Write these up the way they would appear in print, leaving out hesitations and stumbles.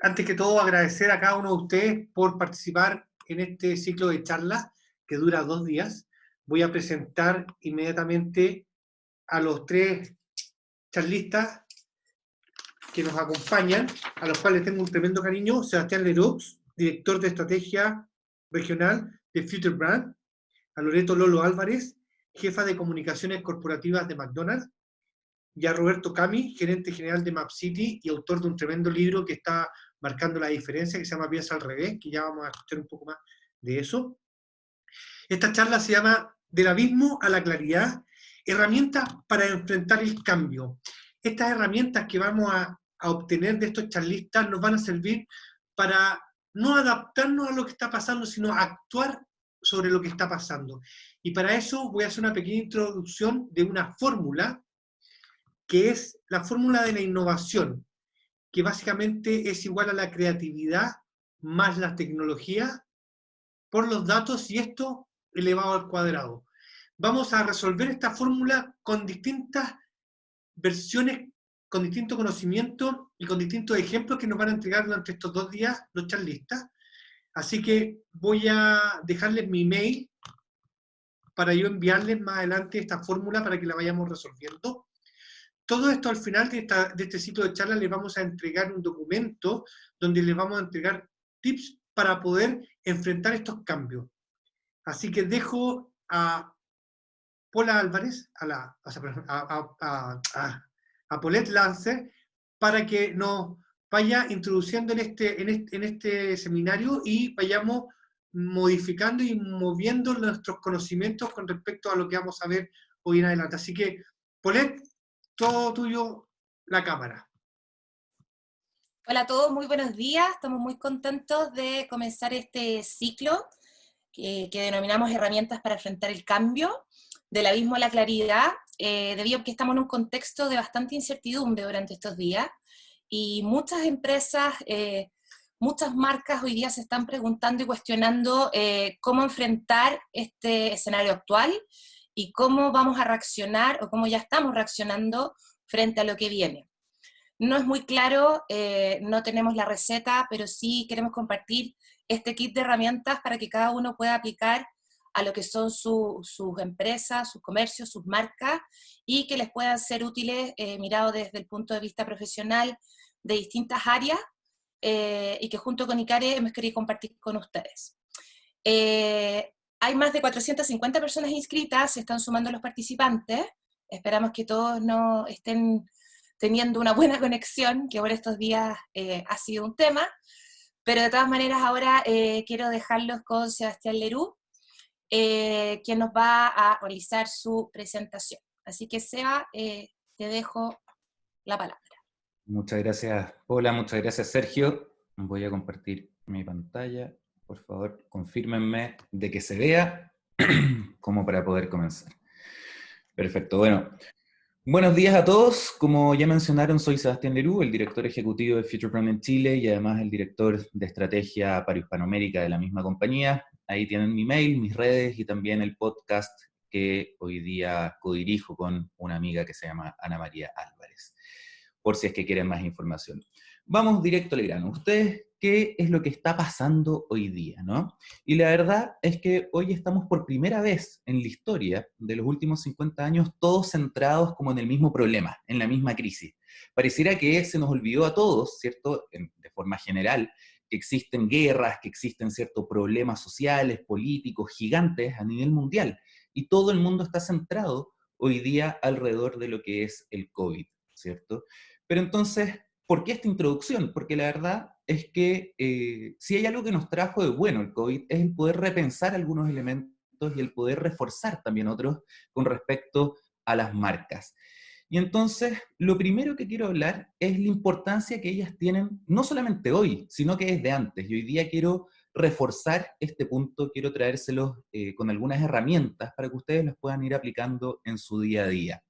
Antes que todo, agradecer a cada uno de ustedes por participar en este ciclo de charlas que dura 2 días. Voy a presentar inmediatamente a los 3 charlistas que nos acompañan, a los cuales tengo un tremendo cariño. Sebastián Leroux, director de estrategia regional de Future Brand; a Loreto Lolo Álvarez, jefa de comunicaciones corporativas de McDonald's; y a Roberto Cami, gerente general de MapCity y autor de un tremendo libro que está marcando la diferencia, que se llama Piensa al revés, que ya vamos a escuchar un poco más de eso. Esta charla se llama Del abismo a la claridad, herramientas para enfrentar el cambio. Estas herramientas que vamos a obtener de estos charlistas nos van a servir para no adaptarnos a lo que está pasando, sino actuar sobre lo que está pasando. Y para eso voy a hacer una pequeña introducción de una fórmula, que es la fórmula de la innovación, que básicamente es igual a la creatividad más la tecnología por los datos, y esto elevado al cuadrado. Vamos a resolver esta fórmula con distintas versiones, con distinto conocimiento y con distintos ejemplos que nos van a entregar durante estos 2 días los charlistas. Así que voy a dejarles mi email para yo enviarles más adelante esta fórmula para que la vayamos resolviendo. Todo esto al final de este ciclo de charlas les vamos a entregar un documento donde les vamos a entregar tips para poder enfrentar estos cambios. Así que dejo a Paula Álvarez, a Paulette Lancer, para que nos vaya introduciendo en este seminario y vayamos modificando y moviendo nuestros conocimientos con respecto a lo que vamos a ver hoy en adelante. Así que, Paulette, todo tuyo, la cámara. Hola a todos, muy buenos días. Estamos muy contentos de comenzar este ciclo que denominamos herramientas para enfrentar el cambio, del abismo a la claridad, debido a que estamos en un contexto de bastante incertidumbre durante estos días y muchas empresas, muchas marcas hoy día se están preguntando y cuestionando cómo enfrentar este escenario actual y cómo vamos a reaccionar o cómo ya estamos reaccionando frente a lo que viene. No es muy claro, no tenemos la receta, pero sí queremos compartir este kit de herramientas para que cada uno pueda aplicar a lo que son sus empresas, sus comercios, sus marcas, y que les puedan ser útiles mirado desde el punto de vista profesional de distintas áreas, y que junto con ICARE hemos querido compartir con ustedes. Hay más de 450 personas inscritas, se están sumando los participantes, esperamos que todos no estén teniendo una buena conexión, que por estos días ha sido un tema, pero de todas maneras ahora quiero dejarlos con Sebastián Leroux, quien nos va a realizar su presentación. Así que Seba, te dejo la palabra. Muchas gracias, Paula, muchas gracias, Sergio. Voy a compartir mi pantalla. Por favor, confírmenme de que se vea, como para poder comenzar. Perfecto, bueno. Buenos días a todos. Como ya mencionaron, soy Sebastián Leroux, el director ejecutivo de Future Brand en Chile y además el director de estrategia para Hispanoamérica de la misma compañía. Ahí tienen mi mail, mis redes y también el podcast que hoy día codirijo con una amiga que se llama Ana María Álvarez, por si es que quieren más información. Vamos directo al grano. Ustedes, ¿qué es lo que está pasando hoy día, no? Y la verdad es que hoy estamos por primera vez en la historia de los últimos 50 años todos centrados como en el mismo problema, en la misma crisis. Pareciera que se nos olvidó a todos, ¿cierto?, de forma general, que existen guerras, que existen ciertos problemas sociales, políticos, gigantes a nivel mundial. Y todo el mundo está centrado hoy día alrededor de lo que es el COVID, ¿cierto? Pero entonces, ¿por qué esta introducción? Porque la verdad es que si hay algo que nos trajo de bueno el COVID es el poder repensar algunos elementos y el poder reforzar también otros con respecto a las marcas. Y entonces, lo primero que quiero hablar es la importancia que ellas tienen, no solamente hoy, sino que desde antes. Y hoy día quiero reforzar este punto, quiero traérselos con algunas herramientas para que ustedes las puedan ir aplicando en su día a día.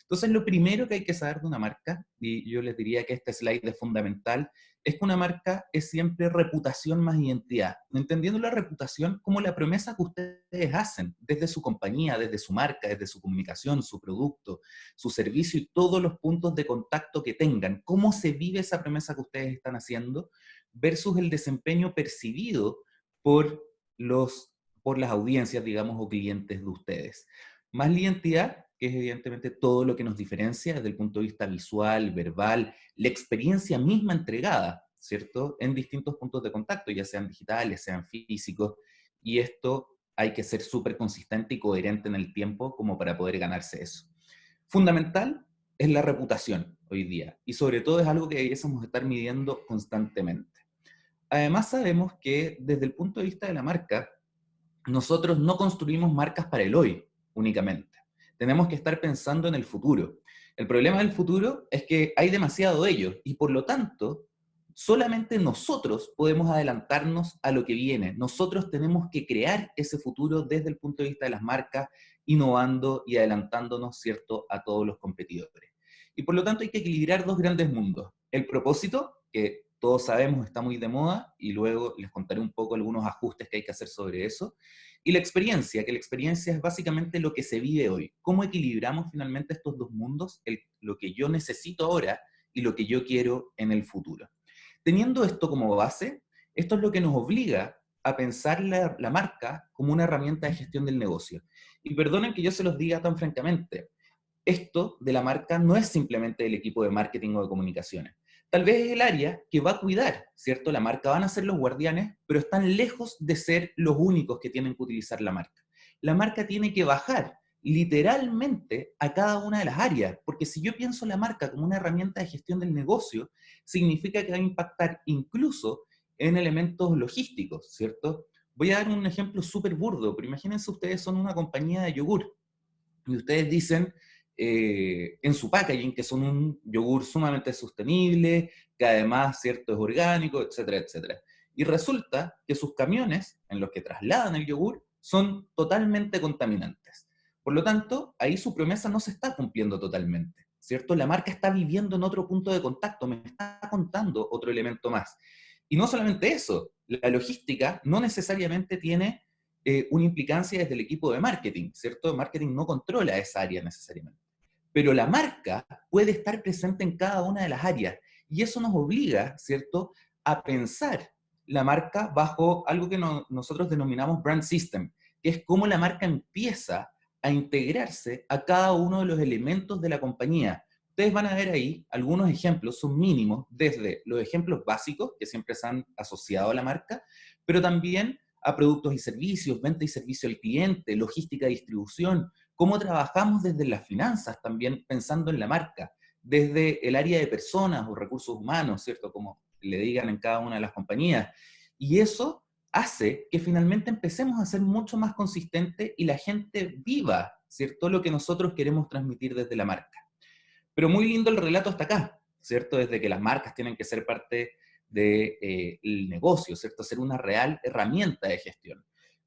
Entonces, lo primero que hay que saber de una marca, y yo les diría que este slide es fundamental, es que una marca es siempre reputación más identidad. Entendiendo la reputación como la promesa que ustedes hacen desde su compañía, desde su marca, desde su comunicación, su producto, su servicio y todos los puntos de contacto que tengan. Cómo se vive esa promesa que ustedes están haciendo versus el desempeño percibido por las audiencias, digamos, o clientes de ustedes. Más la identidad, que es evidentemente todo lo que nos diferencia desde el punto de vista visual, verbal, la experiencia misma entregada, ¿cierto? En distintos puntos de contacto, ya sean digitales, sean físicos, y esto hay que ser súper consistente y coherente en el tiempo como para poder ganarse eso. Fundamental es la reputación hoy día, y sobre todo es algo que debiésemos estar midiendo constantemente. Además sabemos que desde el punto de vista de la marca, nosotros no construimos marcas para el hoy únicamente. Tenemos que estar pensando en el futuro. El problema del futuro es que hay demasiado de ello y por lo tanto, solamente nosotros podemos adelantarnos a lo que viene. Nosotros tenemos que crear ese futuro desde el punto de vista de las marcas, innovando y adelantándonos, ¿cierto?, a todos los competidores. Y por lo tanto hay que equilibrar dos grandes mundos. El propósito, que todos sabemos está muy de moda, y luego les contaré un poco algunos ajustes que hay que hacer sobre eso, y la experiencia, que la experiencia es básicamente lo que se vive hoy. ¿Cómo equilibramos finalmente estos dos mundos? Lo que yo necesito ahora y lo que yo quiero en el futuro. Teniendo esto como base, esto es lo que nos obliga a pensar la marca como una herramienta de gestión del negocio. Y perdonen que yo se los diga tan francamente, esto de la marca no es simplemente el equipo de marketing o de comunicaciones. Tal vez es el área que va a cuidar, ¿cierto? La marca van a ser los guardianes, pero están lejos de ser los únicos que tienen que utilizar la marca. La marca tiene que bajar literalmente a cada una de las áreas, porque si yo pienso la marca como una herramienta de gestión del negocio, significa que va a impactar incluso en elementos logísticos, ¿cierto? Voy a dar un ejemplo súper burdo, pero imagínense ustedes son una compañía de yogur y ustedes dicen en su packaging que son un yogur sumamente sostenible, que además, ¿cierto?, es orgánico, etcétera, etcétera. Y resulta que sus camiones en los que trasladan el yogur son totalmente contaminantes. Por lo tanto, ahí su promesa no se está cumpliendo totalmente, ¿cierto? La marca está viviendo en otro punto de contacto, me está contando otro elemento más. Y no solamente eso, la logística no necesariamente tiene una implicancia desde el equipo de marketing, ¿cierto? Marketing no controla esa área necesariamente. Pero la marca puede estar presente en cada una de las áreas y eso nos obliga, ¿cierto?, a pensar la marca bajo algo que nosotros denominamos brand system, que es cómo la marca empieza a integrarse a cada uno de los elementos de la compañía. Ustedes van a ver ahí algunos ejemplos, son mínimos, desde los ejemplos básicos que siempre se han asociado a la marca, pero también a productos y servicios, venta y servicio al cliente, logística y distribución, cómo trabajamos desde las finanzas también pensando en la marca, desde el área de personas o recursos humanos, ¿cierto? Como le digan en cada una de las compañías. Y eso hace que finalmente empecemos a ser mucho más consistentes y la gente viva, ¿cierto?, lo que nosotros queremos transmitir desde la marca. Pero muy lindo el relato hasta acá, ¿cierto? Desde que las marcas tienen que ser parte del negocio, ¿cierto? Ser una real herramienta de gestión.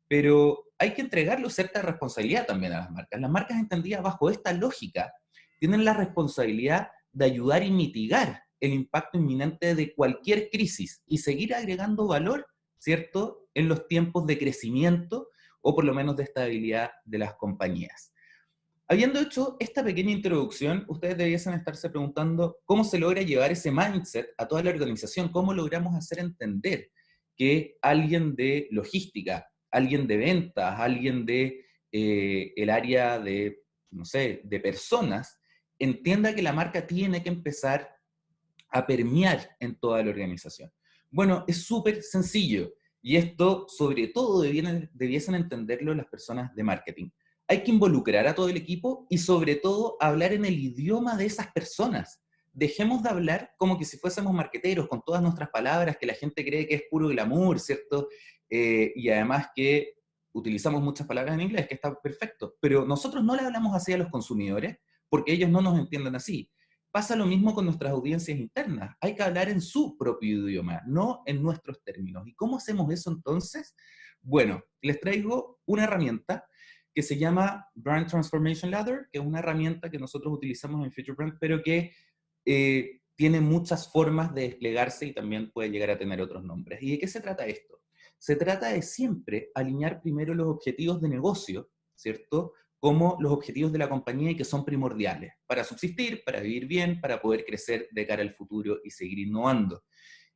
Pero hay que entregarle cierta responsabilidad también a las marcas. Las marcas entendidas bajo esta lógica tienen la responsabilidad de ayudar y mitigar el impacto inminente de cualquier crisis y seguir agregando valor, ¿cierto?, en los tiempos de crecimiento o por lo menos de estabilidad de las compañías. Habiendo hecho esta pequeña introducción, ustedes debiesen estarse preguntando cómo se logra llevar ese mindset a toda la organización, cómo logramos hacer entender que alguien de logística, alguien de ventas, alguien de el área de, no sé, de personas, entienda que la marca tiene que empezar a permear en toda la organización. Bueno, es súper sencillo y esto sobre todo debiesen entenderlo las personas de marketing. Hay que involucrar a todo el equipo y sobre todo hablar en el idioma de esas personas. Dejemos de hablar como que si fuésemos marqueteros con todas nuestras palabras, que la gente cree que es puro glamour, ¿cierto? Y además que utilizamos muchas palabras en inglés, que está perfecto, pero nosotros no le hablamos así a los consumidores porque ellos no nos entienden así. Pasa lo mismo con nuestras audiencias internas. Hay que hablar en su propio idioma, no en nuestros términos. ¿Y cómo hacemos eso entonces? Bueno, les traigo una herramienta que se llama Brand Transformation Ladder, que es una herramienta que nosotros utilizamos en Future Brand, pero que tiene muchas formas de desplegarse y también puede llegar a tener otros nombres. ¿Y de qué se trata esto? Se trata de siempre alinear primero los objetivos de negocio, ¿cierto?, como los objetivos de la compañía y que son primordiales para subsistir, para vivir bien, para poder crecer de cara al futuro y seguir innovando.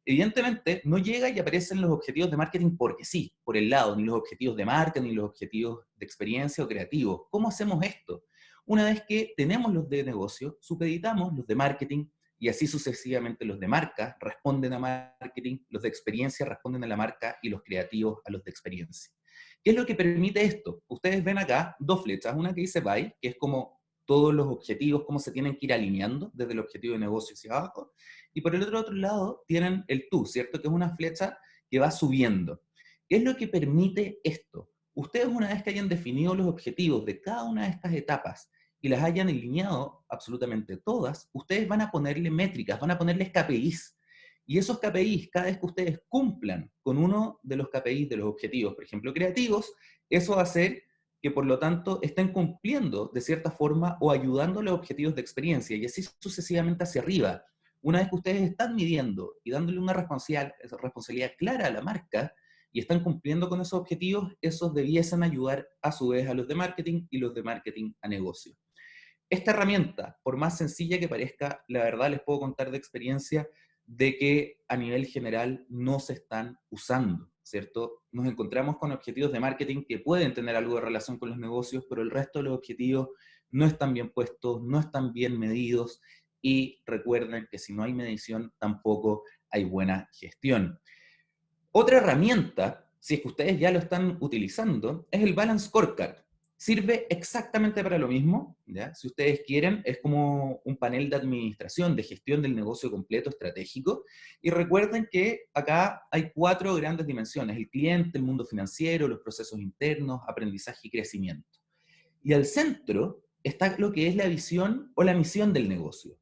evidentemente no llega y aparecen los objetivos de marketing porque sí, por el lado, ni los objetivos de marca, ni los objetivos de experiencia o creativos. ¿Cómo hacemos esto? Una vez que tenemos los de negocio, supeditamos los de marketing y así sucesivamente los de marca responden a marketing, los de experiencia responden a la marca y los creativos a los de experiencia. ¿Qué es lo que permite esto? Ustedes ven acá dos flechas, una que dice buy, que es como todos los objetivos, cómo se tienen que ir alineando desde el objetivo de negocio hacia abajo, y por el otro lado tienen el tú, ¿cierto? Que es una flecha que va subiendo. ¿Qué es lo que permite esto? Ustedes, una vez que hayan definido los objetivos de cada una de estas etapas y las hayan alineado absolutamente todas, ustedes van a ponerle métricas, van a ponerles KPIs. Y esos KPIs, cada vez que ustedes cumplan con uno de los KPIs de los objetivos, por ejemplo, creativos, eso va a hacer que por lo tanto estén cumpliendo de cierta forma o ayudando a los objetivos de experiencia y así sucesivamente hacia arriba. Una vez que ustedes están midiendo y dándole una responsabilidad clara a la marca y están cumpliendo con esos objetivos, esos debiesen ayudar a su vez a los de marketing y los de marketing a negocio. Esta herramienta, por más sencilla que parezca, la verdad les puedo contar de experiencia de que a nivel general no se están usando, ¿cierto? Nos encontramos con objetivos de marketing que pueden tener algo de relación con los negocios, pero el resto de los objetivos no están bien puestos, no están bien medidos y recuerden que si no hay medición tampoco hay buena gestión. Otra herramienta, si es que ustedes ya lo están utilizando, es el Balance Scorecard. Sirve exactamente para lo mismo, ¿ya? Si ustedes quieren, es como un panel de administración, de gestión del negocio completo estratégico. Y recuerden que acá hay 4 grandes dimensiones: el cliente, el mundo financiero, los procesos internos, aprendizaje y crecimiento. Y al centro está lo que es la visión o la misión del negocio.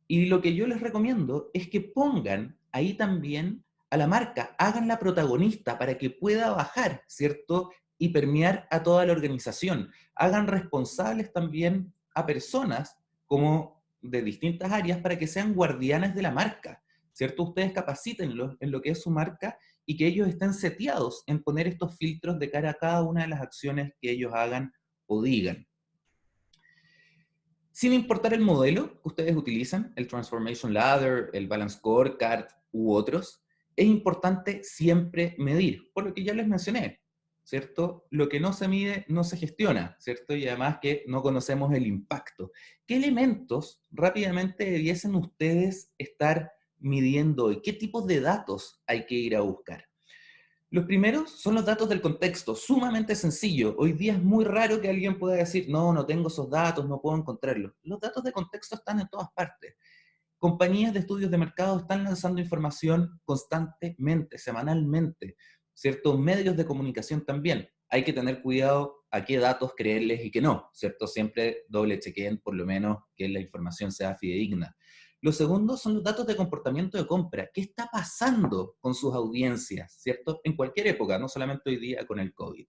Y lo que yo les recomiendo es que pongan ahí también a la marca, háganla protagonista para que pueda bajar, ¿cierto? Y permear a toda la organización. Hagan responsables también a personas como de distintas áreas para que sean guardianes de la marca, ¿cierto? Ustedes capacítenlos en lo que es su marca y que ellos estén seteados en poner estos filtros de cara a cada una de las acciones que ellos hagan o digan. Sin importar el modelo que ustedes utilizan, el Transformation Ladder, el Balance Scorecard u otros, es importante siempre medir, por lo que ya les mencioné, ¿cierto? Lo que no se mide no se gestiona, ¿cierto? Y además que no conocemos el impacto. ¿Qué elementos rápidamente debiesen ustedes estar midiendo y qué tipos de datos hay que ir a buscar? Los primeros son los datos del contexto, sumamente sencillo. Hoy día es muy raro que alguien pueda decir, no, no tengo esos datos, no puedo encontrarlos. Los datos de contexto están en todas partes. Compañías de estudios de mercado están lanzando información constantemente, semanalmente, ¿cierto? Medios de comunicación también. Hay que tener cuidado a qué datos creerles y qué no, ¿cierto? Siempre doble chequeen por lo menos que la información sea fidedigna. Lo segundo son los datos de comportamiento de compra. ¿Qué está pasando con sus audiencias, ¿cierto? En cualquier época, no solamente hoy día con el COVID.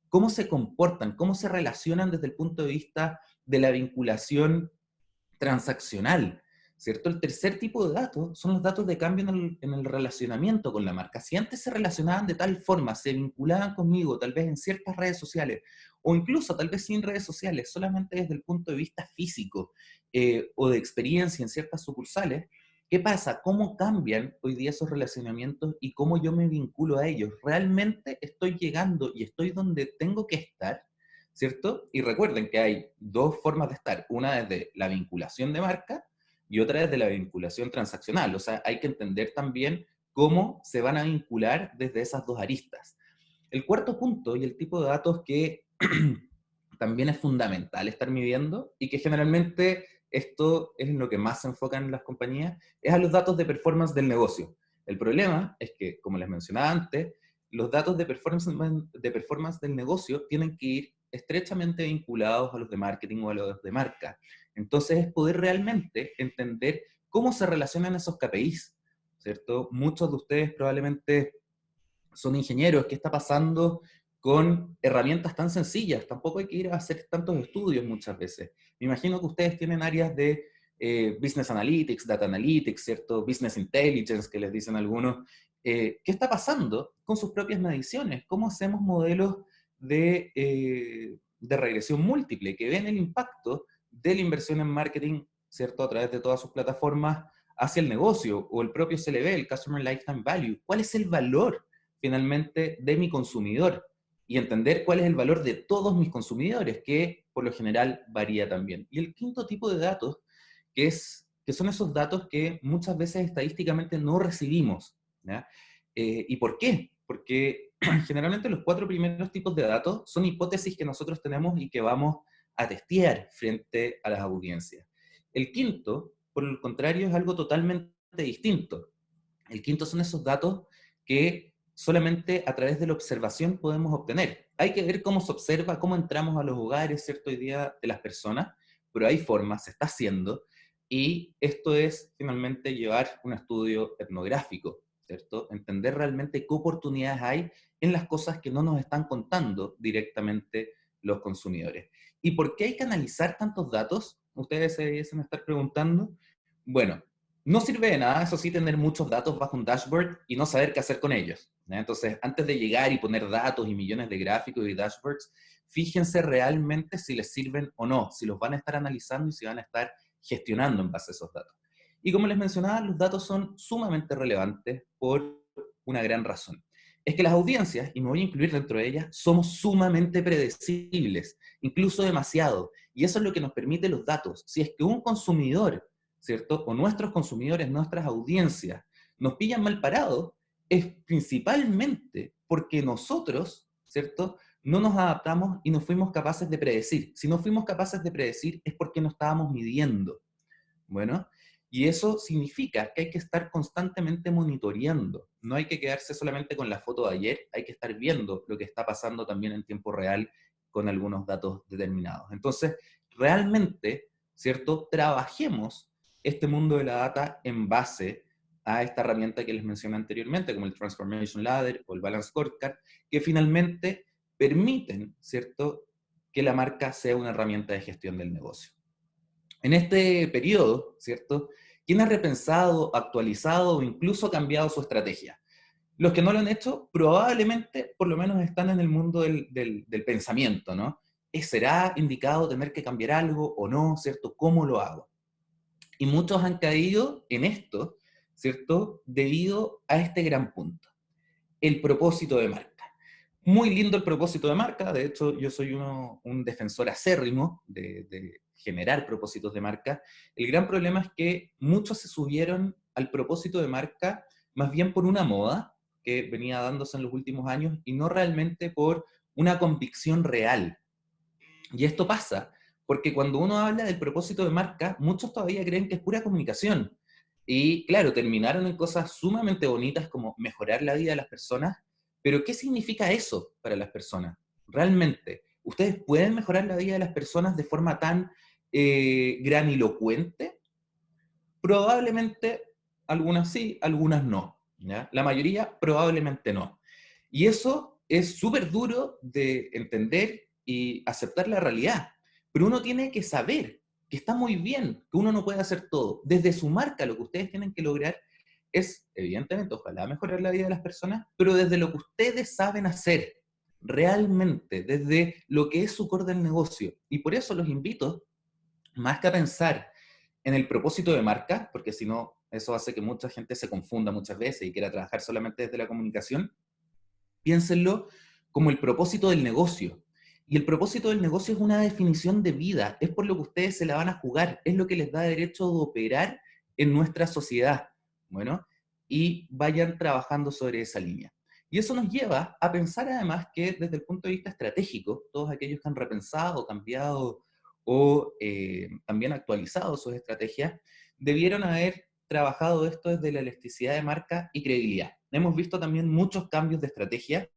¿Cómo se comportan? ¿Cómo se relacionan desde el punto de vista de la vinculación transaccional? ¿Cierto? El tercer tipo de datos son los datos de cambio en el relacionamiento con la marca. Si antes se relacionaban de tal forma, se vinculaban conmigo, tal vez en ciertas redes sociales, o incluso tal vez sin redes sociales, solamente desde el punto de vista físico o de experiencia en ciertas sucursales, ¿qué pasa? ¿Cómo cambian hoy día esos relacionamientos y cómo yo me vinculo a ellos? ¿Realmente estoy llegando y estoy donde tengo que estar? ¿Cierto? Y recuerden que hay dos formas de estar. Una es de la vinculación de marca y otra es de la vinculación transaccional. O sea, hay que entender también cómo se van a vincular desde esas dos aristas. El cuarto punto y el tipo de datos que también es fundamental estar midiendo y que generalmente esto es en lo que más se enfocan en las compañías, es a los datos de performance del negocio. El problema es que, como les mencionaba antes, los datos de performance del negocio tienen que ir estrechamente vinculados a los de marketing o a los de marca. Entonces, es poder realmente entender cómo se relacionan esos KPIs, ¿cierto? Muchos de ustedes probablemente son ingenieros. ¿Qué está pasando con herramientas tan sencillas? Tampoco hay que ir a hacer tantos estudios muchas veces. Me imagino que ustedes tienen áreas de Business Analytics, Data Analytics, ¿cierto? Business Intelligence, que les dicen algunos. ¿Qué está pasando con sus propias mediciones? ¿Cómo hacemos modelos de regresión múltiple que ven el impacto de la inversión en marketing, ¿cierto? A través de todas sus plataformas hacia el negocio, o el propio CLV, el Customer Lifetime Value. ¿Cuál es el valor finalmente de mi consumidor? Y entender cuál es el valor de todos mis consumidores, que por lo general varía también. Y el quinto tipo de datos, que son esos datos que muchas veces estadísticamente no recibimos, ¿ya? ¿Y por qué? Porque generalmente los 4 primeros tipos de datos son hipótesis que nosotros tenemos y que vamos a testear frente a las audiencias. El quinto, por el contrario, es algo totalmente distinto. El quinto son esos datos que solamente a través de la observación podemos obtener. Hay que ver cómo se observa, cómo entramos a los hogares, ¿cierto?, hoy día de las personas, pero hay formas, se está haciendo, y esto es finalmente llevar un estudio etnográfico, ¿cierto? Entender realmente qué oportunidades hay en las cosas que no nos están contando directamente los consumidores. ¿Y por qué hay que analizar tantos datos? Ustedes se debiesen estar preguntando. Bueno, no sirve de nada, eso sí, tener muchos datos bajo un dashboard y no saber qué hacer con ellos, ¿no? Entonces, antes de llegar y poner datos y millones de gráficos y dashboards, fíjense realmente si les sirven o no, si los van a estar analizando y si van a estar gestionando en base a esos datos. Y como les mencionaba, los datos son sumamente relevantes por una gran razón. Es que las audiencias, y me voy a incluir dentro de ellas, somos sumamente predecibles, incluso demasiado. Y eso es lo que nos permite los datos. Si es que un consumidor, ¿cierto?, o nuestros consumidores, nuestras audiencias, nos pillan mal parados, es principalmente porque nosotros, ¿cierto?, no nos adaptamos y no fuimos capaces de predecir. Si no fuimos capaces de predecir es porque no estábamos midiendo. Bueno, y eso significa que hay que estar constantemente monitoreando. No hay que quedarse solamente con la foto de ayer, hay que estar viendo lo que está pasando también en tiempo real con algunos datos determinados. Entonces, realmente, ¿cierto?, trabajemos este mundo de la data en base a esta herramienta que les mencioné anteriormente, como el Transformation Ladder o el Balance Scorecard, que finalmente permiten, ¿cierto?, que la marca sea una herramienta de gestión del negocio. En este periodo, ¿cierto?, ¿quién ha repensado, actualizado o incluso cambiado su estrategia? Los que no lo han hecho probablemente por lo menos están en el mundo del pensamiento, ¿no? ¿Será indicado tener que cambiar algo o no, ¿cierto? ¿Cómo lo hago? Y muchos han caído en esto, ¿cierto?, debido a este gran punto, el propósito de marca. Muy lindo el propósito de marca, de hecho yo soy un defensor acérrimo de generar propósitos de marca. El gran problema es que muchos se subieron al propósito de marca más bien por una moda que venía dándose en los últimos años y no realmente por una convicción real. Y esto pasa porque cuando uno habla del propósito de marca, muchos todavía creen que es pura comunicación. Y claro, terminaron en cosas sumamente bonitas como mejorar la vida de las personas, pero ¿qué significa eso para las personas? Realmente, ¿ustedes pueden mejorar la vida de las personas de forma tan granilocuente? Probablemente algunas sí, algunas no, ¿ya? La mayoría probablemente no. Y eso es súper duro de entender y aceptar la realidad. Pero uno tiene que saber que está muy bien, que uno no puede hacer todo. Desde su marca lo que ustedes tienen que lograr es, evidentemente, ojalá mejorar la vida de las personas, pero desde lo que ustedes saben hacer, realmente, desde lo que es su core del negocio. Y por eso los invito, más que a pensar en el propósito de marca, porque si no, eso hace que mucha gente se confunda muchas veces y quiera trabajar solamente desde la comunicación, piénsenlo como el propósito del negocio. Y el propósito del negocio es una definición de vida, es por lo que ustedes se la van a jugar, es lo que les da derecho de operar en nuestra sociedad. Bueno, y vayan trabajando sobre esa línea. Y eso nos lleva a pensar además que desde el punto de vista estratégico, todos aquellos que han repensado, cambiado o también actualizado sus estrategias, debieron haber trabajado esto desde la elasticidad de marca y credibilidad. Hemos visto también muchos cambios de estrategia,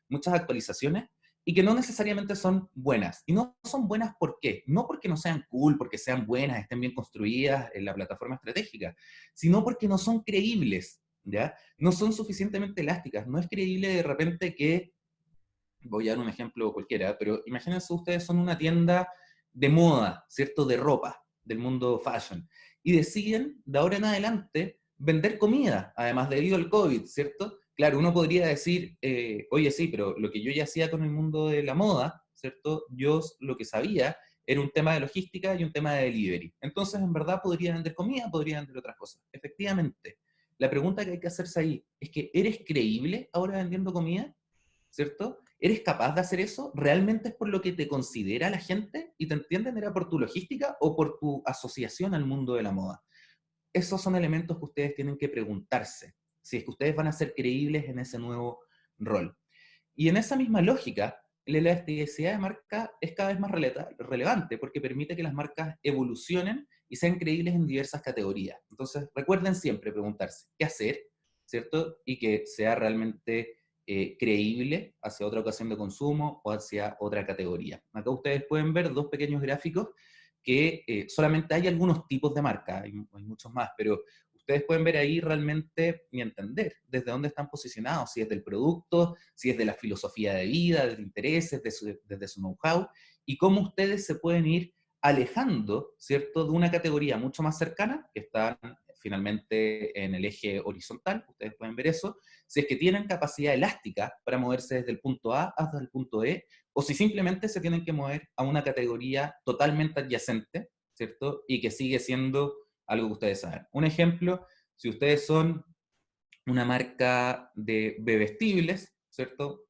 muchas actualizaciones, y que no necesariamente son buenas. Y no son buenas ¿por qué? No porque no sean cool, porque sean buenas, estén bien construidas en la plataforma estratégica, sino porque no son creíbles, ¿ya? No son suficientemente elásticas. No es creíble de repente que, voy a dar un ejemplo cualquiera, pero imagínense ustedes son una tienda de moda, ¿cierto? De ropa, del mundo fashion, y deciden de ahora en adelante vender comida, además debido al COVID, ¿cierto? Claro, uno podría decir, oye, sí, pero lo que yo ya hacía con el mundo de la moda, ¿cierto? Yo lo que sabía era un tema de logística y un tema de delivery. Entonces, en verdad, podría vender comida, podría vender otras cosas. Efectivamente, la pregunta que hay que hacerse ahí es que, ¿eres creíble ahora vendiendo comida? ¿Cierto? ¿Eres capaz de hacer eso? ¿Realmente es por lo que te considera la gente y te entienden? ¿Era por tu logística o por tu asociación al mundo de la moda? Esos son elementos que ustedes tienen que preguntarse, si es que ustedes van a ser creíbles en ese nuevo rol. Y en esa misma lógica, la elasticidad de marca es cada vez más relevante porque permite que las marcas evolucionen y sean creíbles en diversas categorías. Entonces, recuerden siempre preguntarse qué hacer, ¿cierto? Y que sea realmente creíble hacia otra ocasión de consumo o hacia otra categoría. Acá ustedes pueden ver dos pequeños gráficos que solamente hay algunos tipos de marca, hay muchos más, pero ustedes pueden ver ahí realmente y entender desde dónde están posicionados, si es del producto, si es de la filosofía de vida, desde intereses, desde su know-how, y cómo ustedes se pueden ir alejando, ¿cierto?, de una categoría mucho más cercana, que están finalmente en el eje horizontal, ustedes pueden ver eso, si es que tienen capacidad elástica para moverse desde el punto A hasta el punto E, o si simplemente se tienen que mover a una categoría totalmente adyacente, ¿cierto? Y que sigue siendo algo que ustedes saben. Un ejemplo, si ustedes son una marca de bebestibles, ¿cierto?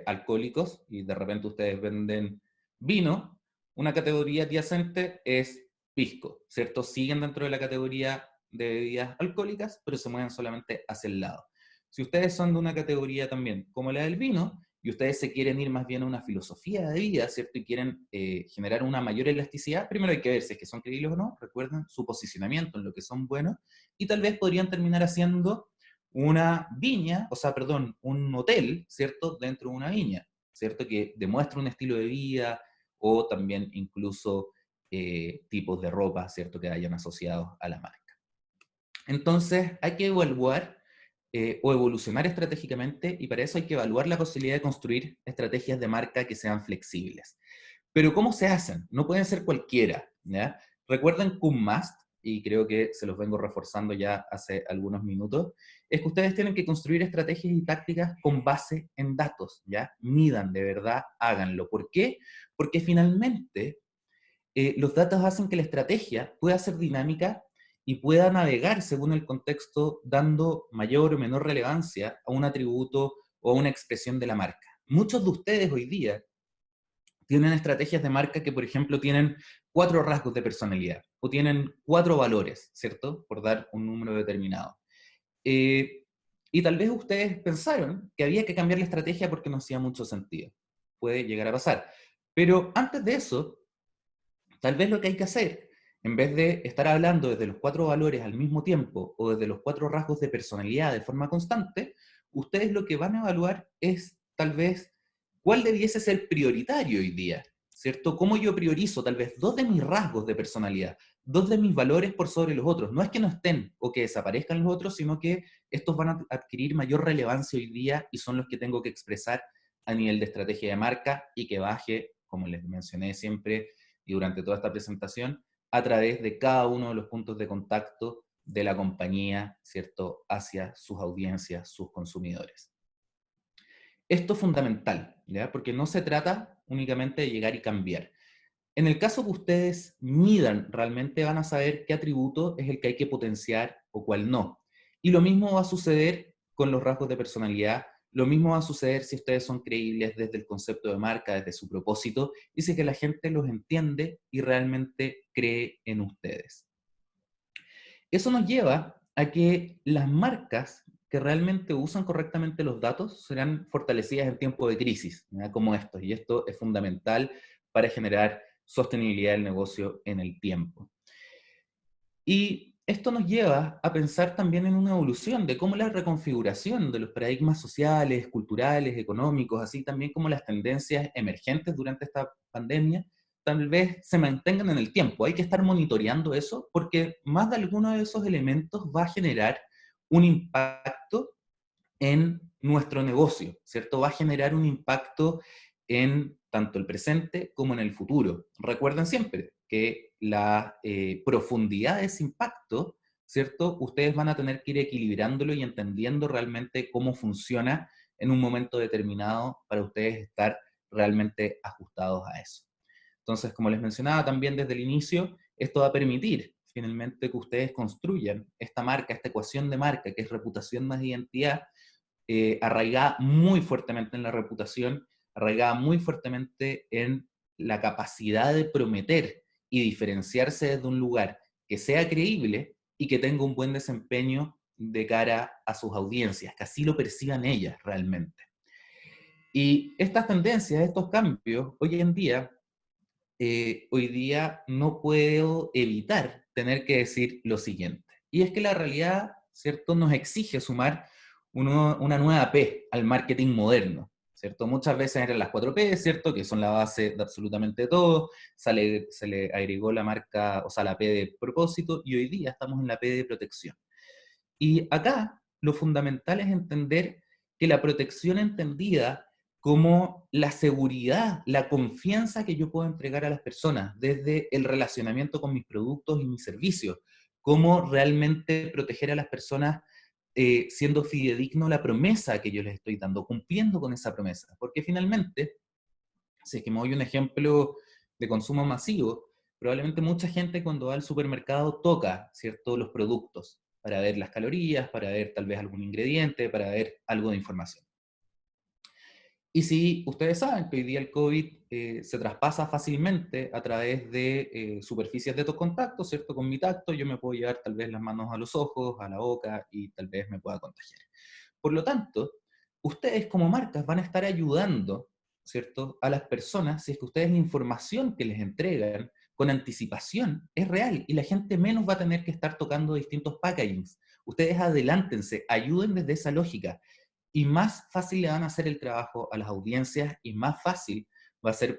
Alcohólicos, y de repente ustedes venden vino, una categoría adyacente es pisco, ¿cierto? Siguen dentro de la categoría de bebidas alcohólicas, pero se mueven solamente hacia el lado. Si ustedes son de una categoría también como la del vino, y ustedes se quieren ir más bien a una filosofía de vida, ¿cierto? Y quieren generar una mayor elasticidad, primero hay que ver si es que son creíbles o no, recuerden su posicionamiento en lo que son buenos, y tal vez podrían terminar haciendo una viña, o sea, perdón, un hotel, ¿cierto? Dentro de una viña, ¿cierto? Que demuestra un estilo de vida o también incluso tipos de ropa, ¿cierto? Que hayan asociados a la marca. Entonces, hay que evaluar o evolucionar estratégicamente, y para eso hay que evaluar la posibilidad de construir estrategias de marca que sean flexibles. Pero ¿cómo se hacen? No pueden ser cualquiera, ¿ya? Recuerden que un must, y creo que se los vengo reforzando ya hace algunos minutos, es que ustedes tienen que construir estrategias y tácticas con base en datos, ¿ya? Midan, de verdad, háganlo. ¿Por qué? Porque finalmente los datos hacen que la estrategia pueda ser dinámica y pueda navegar según el contexto, dando mayor o menor relevancia a un atributo o a una expresión de la marca. Muchos de ustedes hoy día tienen estrategias de marca que, por ejemplo, tienen 4 rasgos de personalidad o tienen 4 valores, ¿cierto? Por dar un número determinado. Y tal vez ustedes pensaron que había que cambiar la estrategia porque no hacía mucho sentido. Puede llegar a pasar. Pero antes de eso, tal vez lo que hay que hacer, en vez de estar hablando desde los 4 valores al mismo tiempo o desde los 4 rasgos de personalidad de forma constante, ustedes lo que van a evaluar es tal vez cuál debiese ser prioritario hoy día, ¿cierto? ¿Cómo yo priorizo tal vez 2 de mis rasgos de personalidad, 2 de mis valores por sobre los otros? No es que no estén o que desaparezcan los otros, sino que estos van a adquirir mayor relevancia hoy día y son los que tengo que expresar a nivel de estrategia de marca y que baje, como les mencioné siempre, y durante toda esta presentación, a través de cada uno de los puntos de contacto de la compañía, ¿cierto?, hacia sus audiencias, sus consumidores. Esto es fundamental, ¿ya? Porque no se trata únicamente de llegar y cambiar. En el caso que ustedes midan, realmente van a saber qué atributo es el que hay que potenciar o cuál no. Y lo mismo va a suceder con los rasgos de personalidad. Lo mismo va a suceder si ustedes son creíbles desde el concepto de marca, desde su propósito, y si que la gente los entiende y realmente cree en ustedes. Eso nos lleva a que las marcas que realmente usan correctamente los datos serán fortalecidas en tiempos de crisis, ¿ya? Como estos, y esto es fundamental para generar sostenibilidad del negocio en el tiempo. Y esto nos lleva a pensar también en una evolución de cómo la reconfiguración de los paradigmas sociales, culturales, económicos, así también como las tendencias emergentes durante esta pandemia, tal vez se mantengan en el tiempo. Hay que estar monitoreando eso porque más de alguno de esos elementos va a generar un impacto en nuestro negocio, ¿cierto? Va a generar un impacto en tanto el presente como en el futuro. Recuerden siempre que la profundidad de ese impacto, ¿cierto? Ustedes van a tener que ir equilibrándolo y entendiendo realmente cómo funciona en un momento determinado para ustedes estar realmente ajustados a eso. Entonces, como les mencionaba también desde el inicio, esto va a permitir finalmente que ustedes construyan esta marca, esta ecuación de marca, que es reputación más identidad, arraigada muy fuertemente en la reputación, arraigada muy fuertemente en la capacidad de prometer y diferenciarse desde un lugar que sea creíble y que tenga un buen desempeño de cara a sus audiencias, que así lo perciban ellas realmente. Y estas tendencias, estos cambios, hoy día no puedo evitar tener que decir lo siguiente. Y es que la realidad, ¿cierto?, nos exige sumar una nueva P al marketing moderno, ¿cierto? Muchas veces eran las 4 P, ¿cierto?, que son la base de absolutamente todo. Se le agregó la marca, o sea, la P de propósito, y hoy día estamos en la P de protección. Y acá lo fundamental es entender que la protección entendida como la seguridad, la confianza que yo puedo entregar a las personas desde el relacionamiento con mis productos y mis servicios, cómo realmente proteger a las personas siendo fidedigno a la promesa que yo les estoy dando, cumpliendo con esa promesa. Porque finalmente, si es que me doy un ejemplo de consumo masivo, probablemente mucha gente cuando va al supermercado toca, ¿cierto?, los productos para ver las calorías, para ver tal vez algún ingrediente, para ver algo de información. Y si ustedes saben que hoy día el COVID se traspasa fácilmente a través de superficies de contacto, ¿cierto? Con mi tacto yo me puedo llevar tal vez las manos a los ojos, a la boca y tal vez me pueda contagiar. Por lo tanto, ustedes como marcas van a estar ayudando, ¿cierto?, a las personas si es que ustedes la información que les entregan con anticipación es real y la gente menos va a tener que estar tocando distintos packagings. Ustedes adelántense, ayuden desde esa lógica y más fácil le van a hacer el trabajo a las audiencias y más fácil va a ser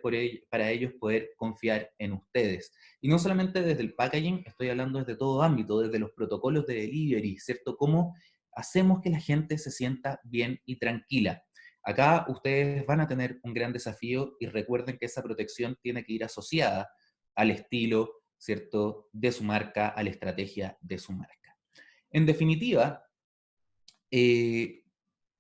para ellos poder confiar en ustedes. Y no solamente desde el packaging, estoy hablando desde todo ámbito, desde los protocolos de delivery, ¿cierto? Cómo hacemos que la gente se sienta bien y tranquila. Acá ustedes van a tener un gran desafío y recuerden que esa protección tiene que ir asociada al estilo, ¿cierto?, de su marca, a la estrategia de su marca. En definitiva,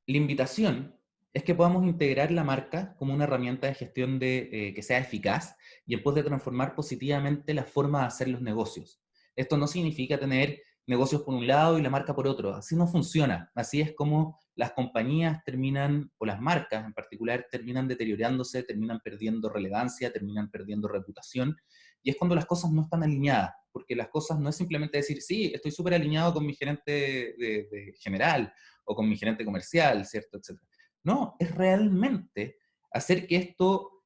la invitación es que podamos integrar la marca como una herramienta de gestión que sea eficaz y en pos de transformar positivamente la forma de hacer los negocios. Esto no significa tener negocios por un lado y la marca por otro. Así no funciona. Así es como las compañías terminan, o las marcas en particular, terminan deteriorándose, terminan perdiendo relevancia, terminan perdiendo reputación. Y es cuando las cosas no están alineadas. Porque las cosas no es simplemente decir, sí, estoy súper alineado con mi gerente de general, o con mi gerente comercial, ¿cierto? Etcétera. No, es realmente hacer que esto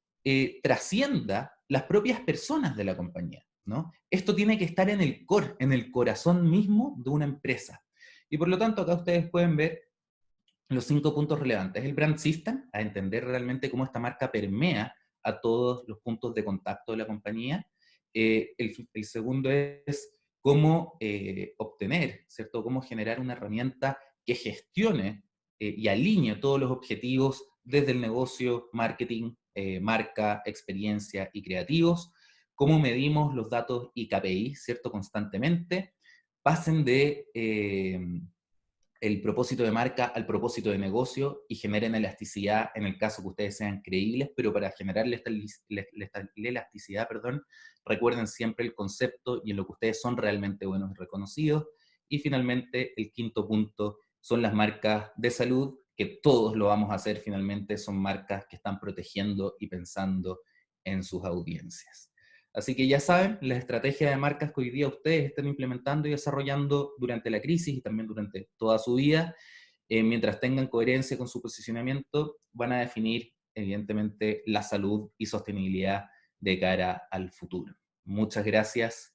trascienda las propias personas de la compañía, ¿no? Esto tiene que estar en el core, en el corazón mismo de una empresa. Y por lo tanto, acá ustedes pueden ver los 5 puntos relevantes. El brand system, a entender realmente cómo esta marca permea a todos los puntos de contacto de la compañía. El segundo es cómo obtener, ¿cierto? Cómo generar una herramienta que gestione y alinee todos los objetivos desde el negocio, marketing, marca, experiencia y creativos. Cómo medimos los datos y KPI, ¿cierto? Constantemente. Pasen de el propósito de marca al propósito de negocio y generen elasticidad en el caso que ustedes sean creíbles, pero para generar la elasticidad, recuerden siempre el concepto y en lo que ustedes son realmente buenos y reconocidos. Y finalmente, el quinto punto son las marcas de salud, que todos lo vamos a hacer finalmente, son marcas que están protegiendo y pensando en sus audiencias. Así que ya saben, la estrategia de marcas que hoy día ustedes están implementando y desarrollando durante la crisis y también durante toda su vida, mientras tengan coherencia con su posicionamiento, van a definir evidentemente la salud y sostenibilidad de cara al futuro. Muchas gracias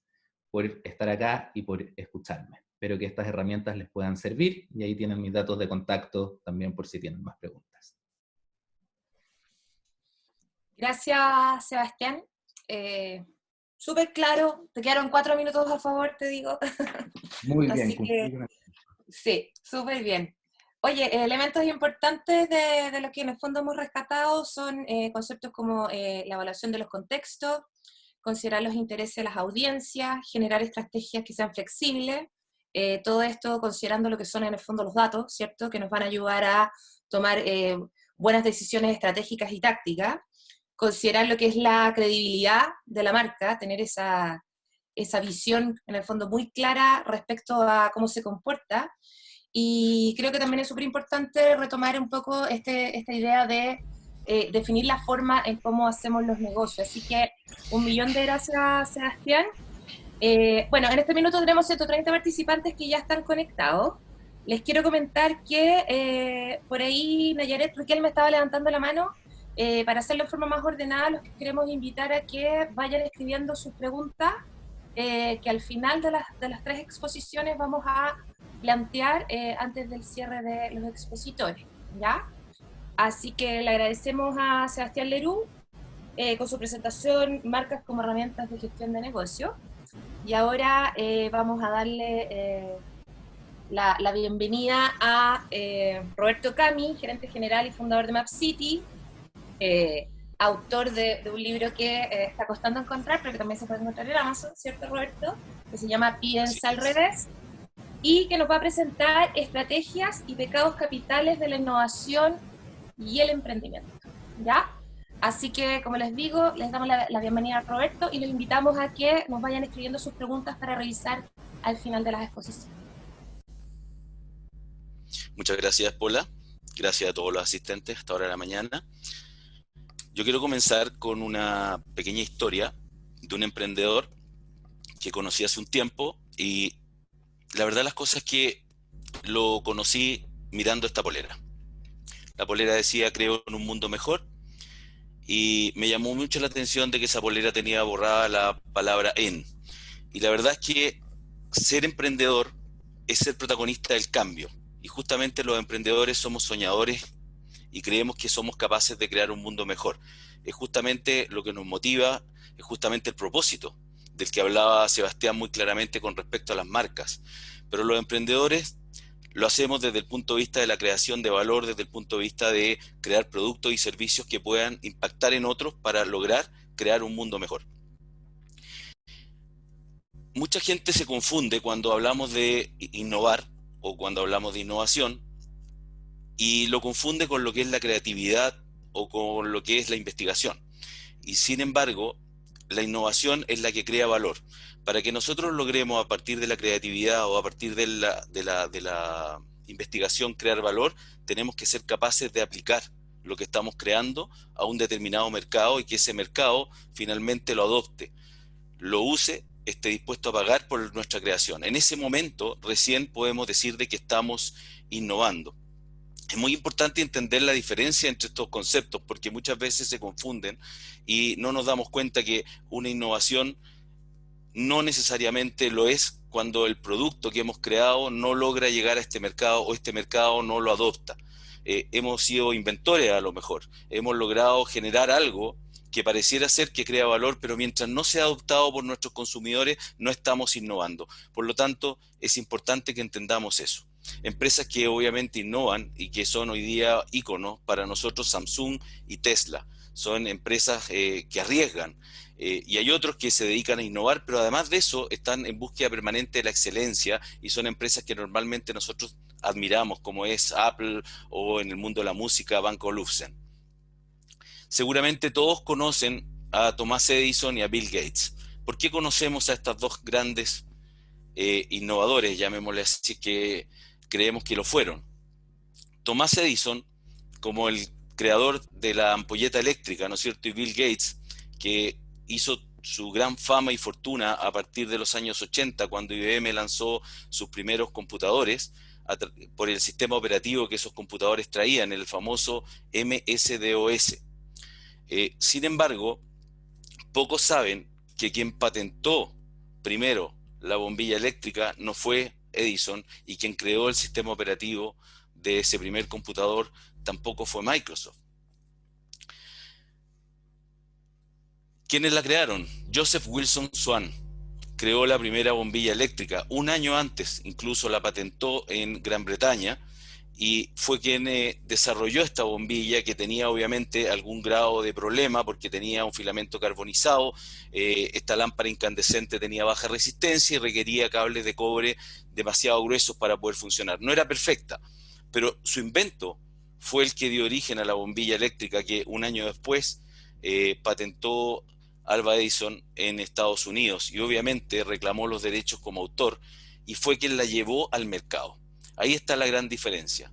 por estar acá y por escucharme. Espero que estas herramientas les puedan servir y ahí tienen mis datos de contacto también por si tienen más preguntas. Gracias, Sebastián. Súper claro, te quedaron 4 minutos a favor, te digo. Muy bien. Así que, sí, súper bien. Oye, elementos importantes de lo que en el fondo hemos rescatado son conceptos como la evaluación de los contextos, considerar los intereses de las audiencias, generar estrategias que sean flexibles, todo esto considerando lo que son en el fondo los datos, ¿cierto? Que nos van a ayudar a tomar buenas decisiones estratégicas y tácticas. considerar lo que es la credibilidad de la marca, tener esa visión en el fondo muy clara respecto a cómo se comporta. Y creo que también es súper importante retomar un poco esta idea de definir la forma en cómo hacemos los negocios. Así que 1.000.000 de gracias, Sebastián. Bueno, en este minuto tenemos 130 participantes que ya están conectados. Les quiero comentar que por ahí Nayaret Riquel me estaba levantando la mano. Para hacerlo de forma más ordenada, los queremos invitar a que vayan escribiendo sus preguntas, que al final de las 3 exposiciones vamos a plantear antes del cierre de los expositores, ¿ya? Así que le agradecemos a Sebastián Leroux con su presentación Marcas como herramientas de gestión de negocio. Y ahora vamos a darle la bienvenida a Roberto Cami, gerente general y fundador de MapCity, autor de un libro que está costando encontrar, pero que también se puede encontrar en Amazon, ¿cierto, Roberto? Que se llama Piensa al revés, y que nos va a presentar estrategias y pecados capitales de la innovación y el emprendimiento, ¿ya? Así que, como les digo, les damos la bienvenida a Roberto y los invitamos a que nos vayan escribiendo sus preguntas para revisar al final de las exposiciones. Muchas gracias, Paula. Gracias a todos los asistentes hasta ahora de la mañana. Yo quiero comenzar con una pequeña historia de un emprendedor que conocí hace un tiempo, y la verdad las cosas es que lo conocí mirando esta polera. La polera decía: creo en un mundo mejor, y me llamó mucho la atención de que esa polera tenía borrada la palabra en. Y la verdad es que ser emprendedor es ser protagonista del cambio, y justamente los emprendedores somos soñadores y creemos que somos capaces de crear un mundo mejor. Es justamente lo que nos motiva, es justamente el propósito del que hablaba Sebastián muy claramente con respecto a las marcas. Pero los emprendedores lo hacemos desde el punto de vista de la creación de valor, desde el punto de vista de crear productos y servicios que puedan impactar en otros para lograr crear un mundo mejor. Mucha gente se confunde cuando hablamos de innovar o cuando hablamos de innovación, y lo confunde con lo que es la creatividad o con lo que es la investigación. Y sin embargo, la innovación es la que crea valor. Para que nosotros logremos a partir de la creatividad o a partir de la investigación crear valor, tenemos que ser capaces de aplicar lo que estamos creando a un determinado mercado, y que ese mercado finalmente lo adopte, lo use, esté dispuesto a pagar por nuestra creación. En ese momento recién podemos decir de que estamos innovando. Es muy importante entender la diferencia entre estos conceptos, porque muchas veces se confunden y no nos damos cuenta que una innovación no necesariamente lo es cuando el producto que hemos creado no logra llegar a este mercado o este mercado no lo adopta. Hemos sido inventores a lo mejor, hemos logrado generar algo que pareciera ser que crea valor, pero mientras no sea adoptado por nuestros consumidores no estamos innovando. Por lo tanto, es importante que entendamos eso. Empresas que obviamente innovan y que son hoy día íconos para nosotros, Samsung y Tesla, son empresas que arriesgan, y hay otros que se dedican a innovar, pero además de eso están en búsqueda permanente de la excelencia, y son empresas que normalmente nosotros admiramos, como es Apple, o en el mundo de la música, Bank Olufsen. Seguramente todos conocen a Thomas Edison y a Bill Gates. ¿Por qué conocemos a estas dos grandes innovadores, llamémosle así, que creemos que lo fueron? Thomas Edison, como el creador de la ampolleta eléctrica, ¿no es cierto? Y Bill Gates, que hizo su gran fama y fortuna a partir de los años 80, cuando IBM lanzó sus primeros computadores por el sistema operativo que esos computadores traían, el famoso MS-DOS. Sin embargo, pocos saben que quien patentó primero la bombilla eléctrica no fue Edison, y quien creó el sistema operativo de ese primer computador tampoco fue Microsoft. ¿Quiénes la crearon? Joseph Wilson Swan creó la primera bombilla eléctrica. Un año antes incluso la patentó en Gran Bretaña, y fue quien desarrolló esta bombilla, que tenía obviamente algún grado de problema porque tenía un filamento carbonizado. Esta lámpara incandescente tenía baja resistencia y requería cables de cobre demasiado gruesos para poder funcionar. No era perfecta, pero su invento fue el que dio origen a la bombilla eléctrica, que un año después patentó Alva Edison en Estados Unidos y obviamente reclamó los derechos como autor y fue quien la llevó al mercado. Ahí está la gran diferencia.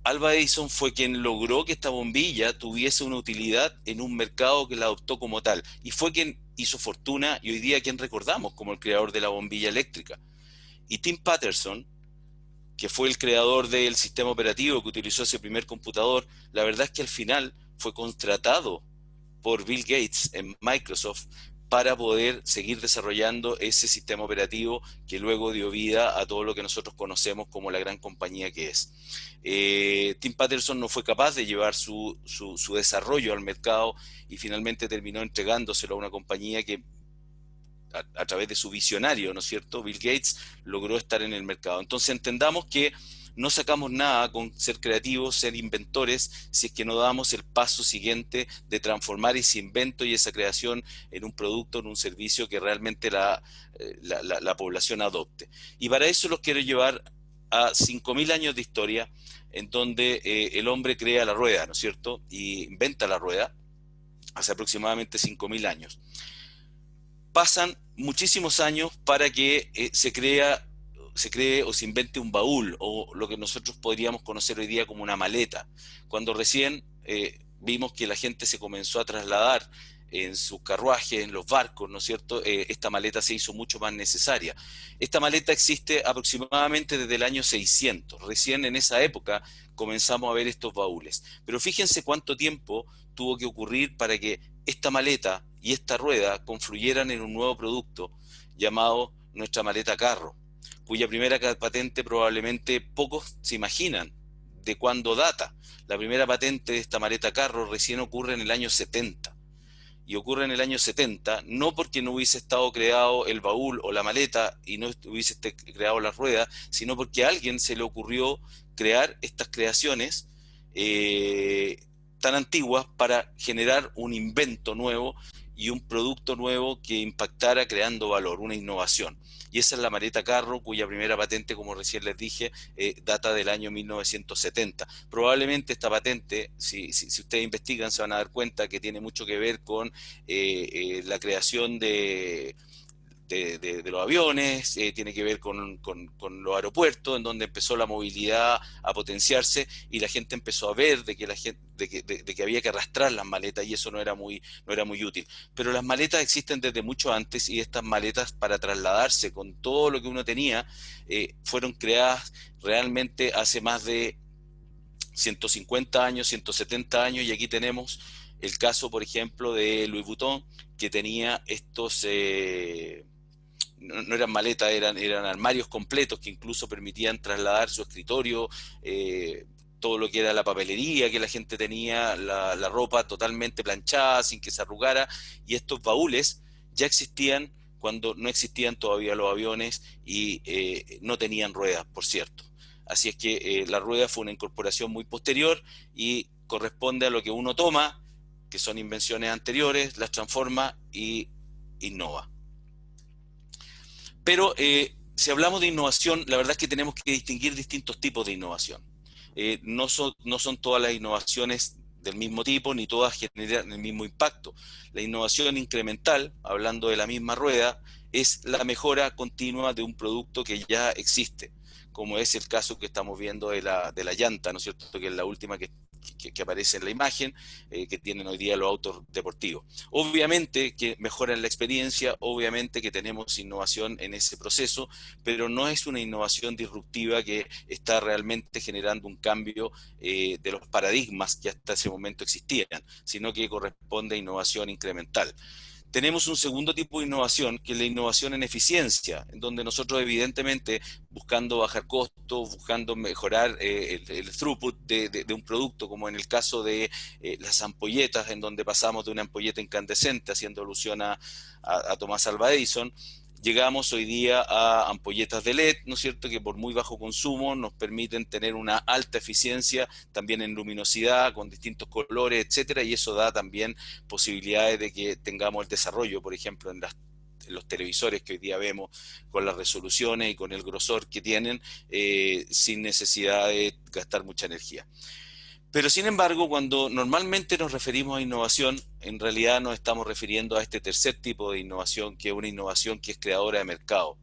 Alva Edison fue quien logró que esta bombilla tuviese una utilidad en un mercado que la adoptó como tal y fue quien hizo fortuna y hoy día quien recordamos como el creador de la bombilla eléctrica. Y Tim Paterson, que fue el creador del sistema operativo que utilizó ese primer computador, la verdad es que al final fue contratado por Bill Gates en Microsoft para poder seguir desarrollando ese sistema operativo que luego dio vida a todo lo que nosotros conocemos como la gran compañía que es. Tim Paterson no fue capaz de llevar su desarrollo al mercado y finalmente terminó entregándoselo a una compañía que a través de su visionario, ¿no es cierto?, Bill Gates, logró estar en el mercado. Entonces entendamos que no sacamos nada con ser creativos, ser inventores, si es que no damos el paso siguiente de transformar ese invento y esa creación en un producto, en un servicio que realmente la población adopte. Y para eso los quiero llevar a 5.000 años de historia, en donde el hombre crea la rueda, ¿no es cierto?, y inventa la rueda, hace aproximadamente 5.000 años. Pasan muchísimos años para que se cree o se invente un baúl, o lo que nosotros podríamos conocer hoy día como una maleta. Cuando recién vimos que la gente se comenzó a trasladar en sus carruajes, en los barcos, ¿no es cierto?, esta maleta se hizo mucho más necesaria. Esta maleta existe aproximadamente desde el año 600. Recién en esa época comenzamos a ver estos baúles. Pero fíjense cuánto tiempo tuvo que ocurrir para que esta maleta y esta rueda confluyeran en un nuevo producto llamado nuestra maleta carro, cuya primera patente probablemente pocos se imaginan de cuándo data. La primera patente de esta maleta carro recién ocurre en el año 70. Y ocurre en el año 70, no porque no hubiese estado creado el baúl o la maleta y no hubiese creado la rueda, sino porque a alguien se le ocurrió crear estas creaciones tan antiguas para generar un invento nuevo y un producto nuevo que impactara creando valor, una innovación. Y esa es la maleta carro, cuya primera patente, como recién les dije, data del año 1970. Probablemente esta patente, si ustedes investigan, se van a dar cuenta que tiene mucho que ver con la creación de los aviones, tiene que ver con los aeropuertos, en donde empezó la movilidad a potenciarse y la gente empezó a ver de que había que arrastrar las maletas y eso no era muy útil. Pero las maletas existen desde mucho antes y estas maletas para trasladarse con todo lo que uno tenía fueron creadas realmente hace más de 150 años, 170 años y aquí tenemos el caso, por ejemplo, de Louis Vuitton, que tenía estos... no eran maletas, eran armarios completos que incluso permitían trasladar su escritorio, todo lo que era la papelería que la gente tenía, la ropa totalmente planchada, sin que se arrugara, y estos baúles ya existían cuando no existían todavía los aviones y no tenían ruedas, por cierto. Así es que la rueda fue una incorporación muy posterior y corresponde a lo que uno toma, que son invenciones anteriores, las transforma y innova. Pero si hablamos de innovación, la verdad es que tenemos que distinguir distintos tipos de innovación. No son todas las innovaciones del mismo tipo, ni todas generan el mismo impacto. La innovación incremental, hablando de la misma rueda, es la mejora continua de un producto que ya existe, como es el caso que estamos viendo de la llanta, ¿no es cierto?, que es la última que aparece en la imagen, que tienen hoy día los autos deportivos. Obviamente que mejoran la experiencia, obviamente que tenemos innovación en ese proceso, pero no es una innovación disruptiva que está realmente generando un cambio de los paradigmas que hasta ese momento existían, sino que corresponde a innovación incremental. Tenemos un segundo tipo de innovación, que es la innovación en eficiencia, en donde nosotros evidentemente buscando bajar costos, buscando mejorar el throughput de un producto, como en el caso de las ampolletas, en donde pasamos de una ampolleta incandescente, haciendo alusión a Thomas Alva Edison, llegamos hoy día a ampolletas de LED, ¿no es cierto?, que por muy bajo consumo nos permiten tener una alta eficiencia, también en luminosidad, con distintos colores, etcétera, y eso da también posibilidades de que tengamos el desarrollo, por ejemplo, en los televisores que hoy día vemos, con las resoluciones y con el grosor que tienen, sin necesidad de gastar mucha energía. Pero sin embargo, cuando normalmente nos referimos a innovación, en realidad nos estamos refiriendo a este tercer tipo de innovación, que es una innovación que es creadora de mercado.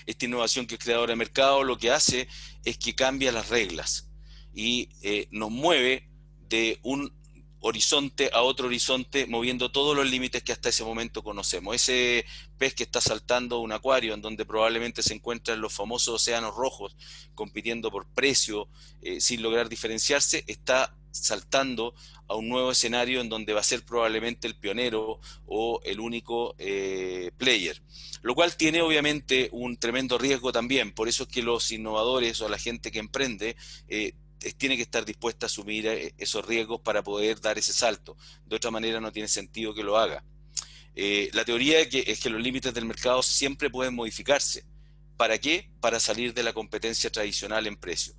Esta innovación que es creadora de mercado lo que hace es que cambia las reglas y nos mueve de un horizonte a otro horizonte, moviendo todos los límites que hasta ese momento conocemos. Ese pez que está saltando un acuario en donde probablemente se encuentran los famosos océanos rojos compitiendo por precio sin lograr diferenciarse, está saltando a un nuevo escenario en donde va a ser probablemente el pionero o el único player, lo cual tiene obviamente un tremendo riesgo también. Por eso es que los innovadores o la gente que emprende tiene que estar dispuesta a asumir esos riesgos para poder dar ese salto. De otra manera no tiene sentido que lo haga. La teoría es que los límites del mercado siempre pueden modificarse. ¿Para qué? Para salir de la competencia tradicional en precio.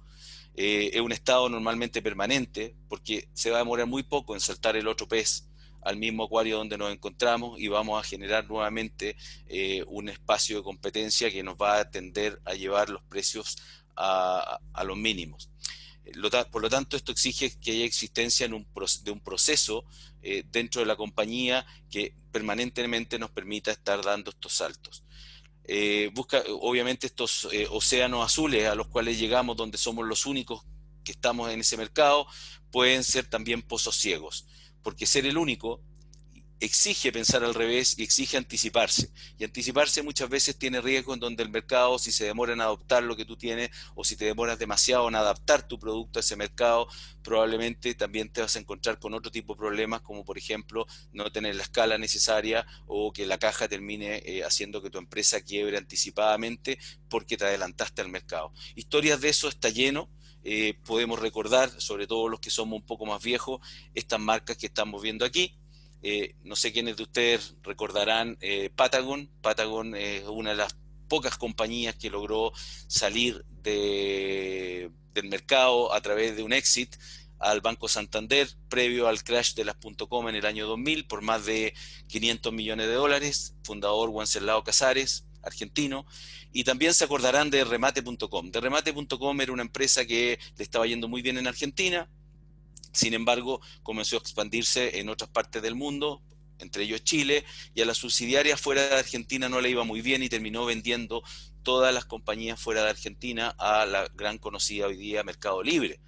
Es un estado normalmente permanente porque se va a demorar muy poco en saltar el otro pez al mismo acuario donde nos encontramos y vamos a generar nuevamente un espacio de competencia que nos va a tender a llevar los precios a los mínimos. Por lo tanto, esto exige que haya existencia de un proceso dentro de la compañía que permanentemente nos permita estar dando estos saltos. Busca obviamente estos océanos azules a los cuales llegamos, donde somos los únicos que estamos en ese mercado, pueden ser también pozos ciegos, porque ser el único exige pensar al revés y exige anticiparse. Y anticiparse muchas veces tiene riesgo en donde el mercado, si se demora en adoptar lo que tú tienes o si te demoras demasiado en adaptar tu producto a ese mercado, probablemente también te vas a encontrar con otro tipo de problemas, como por ejemplo no tener la escala necesaria o que la caja termine haciendo que tu empresa quiebre anticipadamente porque te adelantaste al mercado. Historias de eso está lleno. Podemos recordar, sobre todo los que somos un poco más viejos, estas marcas que estamos viendo aquí. No sé quiénes de ustedes recordarán Patagon. Patagon es una de las pocas compañías que logró salir del mercado a través de un exit al Banco Santander previo al crash de las .com en el año 2000 por más de 500 millones de dólares. Fundador Wenceslao Casares, argentino. Y también se acordarán de Remate.com. De Remate.com era una empresa que le estaba yendo muy bien en Argentina. Sin embargo, comenzó a expandirse en otras partes del mundo, entre ellos Chile, y a las subsidiarias fuera de Argentina no le iba muy bien y terminó vendiendo todas las compañías fuera de Argentina a la gran conocida hoy día Mercado Libre.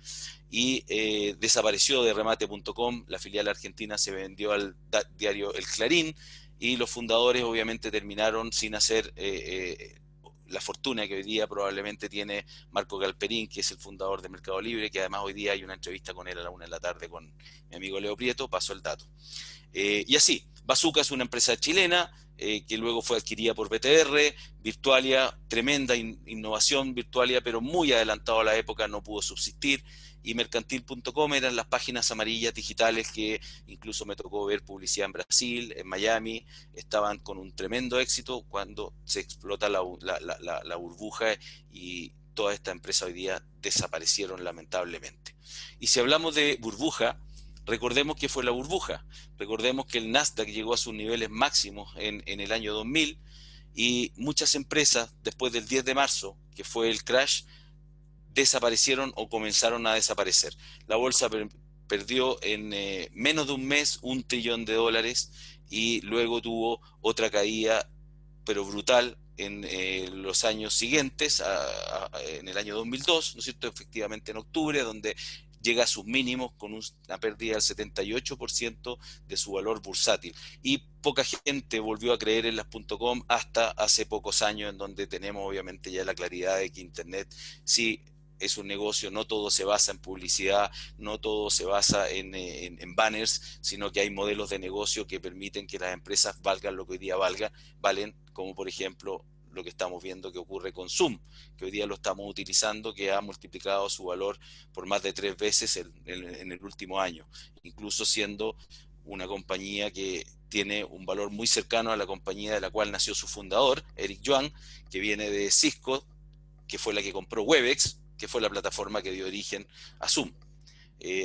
Y desapareció de Remate.com, la filial argentina se vendió al diario El Clarín y los fundadores obviamente terminaron sin hacer la fortuna que hoy día probablemente tiene Marco Galperín, que es el fundador de Mercado Libre, que además hoy día hay una entrevista con él a la 1 de la tarde con mi amigo Leo Prieto, paso el dato. Y así, Bazooka es una empresa chilena que luego fue adquirida por BTR, Virtualia, tremenda innovación, Virtualia, pero muy adelantado a la época, no pudo subsistir, y Mercantil.com eran las páginas amarillas digitales que incluso me tocó ver publicidad en Brasil, en Miami, estaban con un tremendo éxito cuando se explota la burbuja y toda esta empresa hoy día desaparecieron lamentablemente. Y si hablamos de burbuja, recordemos que fue la burbuja, recordemos que el Nasdaq llegó a sus niveles máximos en el año 2000 y muchas empresas después del 10 de marzo, que fue el crash, desaparecieron o comenzaron a desaparecer. La bolsa perdió en menos de un mes $1 trillón y luego tuvo otra caída, pero brutal, en los años siguientes, en el año 2002, ¿no es cierto? Efectivamente en octubre, donde llega a sus mínimos con una pérdida del 78% de su valor bursátil. Y poca gente volvió a creer en las .com hasta hace pocos años, en donde tenemos obviamente ya la claridad de que Internet sí es un negocio, no todo se basa en publicidad, no todo se basa en banners, sino que hay modelos de negocio que permiten que las empresas valgan lo que hoy día valen, como por ejemplo lo que estamos viendo que ocurre con Zoom, que hoy día lo estamos utilizando, que ha multiplicado su valor por más de 3 veces en el último año, incluso siendo una compañía que tiene un valor muy cercano a la compañía de la cual nació su fundador, Eric Yuan, que viene de Cisco, que fue la que compró Webex, que fue la plataforma que dio origen a Zoom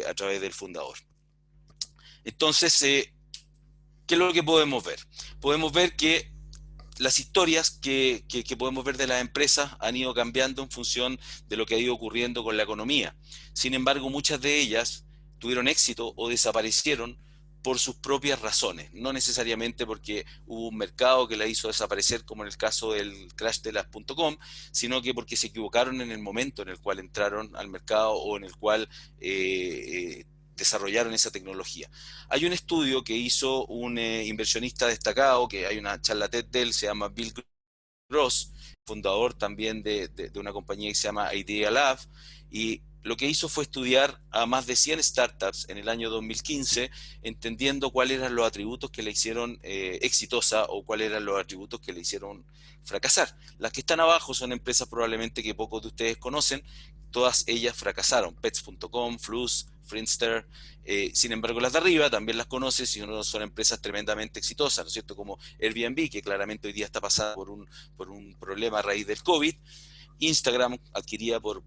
a través del fundador. Entonces, ¿qué es lo que podemos ver? Podemos ver que las historias que podemos ver de las empresas han ido cambiando en función de lo que ha ido ocurriendo con la economía. Sin embargo, muchas de ellas tuvieron éxito o desaparecieron por sus propias razones, no necesariamente porque hubo un mercado que la hizo desaparecer, como en el caso del crash de las .com, sino que porque se equivocaron en el momento en el cual entraron al mercado o en el cual desarrollaron esa tecnología. Hay un estudio que hizo un inversionista destacado, que hay una charla TED de él, se llama Bill Gross, fundador también de una compañía que se llama Idea Lab, y lo que hizo fue estudiar a más de 100 startups en el año 2015, entendiendo cuáles eran los atributos que le hicieron exitosa o cuáles eran los atributos que le hicieron fracasar. Las que están abajo son empresas probablemente que pocos de ustedes conocen, todas ellas fracasaron, pets.com, Flux, Friendster, sin embargo las de arriba también las conoces y son empresas tremendamente exitosas, ¿no es cierto? Como Airbnb, que claramente hoy día está pasando por un problema a raíz del COVID, Instagram adquirida por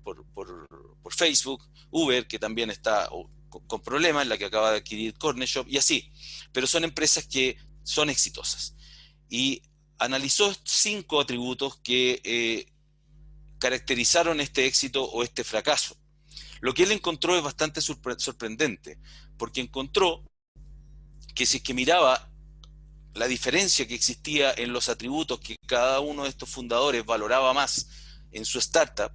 Facebook, Uber, que también está con problemas, la que acaba de adquirir Corner Shop, y así. Pero son empresas que son exitosas. Y analizó 5 atributos que caracterizaron este éxito o este fracaso. Lo que él encontró es bastante sorprendente, porque encontró que si es que miraba la diferencia que existía en los atributos que cada uno de estos fundadores valoraba más en su startup,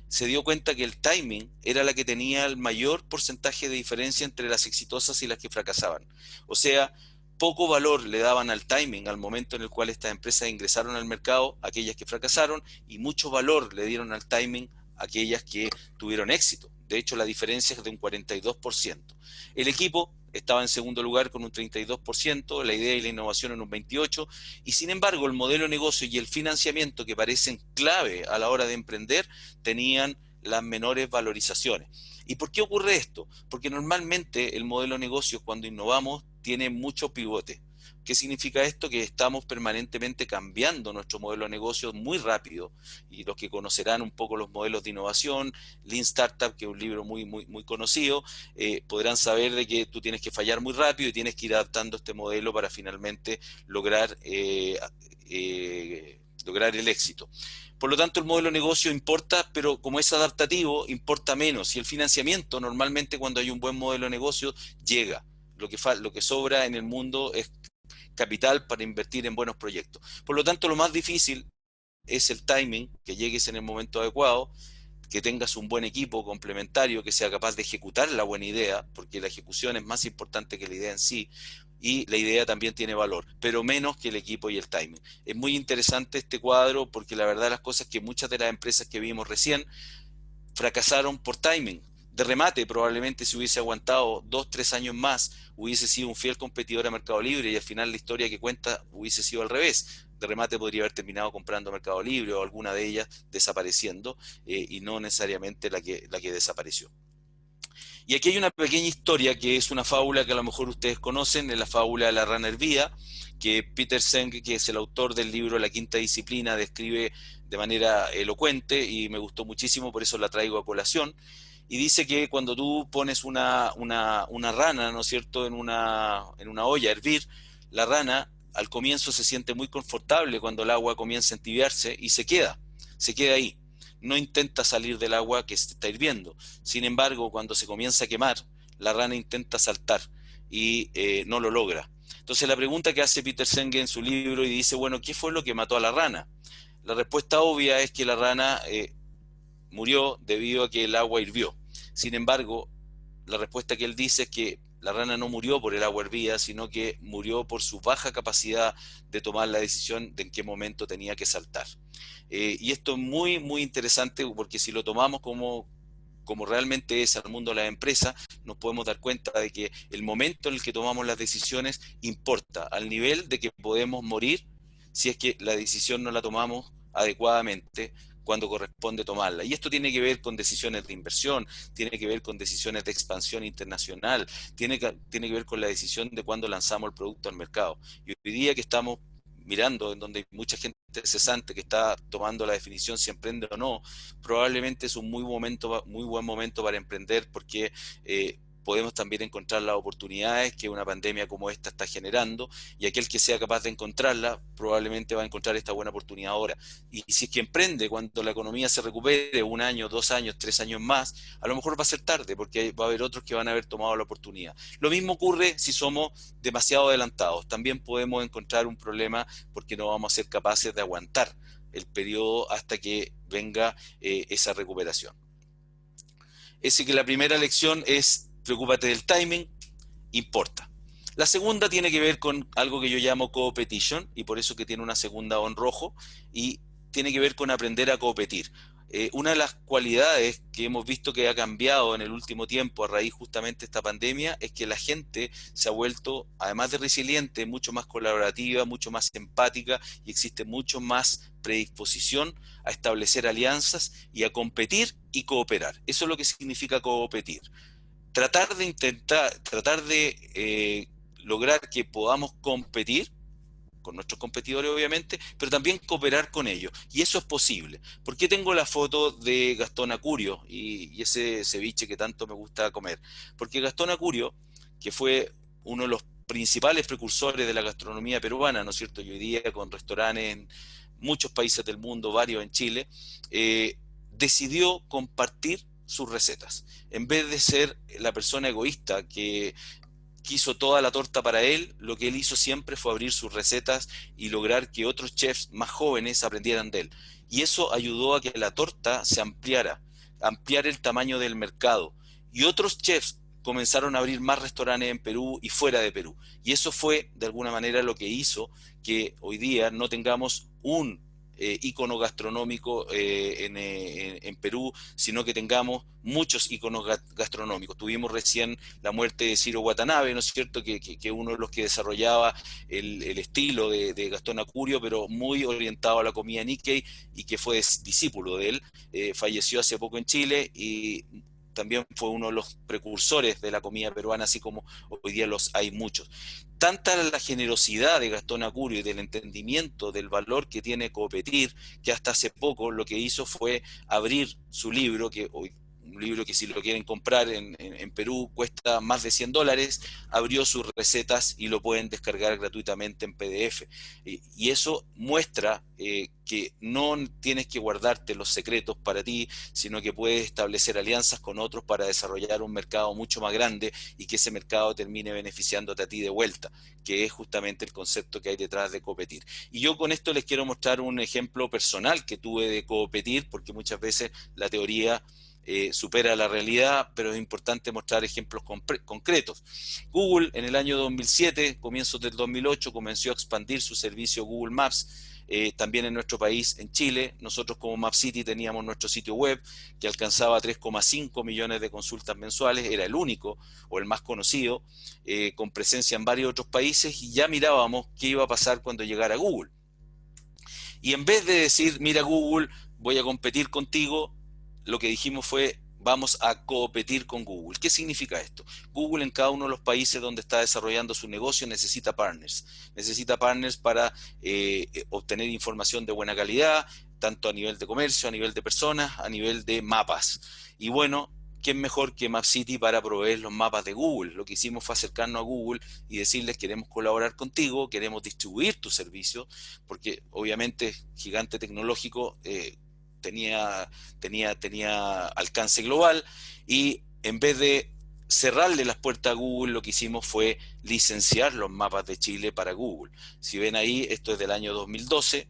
se dio cuenta que el timing era la que tenía el mayor porcentaje de diferencia entre las exitosas y las que fracasaban. O sea, poco valor le daban al timing al momento en el cual estas empresas ingresaron al mercado, aquellas que fracasaron, y mucho valor le dieron al timing a aquellas que tuvieron éxito. De hecho, la diferencia es de un 42%. El equipo estaba en segundo lugar con un 32%, la idea y la innovación en un 28%, y sin embargo el modelo de negocio y el financiamiento, que parecen clave a la hora de emprender, tenían las menores valorizaciones. ¿Y por qué ocurre esto? Porque normalmente el modelo de negocio, cuando innovamos, tiene mucho pivote. ¿Qué significa esto? Que estamos permanentemente cambiando nuestro modelo de negocio muy rápido, y los que conocerán un poco los modelos de innovación, Lean Startup, que es un libro muy conocido, podrán saber de que tú tienes que fallar muy rápido y tienes que ir adaptando este modelo para finalmente lograr el éxito. Por lo tanto, el modelo de negocio importa, pero como es adaptativo, importa menos. Y el financiamiento, normalmente cuando hay un buen modelo de negocio, llega. Lo que sobra en el mundo es capital para invertir en buenos proyectos. Por lo tanto, lo más difícil es el timing, que llegues en el momento adecuado, que tengas un buen equipo complementario que sea capaz de ejecutar la buena idea, porque la ejecución es más importante que la idea en sí, y la idea también tiene valor, pero menos que el equipo y el timing. Es muy interesante este cuadro porque la verdad las cosas es que muchas de las empresas que vimos recién fracasaron por timing. De remate, probablemente si hubiese aguantado 2-3 años más, hubiese sido un fiel competidor a Mercado Libre, y al final la historia que cuenta hubiese sido al revés. De remate podría haber terminado comprando Mercado Libre o alguna de ellas desapareciendo, y no necesariamente la que desapareció. Y aquí hay una pequeña historia que es una fábula que a lo mejor ustedes conocen, es la fábula de la rana hervida, que Peter Senge, que es el autor del libro La Quinta Disciplina, describe de manera elocuente y me gustó muchísimo, por eso la traigo a colación. Y dice que cuando tú pones una rana, ¿no es cierto?, en una olla a hervir, la rana al comienzo se siente muy confortable cuando el agua comienza a entibiarse y se queda ahí. No intenta salir del agua que se está hirviendo. Sin embargo, cuando se comienza a quemar, la rana intenta saltar y no lo logra. Entonces la pregunta que hace Peter Senge en su libro y dice, bueno, ¿qué fue lo que mató a la rana? La respuesta obvia es que la rana murió debido a que el agua hirvió. Sin embargo, la respuesta que él dice es que la rana no murió por el agua hervida, sino que murió por su baja capacidad de tomar la decisión de en qué momento tenía que saltar. Y esto es muy interesante porque si lo tomamos como realmente es al mundo de la empresa, nos podemos dar cuenta de que el momento en el que tomamos las decisiones importa, al nivel de que podemos morir si es que la decisión no la tomamos adecuadamente cuando corresponde tomarla. Y esto tiene que ver con decisiones de inversión, tiene que ver con decisiones de expansión internacional, tiene que ver con la decisión de cuándo lanzamos el producto al mercado. Y hoy día que estamos mirando, en donde hay mucha gente cesante que está tomando la definición si emprende o no, probablemente es un muy buen momento para emprender, porque podemos también encontrar las oportunidades que una pandemia como esta está generando, y aquel que sea capaz de encontrarla probablemente va a encontrar esta buena oportunidad ahora. Y si es que emprende cuando la economía se recupere 1 año, 2 años, 3 años más, a lo mejor va a ser tarde, porque va a haber otros que van a haber tomado la oportunidad. Lo mismo ocurre si somos demasiado adelantados. También podemos encontrar un problema porque no vamos a ser capaces de aguantar el periodo hasta que venga esa recuperación. Así que la primera lección es: preocúpate del timing, importa. La segunda tiene que ver con algo que yo llamo co-petition, y por eso que tiene una segunda O en rojo, y tiene que ver con aprender a competir. Una de las cualidades que hemos visto que ha cambiado en el último tiempo a raíz justamente de esta pandemia es que la gente se ha vuelto, además de resiliente, mucho más colaborativa, mucho más empática, y existe mucho más predisposición a establecer alianzas y a competir y cooperar. Eso es lo que significa competir. Tratar de lograr que podamos competir con nuestros competidores, obviamente, pero también cooperar con ellos. Y eso es posible. ¿Por qué tengo la foto de Gastón Acurio y ese ceviche que tanto me gusta comer? Porque Gastón Acurio, que fue uno de los principales precursores de la gastronomía peruana, ¿no es cierto? Y hoy día con restaurantes en muchos países del mundo, varios en Chile, decidió compartir sus recetas. En vez de ser la persona egoísta que quiso toda la torta para él, lo que él hizo siempre fue abrir sus recetas y lograr que otros chefs más jóvenes aprendieran de él. Y eso ayudó a que la torta se ampliara, ampliar el tamaño del mercado. Y otros chefs comenzaron a abrir más restaurantes en Perú y fuera de Perú. Y eso fue, de alguna manera, lo que hizo que hoy día no tengamos un ícono gastronómico en Perú, sino que tengamos muchos íconos gastronómicos. Tuvimos recién la muerte de Ciro Watanabe, ¿no es cierto?, que uno de los que desarrollaba el estilo de Gastón Acurio, pero muy orientado a la comida Nikkei, y que fue discípulo de él. Falleció hace poco en Chile y también fue uno de los precursores de la comida peruana, así como hoy día los hay muchos. Tanta la generosidad de Gastón Acurio y del entendimiento del valor que tiene competir, que hasta hace poco lo que hizo fue abrir su libro, que hoy un libro que si lo quieren comprar en Perú cuesta más de $100, abrió sus recetas y lo pueden descargar gratuitamente en PDF. Y eso muestra que no tienes que guardarte los secretos para ti, sino que puedes establecer alianzas con otros para desarrollar un mercado mucho más grande y que ese mercado termine beneficiándote a ti de vuelta, que es justamente el concepto que hay detrás de competir. Y yo con esto les quiero mostrar un ejemplo personal que tuve de competir, porque muchas veces la teoría supera la realidad, pero es importante mostrar ejemplos concretos. Google en el año 2007, comienzos del 2008, comenzó a expandir su servicio Google Maps. También en nuestro país, en Chile, nosotros como MapCity teníamos nuestro sitio web que alcanzaba 3,5 millones de consultas mensuales, era el único o el más conocido, con presencia en varios otros países, y ya mirábamos qué iba a pasar cuando llegara Google. Y en vez de decir, mira Google, voy a competir contigo, lo que dijimos fue, vamos a competir con Google. ¿Qué significa esto? Google en cada uno de los países donde está desarrollando su negocio necesita partners. Necesita partners para obtener información de buena calidad, tanto a nivel de comercio, a nivel de personas, a nivel de mapas. Y bueno, ¿quién mejor que MapCity para proveer los mapas de Google? Lo que hicimos fue acercarnos a Google y decirles, queremos colaborar contigo, queremos distribuir tu servicio, porque obviamente gigante tecnológico, tenía alcance global, y en vez de cerrarle las puertas a Google, lo que hicimos fue licenciar los mapas de Chile para Google. Si ven ahí, esto es del año 2012,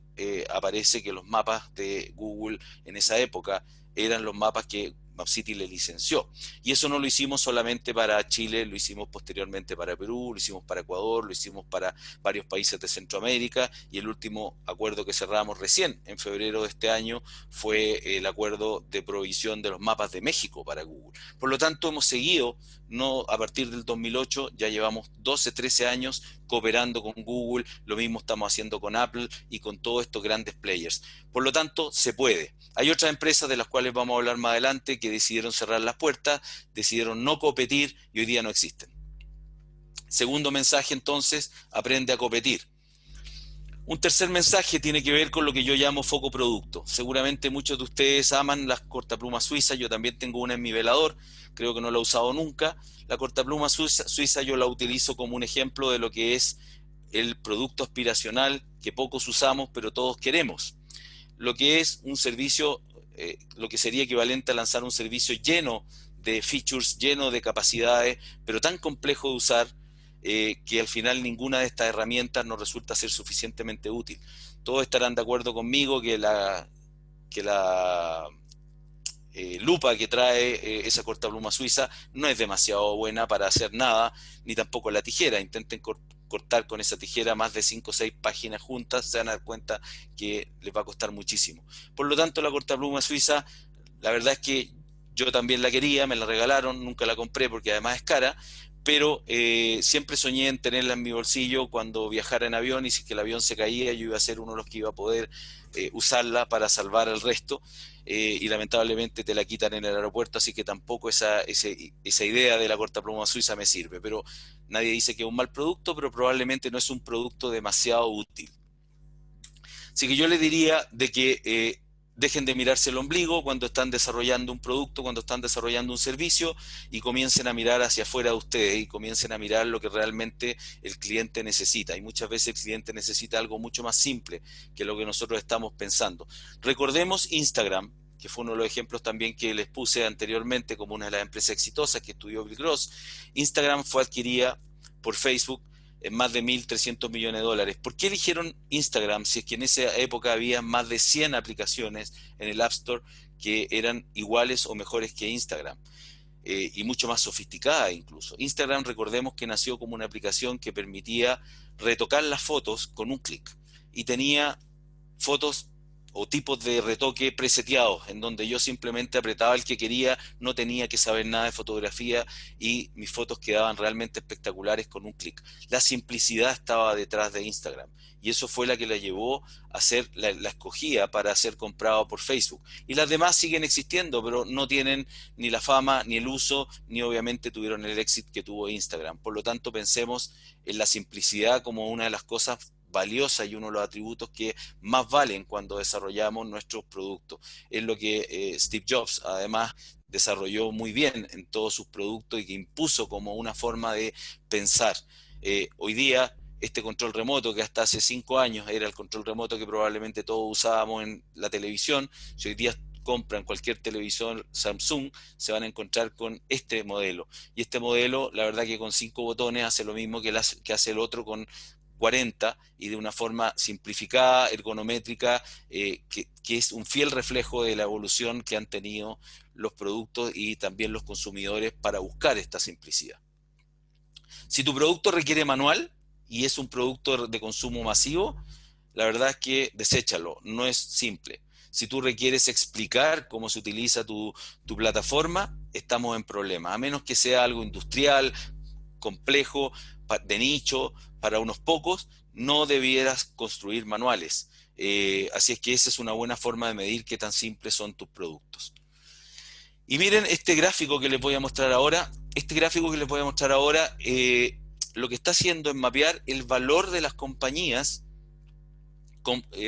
aparece que los mapas de Google en esa época eran los mapas que MapCity le licenció. Y eso no lo hicimos solamente para Chile, lo hicimos posteriormente para Perú, lo hicimos para Ecuador, lo hicimos para varios países de Centroamérica, y el último acuerdo que cerramos recién, en febrero de este año, fue el acuerdo de provisión de los mapas de México para Google. Por lo tanto, hemos seguido, no a partir del 2008, ya llevamos 12, 13 años cooperando con Google, lo mismo estamos haciendo con Apple y con todos estos grandes players. Por lo tanto, se puede. Hay otras empresas de las cuales vamos a hablar más adelante que decidieron cerrar las puertas, decidieron no competir y hoy día no existen. Segundo mensaje entonces, aprende a competir. Un tercer mensaje tiene que ver con lo que yo llamo foco producto. Seguramente muchos de ustedes aman las cortaplumas suizas, yo también tengo una en mi velador, creo que no la he usado nunca. La cortapluma suiza yo la utilizo como un ejemplo de lo que es el producto aspiracional que pocos usamos pero todos queremos. Lo que es un servicio, lo que sería equivalente a lanzar un servicio lleno de features, lleno de capacidades, pero tan complejo de usar, que al final ninguna de estas herramientas nos resulta ser suficientemente útil. Todos estarán de acuerdo conmigo que la lupa que trae esa cortapluma suiza no es demasiado buena para hacer nada, ni tampoco la tijera. Intenten cortar con esa tijera más de 5 o 6 páginas juntas, se van a dar cuenta que les va a costar muchísimo. Por lo tanto, la cortapluma suiza, la verdad es que yo también la quería, me la regalaron, nunca la compré porque además es cara, pero siempre soñé en tenerla en mi bolsillo cuando viajara en avión, y si es que el avión se caía, yo iba a ser uno de los que iba a poder usarla para salvar al resto, y lamentablemente te la quitan en el aeropuerto, así que tampoco esa idea de la cortapluma suiza me sirve. Pero nadie dice que es un mal producto, pero probablemente no es un producto demasiado útil. Así que yo les diría de que dejen de mirarse el ombligo cuando están desarrollando un producto, cuando están desarrollando un servicio, y comiencen a mirar hacia afuera de ustedes y comiencen a mirar lo que realmente el cliente necesita. Y muchas veces el cliente necesita algo mucho más simple que lo que nosotros estamos pensando. Recordemos Instagram, que fue uno de los ejemplos también que les puse anteriormente como una de las empresas exitosas que estudió Bill Gross. Instagram fue adquirida por Facebook en más de 1.300 millones de dólares. ¿Por qué eligieron Instagram si es que en esa época había más de 100 aplicaciones en el App Store que eran iguales o mejores que Instagram? Y mucho más sofisticada incluso. Instagram, recordemos que nació como una aplicación que permitía retocar las fotos con un clic, y tenía fotos o tipos de retoque preseteados, en donde yo simplemente apretaba el que quería, no tenía que saber nada de fotografía, y mis fotos quedaban realmente espectaculares con un clic. La simplicidad estaba detrás de Instagram, y eso fue la que la llevó a ser la escogida para ser comprado por Facebook. Y las demás siguen existiendo, pero no tienen ni la fama, ni el uso, ni obviamente tuvieron el éxito que tuvo Instagram. Por lo tanto, pensemos en la simplicidad como una de las cosas valiosa y uno de los atributos que más valen cuando desarrollamos nuestros productos. Es lo que Steve Jobs además desarrolló muy bien en todos sus productos y que impuso como una forma de pensar. Hoy día este control remoto, que hasta hace 5 años era el control remoto que probablemente todos usábamos en la televisión, si hoy día compran cualquier televisión Samsung, se van a encontrar con este modelo. Y este modelo, la verdad que con 5 botones hace lo mismo que hace el otro con 40, y de una forma simplificada, ergonométrica, que es un fiel reflejo de la evolución que han tenido los productos y también los consumidores para buscar esta simplicidad. Si tu producto requiere manual y es un producto de consumo masivo, la verdad es que deséchalo, no es simple. Si tú requieres explicar cómo se utiliza tu plataforma, estamos en problemas, a menos que sea algo industrial, complejo, de nicho, para unos pocos, no debieras construir manuales. Así es que esa es una buena forma de medir qué tan simples son tus productos. Y miren este gráfico que les voy a mostrar ahora. Este gráfico que les voy a mostrar ahora, lo que está haciendo es mapear el valor de las compañías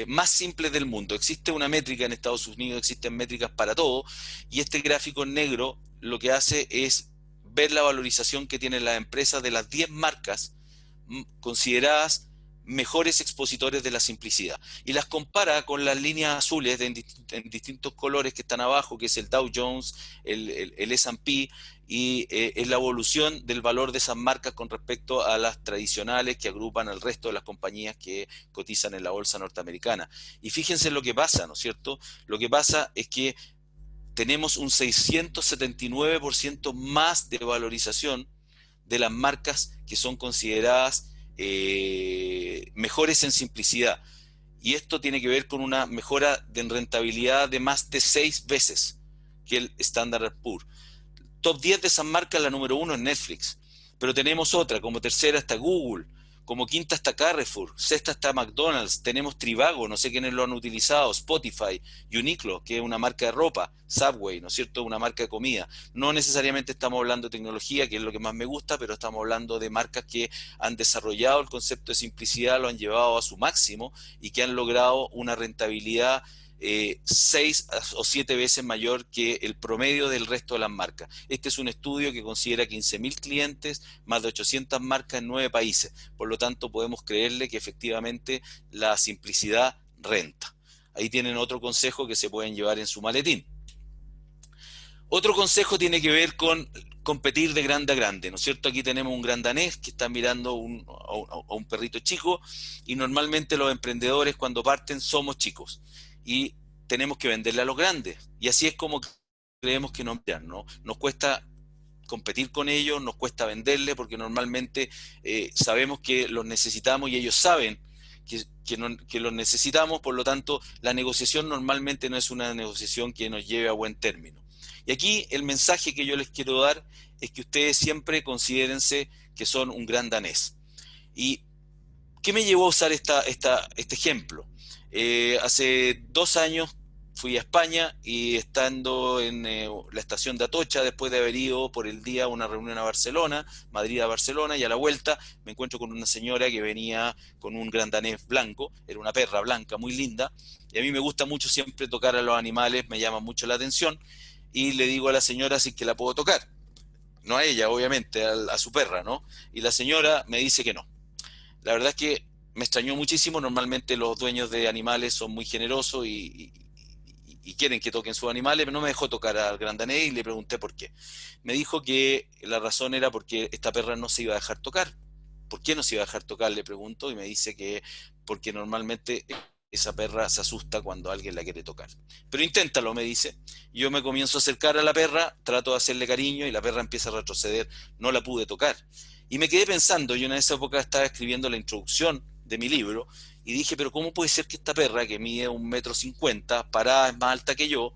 más simples del mundo. Existe una métrica en Estados Unidos, existen métricas para todo, y este gráfico en negro lo que hace es ver la valorización que tienen las empresas de las 10 marcas consideradas mejores expositores de la simplicidad, y las compara con las líneas azules en distintos colores que están abajo, que es el Dow Jones, el S&P, y es la evolución del valor de esas marcas con respecto a las tradicionales que agrupan al resto de las compañías que cotizan en la bolsa norteamericana. Y fíjense lo que pasa, ¿no es cierto? Lo que pasa es que tenemos un 679% más de valorización de las marcas que son consideradas mejores en simplicidad. Y esto tiene que ver con una mejora en rentabilidad de más de 6 veces que el Standard & Poor's. Top 10 de esas marcas, la número 1 es Netflix, pero tenemos otra, como tercera está Google, como quinta está Carrefour, sexta está McDonald's, tenemos Trivago, no sé quiénes lo han utilizado, Spotify, Uniqlo, que es una marca de ropa, Subway, ¿no es cierto?, una marca de comida. No necesariamente estamos hablando de tecnología, que es lo que más me gusta, pero estamos hablando de marcas que han desarrollado el concepto de simplicidad, lo han llevado a su máximo y que han logrado una rentabilidad 6 o 7 veces mayor que el promedio del resto de las marcas. Este es un estudio que considera 15.000 clientes, más de 800 marcas en 9 países. Por lo tanto, podemos creerle que efectivamente la simplicidad renta. Ahí tienen otro consejo que se pueden llevar en su maletín. Otro consejo tiene que ver con competir de grande a grande, ¿no es cierto? Aquí tenemos un gran danés que está mirando a un perrito chico, y normalmente los emprendedores cuando parten somos chicos y tenemos que venderle a los grandes, y así es como creemos que nos miran, ¿no? Nos cuesta competir con ellos, nos cuesta venderle porque normalmente sabemos que los necesitamos y ellos saben que los necesitamos. Por lo tanto, la negociación normalmente no es una negociación que nos lleve a buen término. Y aquí el mensaje que yo les quiero dar es que ustedes siempre considérense que son un gran danés. ¿Y qué me llevó a usar este ejemplo? Hace 2 años fui a España y estando en la estación de Atocha, después de haber ido por el día a una reunión a Barcelona, Madrid a Barcelona, y a la vuelta me encuentro con una señora que venía con un gran danés blanco, era una perra blanca muy linda, y a mí me gusta mucho siempre tocar a los animales, me llama mucho la atención, y le digo a la señora si es que la puedo tocar. No a ella, obviamente, a su perra, ¿no? Y la señora me dice que no. La verdad es que me extrañó muchísimo. Normalmente los dueños de animales son muy generosos y quieren que toquen sus animales, pero no me dejó tocar al gran danés y le pregunté por qué. Me dijo que la razón era porque esta perra no se iba a dejar tocar. ¿Por qué no se iba a dejar tocar? Le pregunto, y me dice que porque normalmente esa perra se asusta cuando alguien la quiere tocar. Pero inténtalo, me dice. Yo me comienzo a acercar a la perra, trato de hacerle cariño y la perra empieza a retroceder. No la pude tocar. Y me quedé pensando, yo en esa época estaba escribiendo la introducción de mi libro, y dije, pero ¿cómo puede ser que esta perra, que mide 1,50 m, parada es más alta que yo,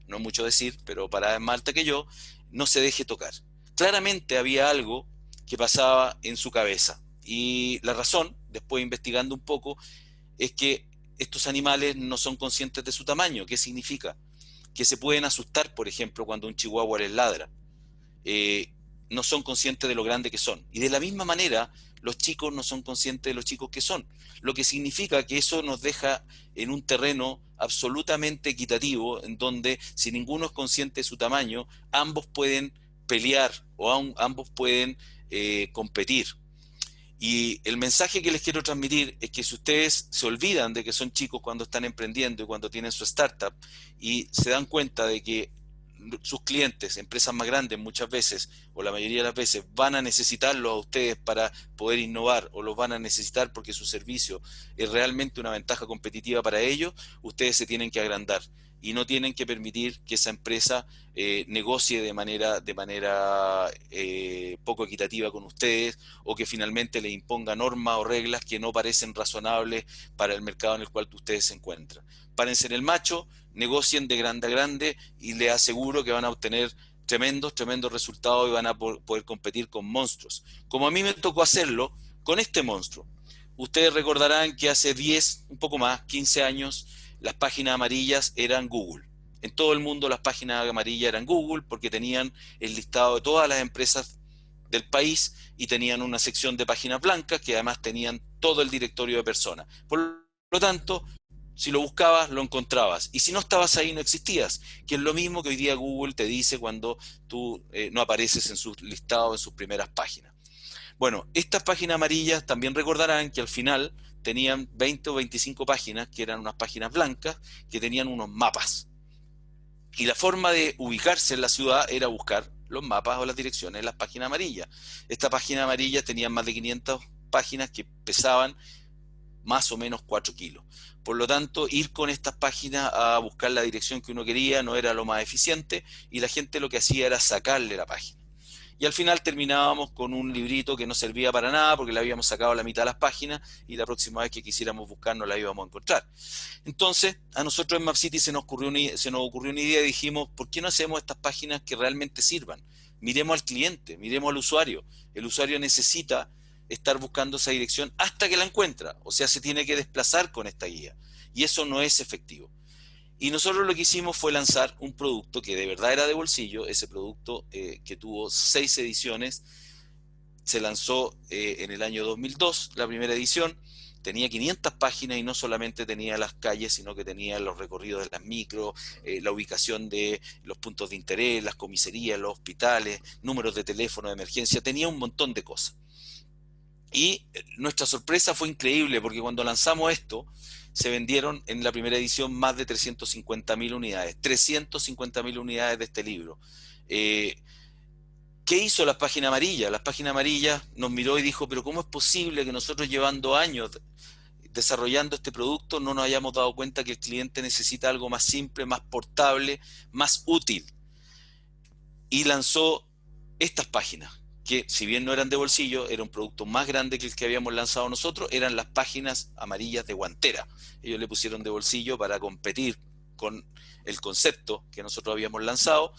no mucho decir, pero parada es más alta que yo, no se deje tocar? Claramente había algo que pasaba en su cabeza. Y la razón, después investigando un poco, es que estos animales no son conscientes de su tamaño. ¿Qué significa? Que se pueden asustar, por ejemplo, cuando un chihuahua les ladra. No son conscientes de lo grande que son. Y de la misma manera, los chicos no son conscientes de los chicos que son. Lo que significa que eso nos deja en un terreno absolutamente equitativo, en donde si ninguno es consciente de su tamaño, ambos pueden pelear o ambos pueden competir. Y el mensaje que les quiero transmitir es que si ustedes se olvidan de que son chicos cuando están emprendiendo y cuando tienen su startup, y se dan cuenta de que sus clientes, empresas más grandes muchas veces, o la mayoría de las veces, van a necesitarlos a ustedes para poder innovar, o los van a necesitar porque su servicio es realmente una ventaja competitiva para ellos, ustedes se tienen que agrandar y no tienen que permitir que esa empresa negocie de manera poco equitativa con ustedes, o que finalmente le imponga normas o reglas que no parecen razonables para el mercado en el cual ustedes se encuentran. Párense en el macho, negocien de grande a grande, y les aseguro que van a obtener tremendos resultados y van a poder competir con monstruos. Como a mí me tocó hacerlo con este monstruo. Ustedes recordarán que hace 10, un poco más, 15 años, las páginas amarillas eran Google. En todo el mundo las páginas amarillas eran Google porque tenían el listado de todas las empresas del país y tenían una sección de páginas blancas que además tenían todo el directorio de personas. Por lo tanto, si lo buscabas, lo encontrabas. Y si no estabas ahí, no existías. Que es lo mismo que hoy día Google te dice cuando tú no apareces en sus listados, en sus primeras páginas. Bueno, estas páginas amarillas también recordarán que al final tenían 20 o 25 páginas, que eran unas páginas blancas, que tenían unos mapas. Y la forma de ubicarse en la ciudad era buscar los mapas o las direcciones en las páginas amarillas. Estas páginas amarillas tenían más de 500 páginas que pesaban más o menos 4 kilos. Por lo tanto, ir con estas páginas a buscar la dirección que uno quería no era lo más eficiente, y la gente lo que hacía era sacarle la página. Y al final terminábamos con un librito que no servía para nada porque le habíamos sacado la mitad de las páginas, y la próxima vez que quisiéramos buscar no la íbamos a encontrar. Entonces, a nosotros en MapCity se nos ocurrió una idea y dijimos, ¿por qué no hacemos estas páginas que realmente sirvan? Miremos al cliente, miremos al usuario. El usuario necesita estar buscando esa dirección hasta que la encuentra. O sea, se tiene que desplazar con esta guía. Y eso no es efectivo. Y nosotros lo que hicimos fue lanzar un producto que de verdad era de bolsillo. Ese producto que tuvo 6 ediciones, se lanzó en el año 2002, la primera edición. Tenía 500 páginas y no solamente tenía las calles, sino que tenía los recorridos de las micros, la ubicación de los puntos de interés, las comisarías, los hospitales, números de teléfono de emergencia, tenía un montón de cosas. Y nuestra sorpresa fue increíble porque cuando lanzamos esto, se vendieron en la primera edición más de 350.000 unidades, 350.000 unidades de este libro. ¿Qué hizo las páginas amarillas? Las páginas amarillas nos miró y dijo, pero ¿cómo es posible que nosotros llevando años desarrollando este producto no nos hayamos dado cuenta que el cliente necesita algo más simple, más portable, más útil? Y lanzó estas páginas, que si bien no eran de bolsillo, era un producto más grande que el que habíamos lanzado nosotros, eran las páginas amarillas de guantera. Ellos le pusieron de bolsillo para competir con el concepto que nosotros habíamos lanzado,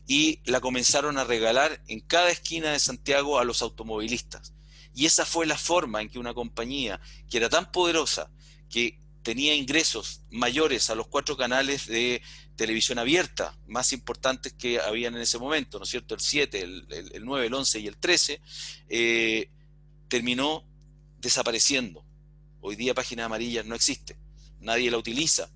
y la comenzaron a regalar en cada esquina de Santiago a los automovilistas. Y esa fue la forma en que una compañía que era tan poderosa, que tenía ingresos mayores a los 4 canales de televisión abierta más importantes que habían en ese momento, ¿no es cierto? El 7, el 9, el 11 y el 13, terminó desapareciendo. Hoy día Páginas Amarillas no existe, nadie la utiliza,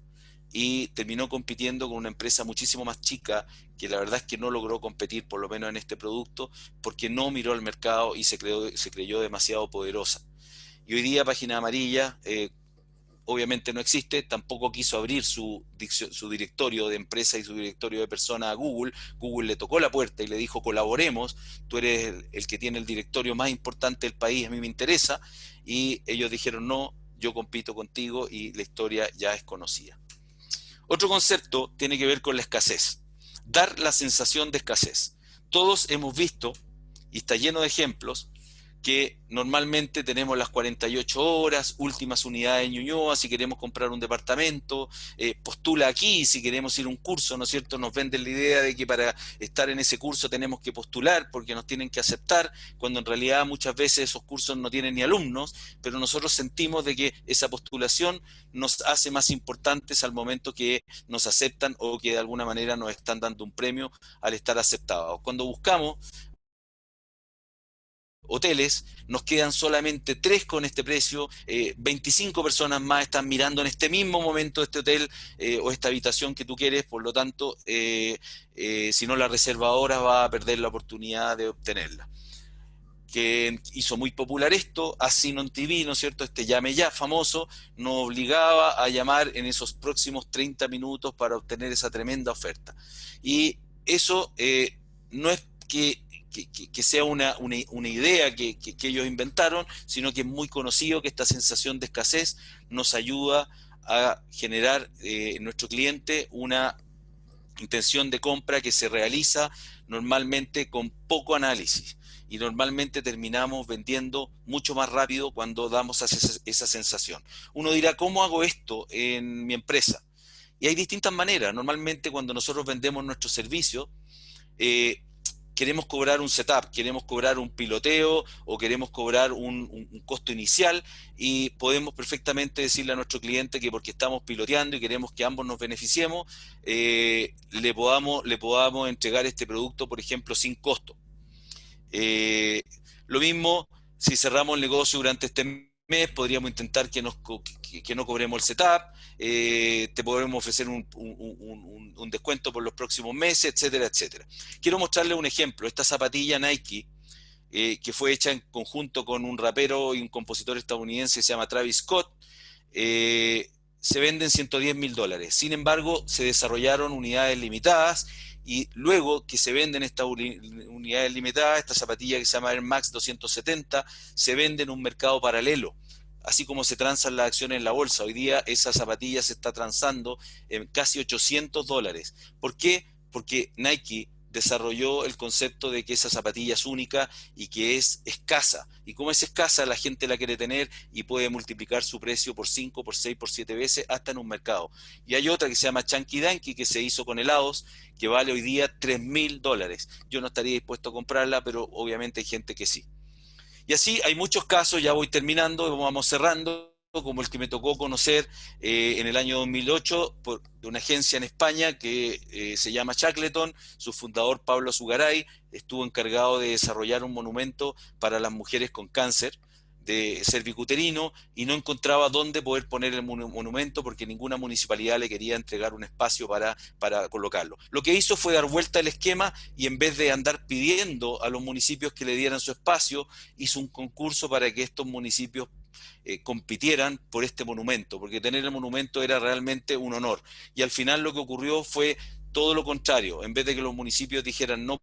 y terminó compitiendo con una empresa muchísimo más chica que la verdad es que no logró competir, por lo menos en este producto, porque no miró al mercado y se creyó demasiado poderosa. Y hoy día Página Amarilla obviamente no existe, tampoco quiso abrir su directorio de empresa y su directorio de personas a Google. Google le tocó la puerta y le dijo, colaboremos, tú eres el que tiene el directorio más importante del país, a mí me interesa, y ellos dijeron, no, yo compito contigo, y la historia ya es conocida. Otro concepto tiene que ver con la escasez, dar la sensación de escasez. Todos hemos visto, y está lleno de ejemplos, que normalmente tenemos las 48 horas, últimas unidades en Ñuñoa, si queremos comprar un departamento, postula aquí, si queremos ir a un curso, ¿no es cierto? Nos venden la idea de que para estar en ese curso tenemos que postular porque nos tienen que aceptar, cuando en realidad muchas veces esos cursos no tienen ni alumnos, pero nosotros sentimos de que esa postulación nos hace más importantes al momento que nos aceptan o que de alguna manera nos están dando un premio al estar aceptados. Cuando buscamos hoteles, nos quedan solamente 3 con este precio, 25 personas más están mirando en este mismo momento este hotel o esta habitación que tú quieres, por lo tanto, si no la reserva ahora va a perder la oportunidad de obtenerla. Que hizo muy popular esto, As Seen on TV, ¿no es cierto? Este llame ya famoso, nos obligaba a llamar en esos próximos 30 minutos para obtener esa tremenda oferta. Y eso no es que sea una idea que ellos inventaron, sino que es muy conocido que esta sensación de escasez nos ayuda a generar en nuestro cliente una intención de compra que se realiza normalmente con poco análisis, y normalmente terminamos vendiendo mucho más rápido cuando damos esa sensación. Uno dirá, ¿cómo hago esto en mi empresa? Y hay distintas maneras. Normalmente cuando nosotros vendemos nuestro servicio, queremos cobrar un setup, queremos cobrar un piloteo o queremos cobrar un costo inicial, y podemos perfectamente decirle a nuestro cliente que porque estamos piloteando y queremos que ambos nos beneficiemos, le podamos entregar este producto, por ejemplo, sin costo. Lo mismo, si cerramos el negocio durante este mes, podríamos intentar que no cobremos el setup, te podemos ofrecer un descuento por los próximos meses, etcétera, etcétera. Quiero mostrarles un ejemplo. Esta zapatilla Nike, que fue hecha en conjunto con un rapero y un compositor estadounidense que se llama Travis Scott, se vende en $110.000. Sin embargo, se desarrollaron unidades limitadas, y luego que se venden estas unidades limitadas, esta zapatilla que se llama Air Max 270, se vende en un mercado paralelo. Así como se transan las acciones en la bolsa, hoy día esa zapatilla se está transando en casi $800. ¿Por qué? Porque Nike desarrolló el concepto de que esa zapatilla es única y que es escasa. Y como es escasa, la gente la quiere tener y puede multiplicar su precio por 5, por 6, por 7 veces hasta en un mercado. Y hay otra que se llama Chunky Dunky, que se hizo con helados, que vale hoy día $3.000. Yo no estaría dispuesto a comprarla, pero obviamente hay gente que sí. Y así hay muchos casos, ya voy terminando, vamos cerrando, como el que me tocó conocer en el año 2008 por una agencia en España que se llama Shackleton. Su fundador, Pablo Zugaray, estuvo encargado de desarrollar un monumento para las mujeres con cáncer de cervicuterino y no encontraba dónde poder poner el monumento porque ninguna municipalidad le quería entregar un espacio para colocarlo. Lo que hizo fue dar vuelta al esquema y en vez de andar pidiendo a los municipios que le dieran su espacio, hizo un concurso para que estos municipios compitieran por este monumento, porque tener el monumento era realmente un honor. Y al final lo que ocurrió fue todo lo contrario. En vez de que los municipios dijeran no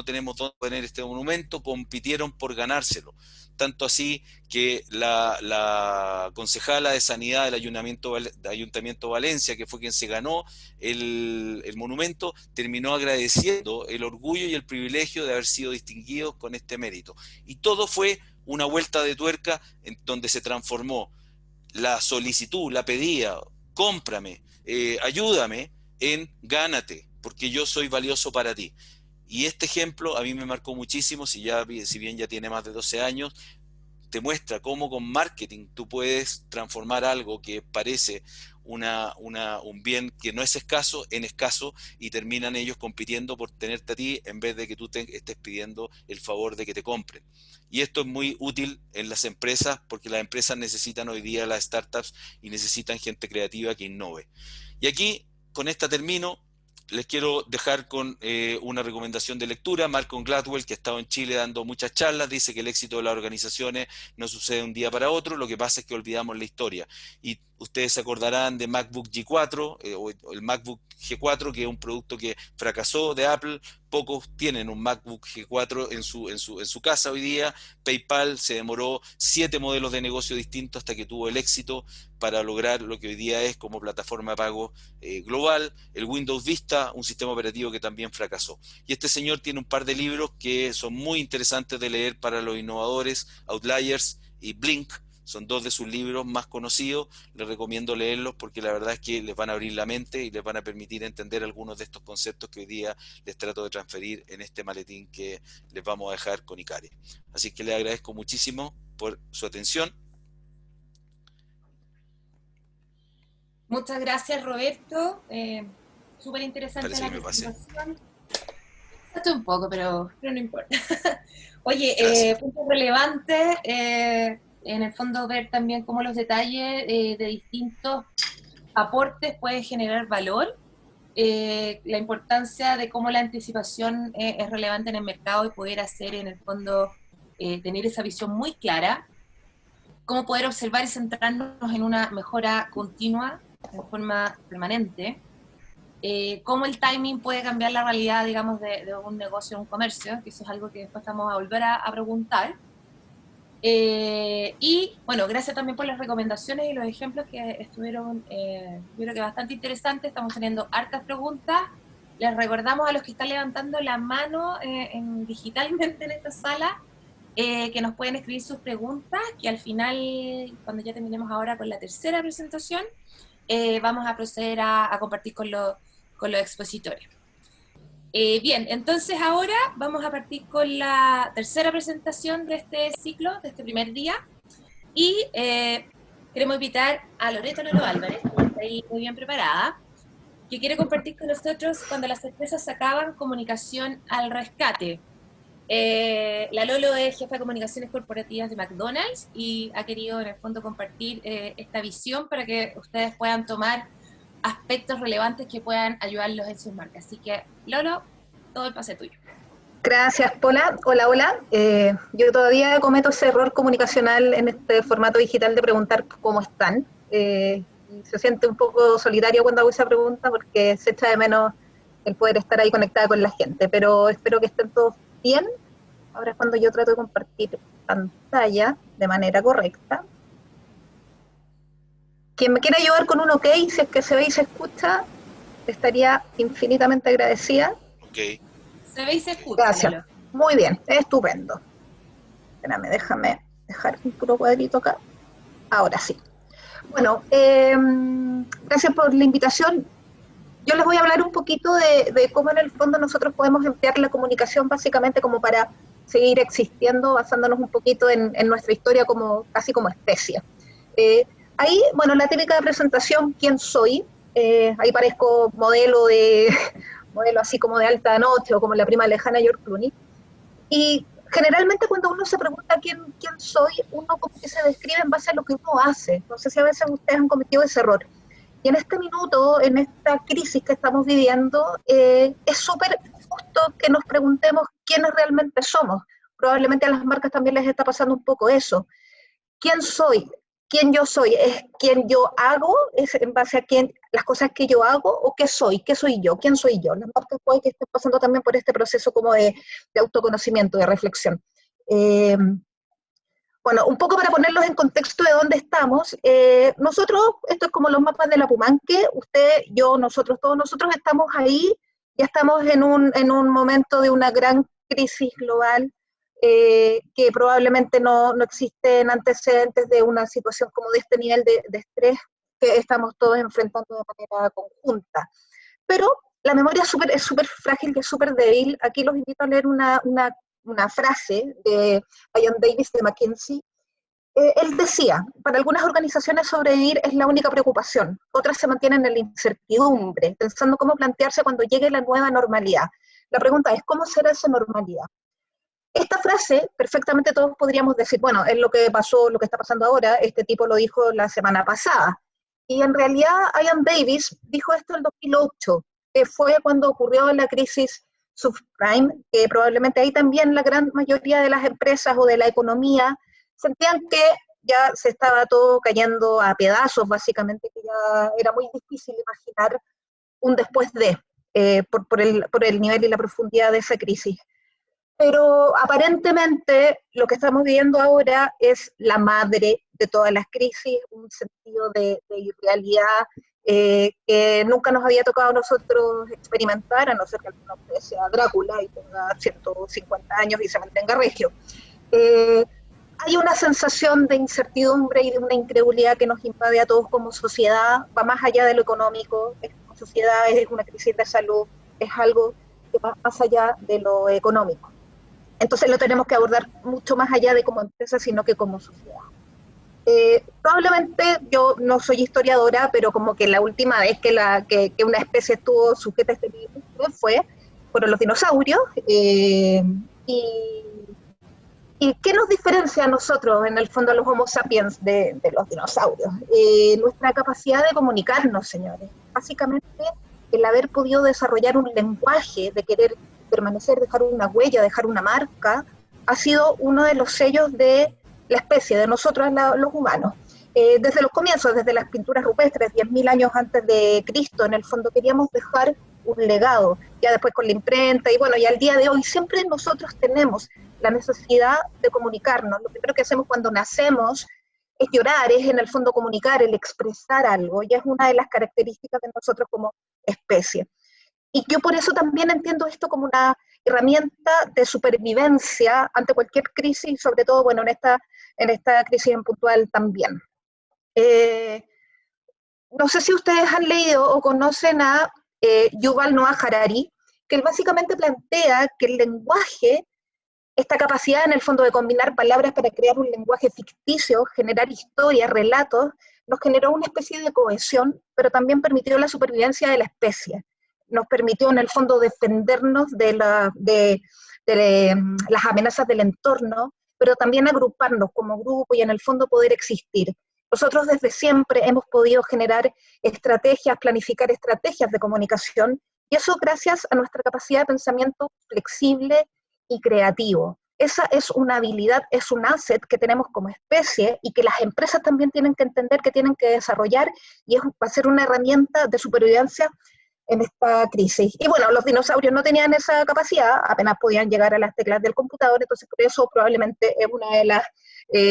tenemos dónde poner este monumento, compitieron por ganárselo. Tanto así que la concejala de Sanidad del Ayuntamiento de Valencia, que fue quien se ganó el monumento, terminó agradeciendo el orgullo y el privilegio de haber sido distinguidos con este mérito. Y todo fue una vuelta de tuerca en donde se transformó la solicitud, la pedida, cómprame, ayúdame, en gánate, porque yo soy valioso para ti. Y este ejemplo a mí me marcó muchísimo, si bien ya tiene más de 12 años, te muestra cómo con marketing tú puedes transformar algo que parece un bien que no es escaso en escaso, y terminan ellos compitiendo por tenerte a ti en vez de que tú estés pidiendo el favor de que te compren. Y esto es muy útil en las empresas porque las empresas necesitan hoy día las startups y necesitan gente creativa que innove. Y aquí, con esta termino. Les quiero dejar con una recomendación de lectura. Malcolm Gladwell, que ha estado en Chile dando muchas charlas, dice que el éxito de las organizaciones no sucede de un día para otro, lo que pasa es que olvidamos la historia. Y ustedes se acordarán de MacBook G4 o el MacBook G4, que es un producto que fracasó de Apple. Pocos tienen un MacBook G4 en su casa hoy día. PayPal se demoró 7 modelos de negocio distintos hasta que tuvo el éxito para lograr lo que hoy día es como plataforma de pago global. El Windows Vista, un sistema operativo que también fracasó. Y este señor tiene un par de libros que son muy interesantes de leer para los innovadores: Outliers y Blink. Son dos de sus libros más conocidos. Les recomiendo leerlos porque la verdad es que les van a abrir la mente y les van a permitir entender algunos de estos conceptos que hoy día les trato de transferir en este maletín que les vamos a dejar con Icare. Así que les agradezco muchísimo por su atención. Muchas gracias, Roberto. Súper interesante Parece la que me pasé. presentación. Esto un poco, pero no importa. Oye, Gracias. puntos relevantes, en el fondo ver también cómo los detalles de distintos aportes pueden generar valor, la importancia de cómo la anticipación es relevante en el mercado y poder hacer en el fondo, tener esa visión muy clara, cómo poder observar y centrarnos en una mejora continua, en forma permanente, cómo el timing puede cambiar la realidad, digamos, de un negocio, un comercio, que eso es algo que después vamos a volver a preguntar. Y bueno, gracias también por las recomendaciones y los ejemplos que estuvieron, yo creo que bastante interesantes. Estamos teniendo hartas preguntas. Les recordamos a los que están levantando la mano digitalmente en esta sala, que nos pueden escribir sus preguntas, que al final, cuando ya terminemos ahora con la tercera presentación, vamos a proceder a compartir con los expositores. Bien, entonces ahora vamos a partir con la tercera presentación de este ciclo, de este primer día, y queremos invitar a Loreto Lolo Álvarez, que está ahí muy bien preparada, que quiere compartir con nosotros Cuando las sorpresas se acaban, comunicación al rescate. La Lolo es jefa de comunicaciones corporativas de McDonald's y ha querido en el fondo compartir esta visión para que ustedes puedan tomar aspectos relevantes que puedan ayudarlos en sus marcas. Así que, Lolo, todo el pase tuyo. Gracias, Paula. Hola, hola. Yo todavía cometo ese error comunicacional en este formato digital de preguntar cómo están. Se siente un poco solitario cuando hago esa pregunta porque se echa de menos el poder estar ahí conectada con la gente, pero espero que estén todos bien. Ahora es cuando yo trato de compartir pantalla de manera correcta. Quien me quiera ayudar con un OK, si es que se ve y se escucha, estaría infinitamente agradecida. Ok. Se ve y se escucha. Gracias. Lolo. Muy bien, estupendo. Espérame, déjame dejar un puro cuadrito acá. Ahora sí. Bueno, gracias por la invitación. Yo les voy a hablar un poquito de cómo en el fondo nosotros podemos emplear la comunicación básicamente como para seguir existiendo basándonos un poquito en nuestra historia como, casi como especie. Ahí, bueno, la típica presentación, ¿quién soy? Ahí parezco modelo así como de alta noche o como la prima lejana George Clooney. Y generalmente cuando uno se pregunta quién soy, uno como que se describe en base a lo que uno hace. No sé si a veces ustedes han cometido ese error. Y en este minuto, en esta crisis que estamos viviendo, es súper justo que nos preguntemos quiénes realmente somos. Probablemente a las marcas también les está pasando un poco eso. ¿Quién soy? ¿Quién yo soy? ¿Es quién yo hago? ¿Es en base a las cosas que yo hago? ¿O qué soy? ¿Qué soy yo? ¿Quién soy yo? Las marcas pueden que estén pasando también por este proceso como de autoconocimiento, de reflexión. Bueno, un poco para ponerlos en contexto de dónde estamos, nosotros, esto es como los mapas de la Pumanque, usted, yo, nosotros, todos nosotros estamos ahí, ya estamos en un momento de una gran crisis global, que probablemente no existen antecedentes de una situación como de este nivel de estrés que estamos todos enfrentando de manera conjunta. Pero la memoria es súper frágil y es súper débil. Aquí los invito a leer una frase de Ian Davis de McKinsey. Él decía, para algunas organizaciones sobrevivir es la única preocupación, otras se mantienen en la incertidumbre, pensando cómo plantearse cuando llegue la nueva normalidad. La pregunta es, ¿cómo será esa normalidad? Esta frase, perfectamente todos podríamos decir, bueno, es lo que pasó, lo que está pasando ahora, este tipo lo dijo la semana pasada. Y en realidad Ian Davis dijo esto en el 2008, que fue cuando ocurrió la crisis subprime, que probablemente ahí también la gran mayoría de las empresas o de la economía sentían que ya se estaba todo cayendo a pedazos, básicamente, que ya era muy difícil imaginar un después de, por el nivel y la profundidad de esa crisis. Pero aparentemente lo que estamos viviendo ahora es la madre de todas las crisis, un sentido de irrealidad que nunca nos había tocado a nosotros experimentar, a no ser que alguno sea Drácula y tenga 150 años y se mantenga regio. Hay una sensación de incertidumbre y de una incredulidad que nos invade a todos como sociedad, va más allá de lo económico, como sociedad es una crisis de salud, es algo que va más allá de lo económico. Entonces lo tenemos que abordar mucho más allá de como empresa, sino que como sociedad. Probablemente yo no soy historiadora, pero como que la última vez que una especie estuvo sujeta a este virus fueron los dinosaurios. ¿Y qué nos diferencia a nosotros, en el fondo, a los Homo sapiens de los dinosaurios? Nuestra capacidad de comunicarnos, señores. Básicamente, el haber podido desarrollar un lenguaje, de querer permanecer, dejar una huella, dejar una marca, ha sido uno de los sellos de la especie, de nosotros los humanos. Desde los comienzos, desde las pinturas rupestres, 10.000 años antes de Cristo, en el fondo queríamos dejar un legado, ya después con la imprenta, y bueno, y al día de hoy siempre nosotros tenemos la necesidad de comunicarnos. Lo primero que hacemos cuando nacemos es llorar, es en el fondo comunicar, el expresar algo, y es una de las características de nosotros como especie. Y yo por eso también entiendo esto como una herramienta de supervivencia ante cualquier crisis, sobre todo, bueno, en esta crisis en puntual también. No sé si ustedes han leído o conocen a Yuval Noah Harari, que él básicamente plantea que el lenguaje, esta capacidad en el fondo de combinar palabras para crear un lenguaje ficticio, generar historias, relatos, nos generó una especie de cohesión, pero también permitió la supervivencia de la especie. Nos permitió en el fondo defendernos de las amenazas del entorno, pero también agruparnos como grupo y en el fondo poder existir. Nosotros desde siempre hemos podido generar estrategias, planificar estrategias de comunicación, y eso gracias a nuestra capacidad de pensamiento flexible y creativo. Esa es una habilidad, es un asset que tenemos como especie y que las empresas también tienen que entender que tienen que desarrollar, y va a ser una herramienta de supervivencia en esta crisis. Y bueno, los dinosaurios no tenían esa capacidad, apenas podían llegar a las teclas del computador, entonces por eso probablemente es una de las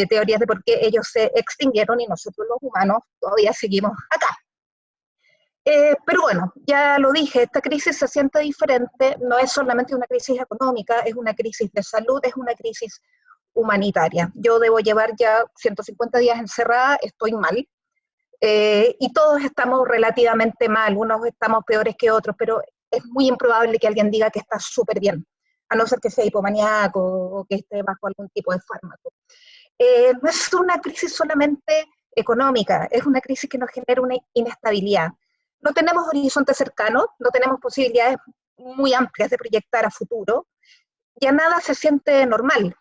teorías de por qué ellos se extinguieron y nosotros los humanos todavía seguimos acá. Pero bueno, ya lo dije, esta crisis se siente diferente, no es solamente una crisis económica, es una crisis de salud, es una crisis humanitaria. Yo debo llevar ya 150 días encerrada, estoy mal, y todos estamos relativamente mal, unos estamos peores que otros, pero es muy improbable que alguien diga que está súper bien. a no ser que sea hipomaníaco o que esté bajo algún tipo de fármaco. No es una crisis solamente económica, es una crisis que nos genera una inestabilidad. No tenemos horizontes cercanos, no tenemos posibilidades muy amplias de proyectar a futuro, ya nada se siente normal.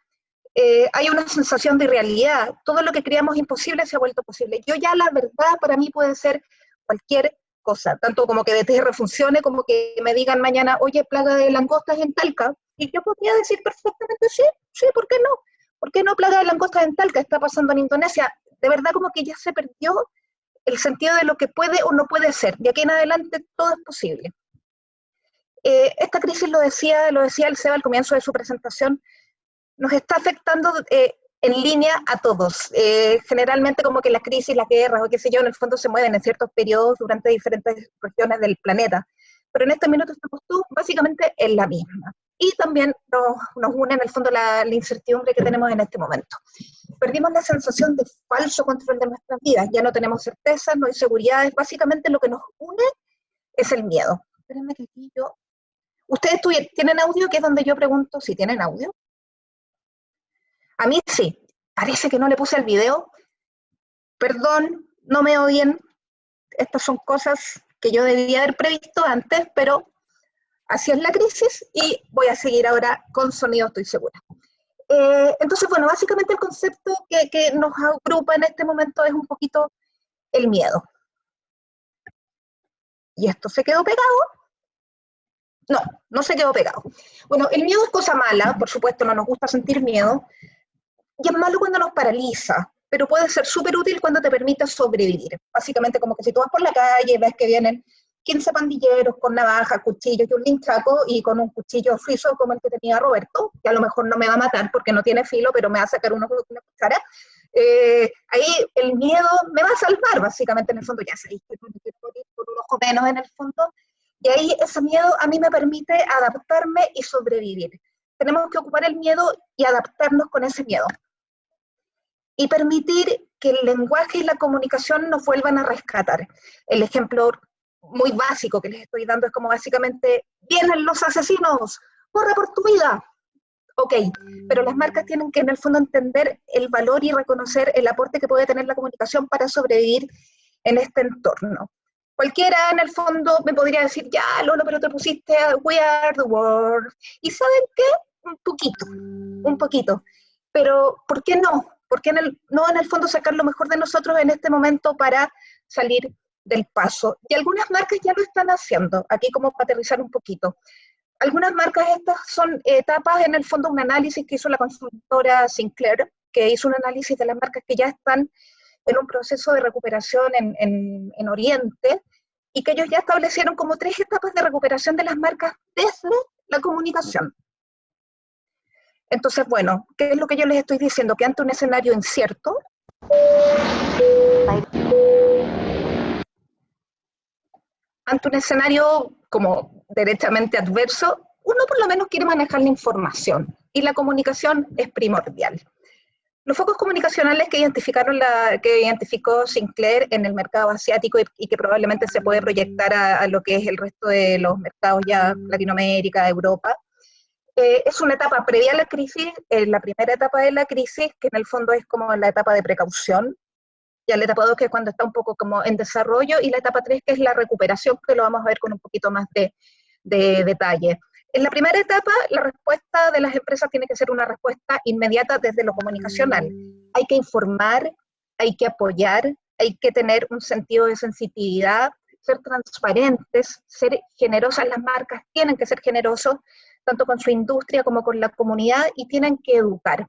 Hay una sensación de irrealidad, todo lo que creíamos imposible se ha vuelto posible. Yo ya la verdad para mí puede ser cualquier cosa, tanto como que BTR funcione, como que me digan mañana, oye, plaga de langostas en Talca, y yo podría decir perfectamente sí, sí, ¿por qué no? ¿Por qué no plaga de langostas en Talca? Está pasando en Indonesia. De verdad como que ya se perdió el sentido de lo que puede o no puede ser. De aquí en adelante todo es posible. Esta crisis, lo decía el Seba al comienzo de su presentación, nos está afectando en línea a todos. Generalmente como que las crisis, las guerras o qué sé yo, en el fondo se mueven en ciertos periodos durante diferentes regiones del planeta. Pero en este minuto estamos todos básicamente en la misma. Y también nos une en el fondo la incertidumbre que tenemos en este momento. Perdimos la sensación de falso control de nuestras vidas. Ya no tenemos certezas, no hay seguridades. Básicamente lo que nos une es el miedo. Espérenme que aquí yo... ¿Ustedes tienen audio? Que es donde yo pregunto si tienen audio. A mí sí. Parece que no le puse el video. Perdón, no me odien. Estas son cosas que yo debía haber previsto antes, pero así es la crisis y voy a seguir ahora con sonido, estoy segura. Entonces, bueno, básicamente el concepto que nos agrupa en este momento es un poquito el miedo. ¿Y esto se quedó pegado? No, no se quedó pegado. Bueno, el miedo es cosa mala, por supuesto, no nos gusta sentir miedo, y es malo cuando nos paraliza, pero puede ser súper útil cuando te permite sobrevivir. Básicamente como que si tú vas por la calle y ves que vienen 15 pandilleros con navajas, cuchillos y un linchaco y con un cuchillo suizo como el que tenía Roberto, que a lo mejor no me va a matar porque no tiene filo, pero me va a sacar una cuchara, ahí el miedo me va a salvar, básicamente en el fondo, ya sabéis que no me quiero morir por un ojo menos en el fondo, y ahí ese miedo a mí me permite adaptarme y sobrevivir. Tenemos que ocupar el miedo y adaptarnos con ese miedo. Y permitir que el lenguaje y la comunicación nos vuelvan a rescatar. El ejemplo muy básico que les estoy dando es como básicamente, vienen los asesinos, corre por tu vida. Ok, pero las marcas tienen que en el fondo entender el valor y reconocer el aporte que puede tener la comunicación para sobrevivir en este entorno. Cualquiera en el fondo me podría decir, ya Lolo, pero te pusiste a We Are the World. ¿Y saben qué? Un poquito. Pero ¿por qué no? ¿Por qué no en el fondo sacar lo mejor de nosotros en este momento para salir del paso? Y algunas marcas ya lo están haciendo, aquí como para aterrizar un poquito. Algunas marcas estas son etapas, en el fondo un análisis que hizo la consultora Sinclair, que hizo un análisis de las marcas que ya están en un proceso de recuperación en Oriente, y que ellos ya establecieron como 3 etapas de recuperación de las marcas desde la comunicación. Entonces, bueno, ¿qué es lo que yo les estoy diciendo? Que ante un escenario incierto, ante un escenario como derechamente adverso, uno por lo menos quiere manejar la información, y la comunicación es primordial. Los focos comunicacionales que identificó Sinclair en el mercado asiático y que probablemente se puede proyectar a lo que es el resto de los mercados ya, Latinoamérica, Europa, es una etapa previa a la crisis, la primera etapa de la crisis, que en el fondo es como la etapa de precaución, ya la etapa 2 que es cuando está un poco como en desarrollo, y la etapa 3 que es la recuperación, que lo vamos a ver con un poquito más de detalle. En la primera etapa, la respuesta de las empresas tiene que ser una respuesta inmediata desde lo comunicacional. Hay que informar, hay que apoyar, hay que tener un sentido de sensitividad, ser transparentes, ser generosas. Las marcas tienen que ser generosos, tanto con su industria como con la comunidad, y tienen que educar.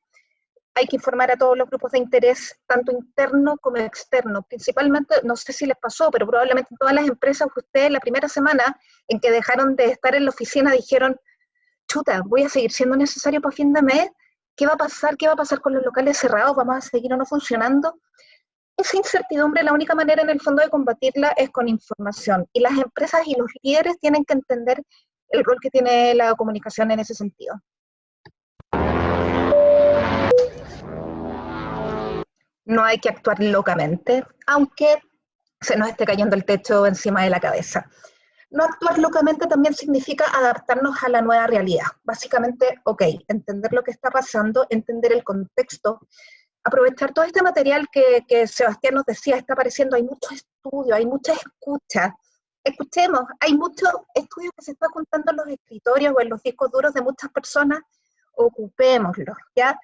Hay que informar a todos los grupos de interés, tanto interno como externo. Principalmente, no sé si les pasó, pero probablemente en todas las empresas, ustedes la primera semana en que dejaron de estar en la oficina dijeron, chuta, voy a seguir siendo necesario para fin de mes, ¿qué va a pasar? ¿Qué va a pasar con los locales cerrados? ¿Vamos a seguir o no funcionando? Esa incertidumbre, la única manera en el fondo de combatirla es con información, y las empresas y los líderes tienen que entender el rol que tiene la comunicación en ese sentido. No hay que actuar locamente, aunque se nos esté cayendo el techo encima de la cabeza. No actuar locamente también significa adaptarnos a la nueva realidad. Básicamente, ok, entender lo que está pasando, entender el contexto, aprovechar todo este material que Sebastián nos decía, está apareciendo, hay mucho estudio, hay mucha escucha. Escuchemos, hay mucho estudio que se está juntando en los escritorios o en los discos duros de muchas personas, ocupémoslos, ¿ya?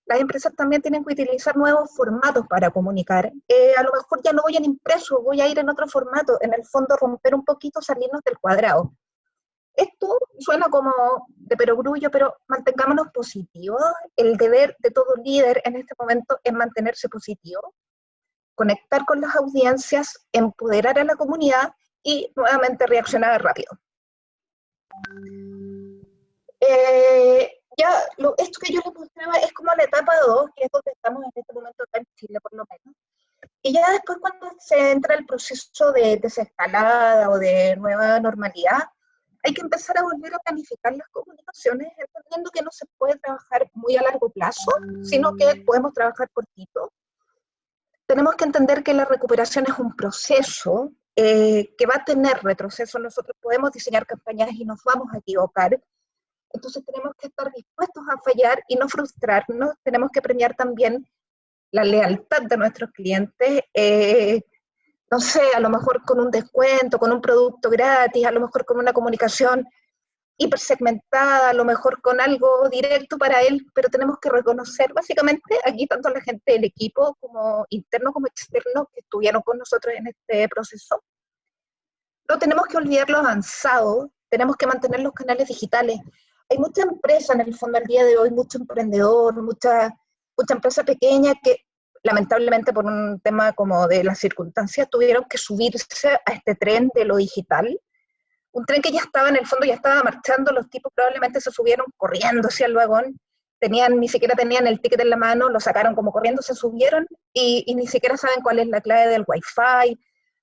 Las empresas también tienen que utilizar nuevos formatos para comunicar. A lo mejor ya no voy en impreso, voy a ir en otro formato, en el fondo romper un poquito, salirnos del cuadrado. Esto suena como de perogrullo, pero mantengámonos positivos. El deber de todo líder en este momento es mantenerse positivo, conectar con las audiencias, empoderar a la comunidad y nuevamente reaccionar rápido. Esto que yo les mostraba es como la etapa 2, que es donde estamos en este momento acá en Chile, por lo menos. Y ya después, cuando se entra el proceso de desescalada o de nueva normalidad, hay que empezar a volver a planificar las comunicaciones, entendiendo que no se puede trabajar muy a largo plazo, sino que podemos trabajar cortito. Tenemos que entender que la recuperación es un proceso que va a tener retroceso. Nosotros podemos diseñar campañas y nos vamos a equivocar. Entonces tenemos que estar dispuestos a fallar y no frustrarnos. Tenemos que premiar también la lealtad de nuestros clientes, no sé, a lo mejor con un descuento, con un producto gratis, a lo mejor con una comunicación hipersegmentada, a lo mejor con algo directo para él, pero tenemos que reconocer básicamente aquí tanto la gente del equipo como interno como externo que estuvieron con nosotros en este proceso. No tenemos que olvidar lo avanzado, tenemos que mantener los canales digitales. Hay mucha empresa en el fondo al día de hoy, mucho emprendedor, mucha empresa pequeña que lamentablemente por un tema como de las circunstancias tuvieron que subirse a este tren de lo digital. Un tren que ya estaba en el fondo, ya estaba marchando, los tipos probablemente se subieron corriendo hacia el vagón, ni siquiera tenían el ticket en la mano, lo sacaron como corriendo, se subieron y ni siquiera saben cuál es la clave del Wi-Fi,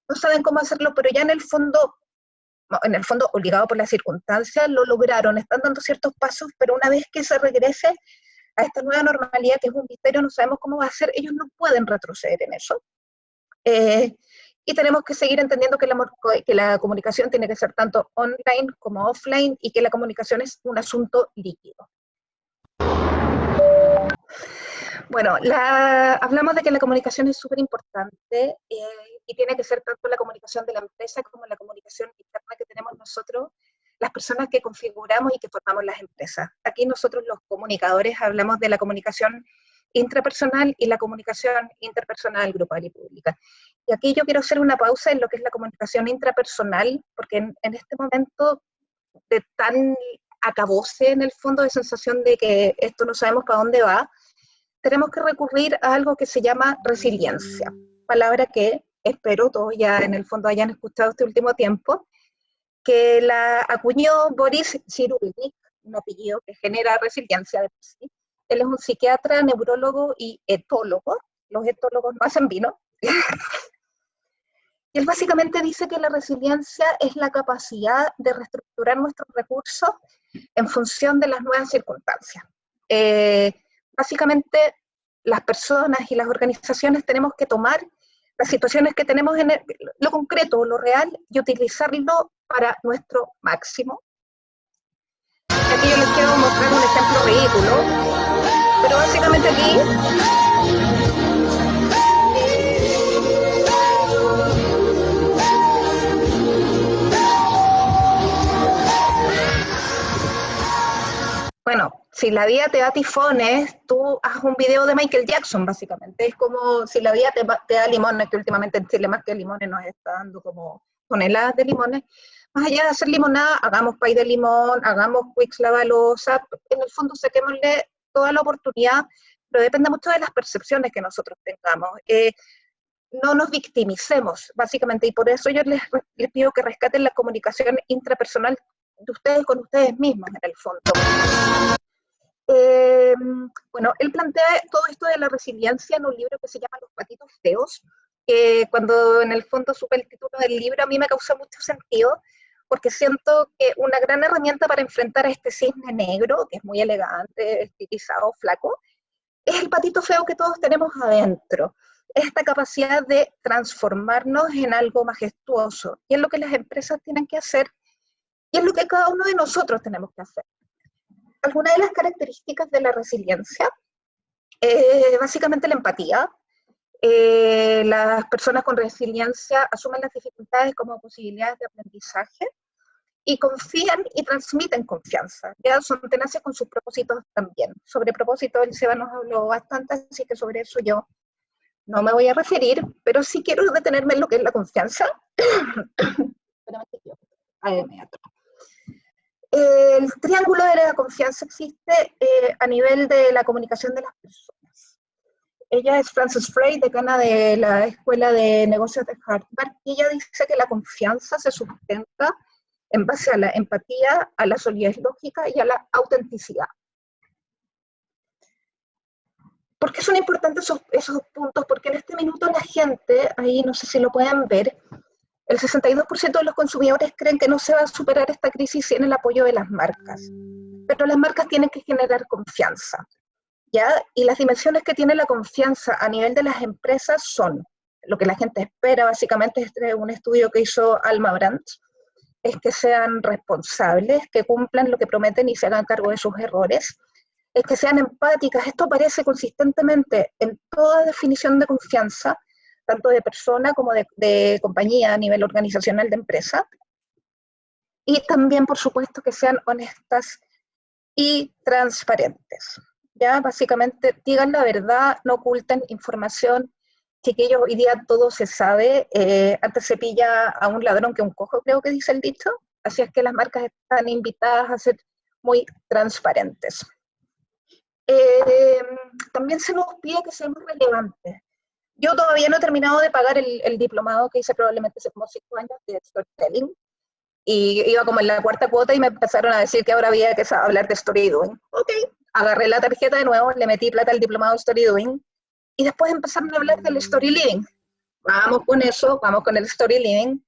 no saben cómo hacerlo, pero ya en el fondo, obligado por las circunstancias, lo lograron, están dando ciertos pasos, pero una vez que se regrese a esta nueva normalidad, que es un misterio, no sabemos cómo va a ser, ellos no pueden retroceder en eso. Y tenemos que seguir entendiendo que la comunicación tiene que ser tanto online como offline, y que la comunicación es un asunto líquido. Bueno, hablamos de que la comunicación es súper importante, y tiene que ser tanto la comunicación de la empresa como la comunicación interna que tenemos nosotros, las personas que configuramos y que formamos las empresas. Aquí nosotros los comunicadores hablamos de la comunicación intrapersonal y la comunicación interpersonal, grupal y pública. Y aquí yo quiero hacer una pausa en lo que es la comunicación intrapersonal, porque en este momento de tan acabose, en el fondo, de sensación de que esto no sabemos para dónde va, tenemos que recurrir a algo que se llama resiliencia, palabra que espero todos ya en el fondo hayan escuchado este último tiempo, que la acuñó Boris Cyrulnik, un apellido que genera resiliencia de por sí. Él es un psiquiatra, neurólogo y etólogo. Los etólogos no hacen vino. Y él básicamente dice que la resiliencia es la capacidad de reestructurar nuestros recursos en función de las nuevas circunstancias. Básicamente, las personas y las organizaciones tenemos que tomar las situaciones que tenemos en lo concreto, lo real, y utilizarlo para nuestro máximo. Aquí yo les quiero mostrar un ejemplo ridículo, pero básicamente aquí bueno, si la vida te da tifones, tú haz un video de Michael Jackson, básicamente. Es como si la vida te da limones, que últimamente en Chile más que limones nos está dando como toneladas de limones. Más allá de hacer limonada, hagamos pay de limón, hagamos Quicks la balosa, en el fondo saquémosle toda la oportunidad, pero depende mucho de las percepciones que nosotros tengamos. No nos victimicemos, básicamente, y por eso yo les pido que rescaten la comunicación intrapersonal de ustedes con ustedes mismos, en el fondo. Bueno, él plantea todo esto de la resiliencia en un libro que se llama Los patitos feos, que cuando en el fondo supe el título del libro a mí me causó mucho sentido, porque siento que una gran herramienta para enfrentar a este cisne negro, que es muy elegante, estilizado, flaco, es el patito feo que todos tenemos adentro. esta capacidad de transformarnos en algo majestuoso. Y es lo que las empresas tienen que hacer, y es lo que cada uno de nosotros tenemos que hacer. Algunas de las características de la resiliencia, básicamente la empatía. Las personas con resiliencia asumen las dificultades como posibilidades de aprendizaje y confían y transmiten confianza. Ya son tenaces con sus propósitos también. Sobre propósito, el Seba nos habló bastante, así que sobre eso yo no me voy a referir, pero sí quiero detenerme en lo que es la confianza. El triángulo de la confianza existe a nivel de la comunicación de las personas. Ella es Frances Frey, decana de la Escuela de Negocios de Harvard, y ella dice que la confianza se sustenta en base a la empatía, a la solidez lógica y a la autenticidad. ¿Por qué son importantes esos puntos? Porque en este minuto la gente, ahí no sé si lo pueden ver, el 62% de los consumidores creen que no se va a superar esta crisis sin el apoyo de las marcas. Pero las marcas tienen que generar confianza, ¿ya? Y las dimensiones que tiene la confianza a nivel de las empresas son, lo que la gente espera, básicamente, es un estudio que hizo Alma Brandt, es que sean responsables, que cumplan lo que prometen y se hagan cargo de sus errores, es que sean empáticas. Esto aparece consistentemente en toda definición de confianza, tanto de persona como de compañía a nivel organizacional de empresa. Y también, por supuesto, que sean honestas y transparentes. ¿Ya? Básicamente, digan la verdad, no oculten información. Chiquillos, hoy día todo se sabe. Antes se pilla a un ladrón que a un cojo, creo que dice el dicho. Así es que las marcas están invitadas a ser muy transparentes. También se nos pide que seamos relevantes. Yo todavía no he terminado de pagar el diplomado que hice probablemente hace como 5 años de storytelling, y iba como en la 4ª cuota y me empezaron a decir que ahora había que hablar de story doing. Ok, agarré la tarjeta de nuevo, le metí plata al diplomado de story doing, y después empezaron a hablar del story living. Vamos con eso, vamos con el story living,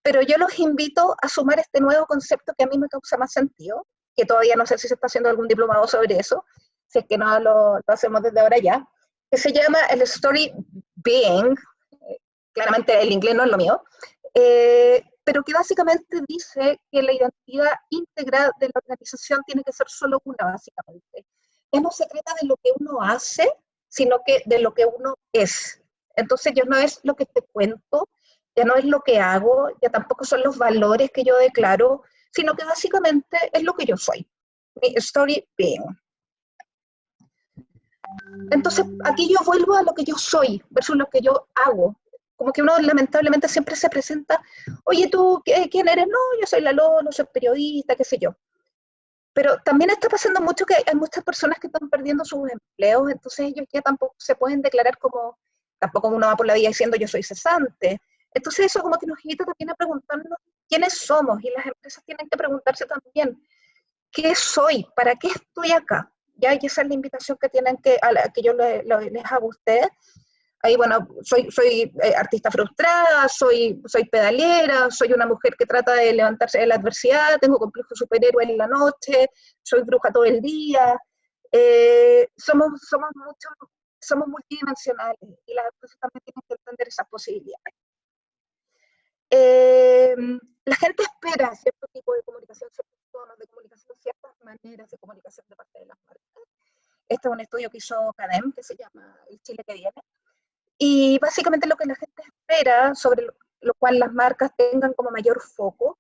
pero yo los invito a sumar este nuevo concepto que a mí me causa más sentido, que todavía no sé si se está haciendo algún diplomado sobre eso, si es que no lo hacemos desde ahora ya, que se llama el story being. Claramente el inglés no es lo mío, pero que básicamente dice que la identidad íntegra de la organización tiene que ser solo una, básicamente. Ya no se trata de lo que uno hace, sino que de lo que uno es. Entonces ya no es lo que te cuento, ya no es lo que hago, ya tampoco son los valores que yo declaro, sino que básicamente es lo que yo soy. Mi story being. Entonces aquí yo vuelvo a lo que yo soy versus lo que yo hago. Como que uno lamentablemente siempre se presenta, oye, ¿tú quién eres? No, yo soy la Lolo, soy periodista, qué sé yo. Pero también está pasando mucho que hay muchas personas que están perdiendo sus empleos, entonces ellos ya tampoco se pueden declarar como, tampoco uno va por la vida diciendo yo soy cesante. Entonces eso como que nos invita también a preguntarnos quiénes somos, y las empresas tienen que preguntarse también, ¿qué soy? ¿Para qué estoy acá? Ya, y esa es la invitación que tienen que yo les hago a ustedes. Ahí, bueno, soy artista frustrada, soy pedalera, soy una mujer que trata de levantarse de la adversidad, tengo complejo superhéroe en la noche, soy bruja todo el día. Somos multidimensionales, y las empresas también tienen que entender esas posibilidades. La gente espera cierto tipo de comunicación, ciertos tonos de comunicación, ciertas maneras de comunicación de parte de las marcas. Este es un estudio que hizo CADEM, que se llama El Chile que viene. Y básicamente lo que la gente espera, sobre lo cual las marcas tengan como mayor foco,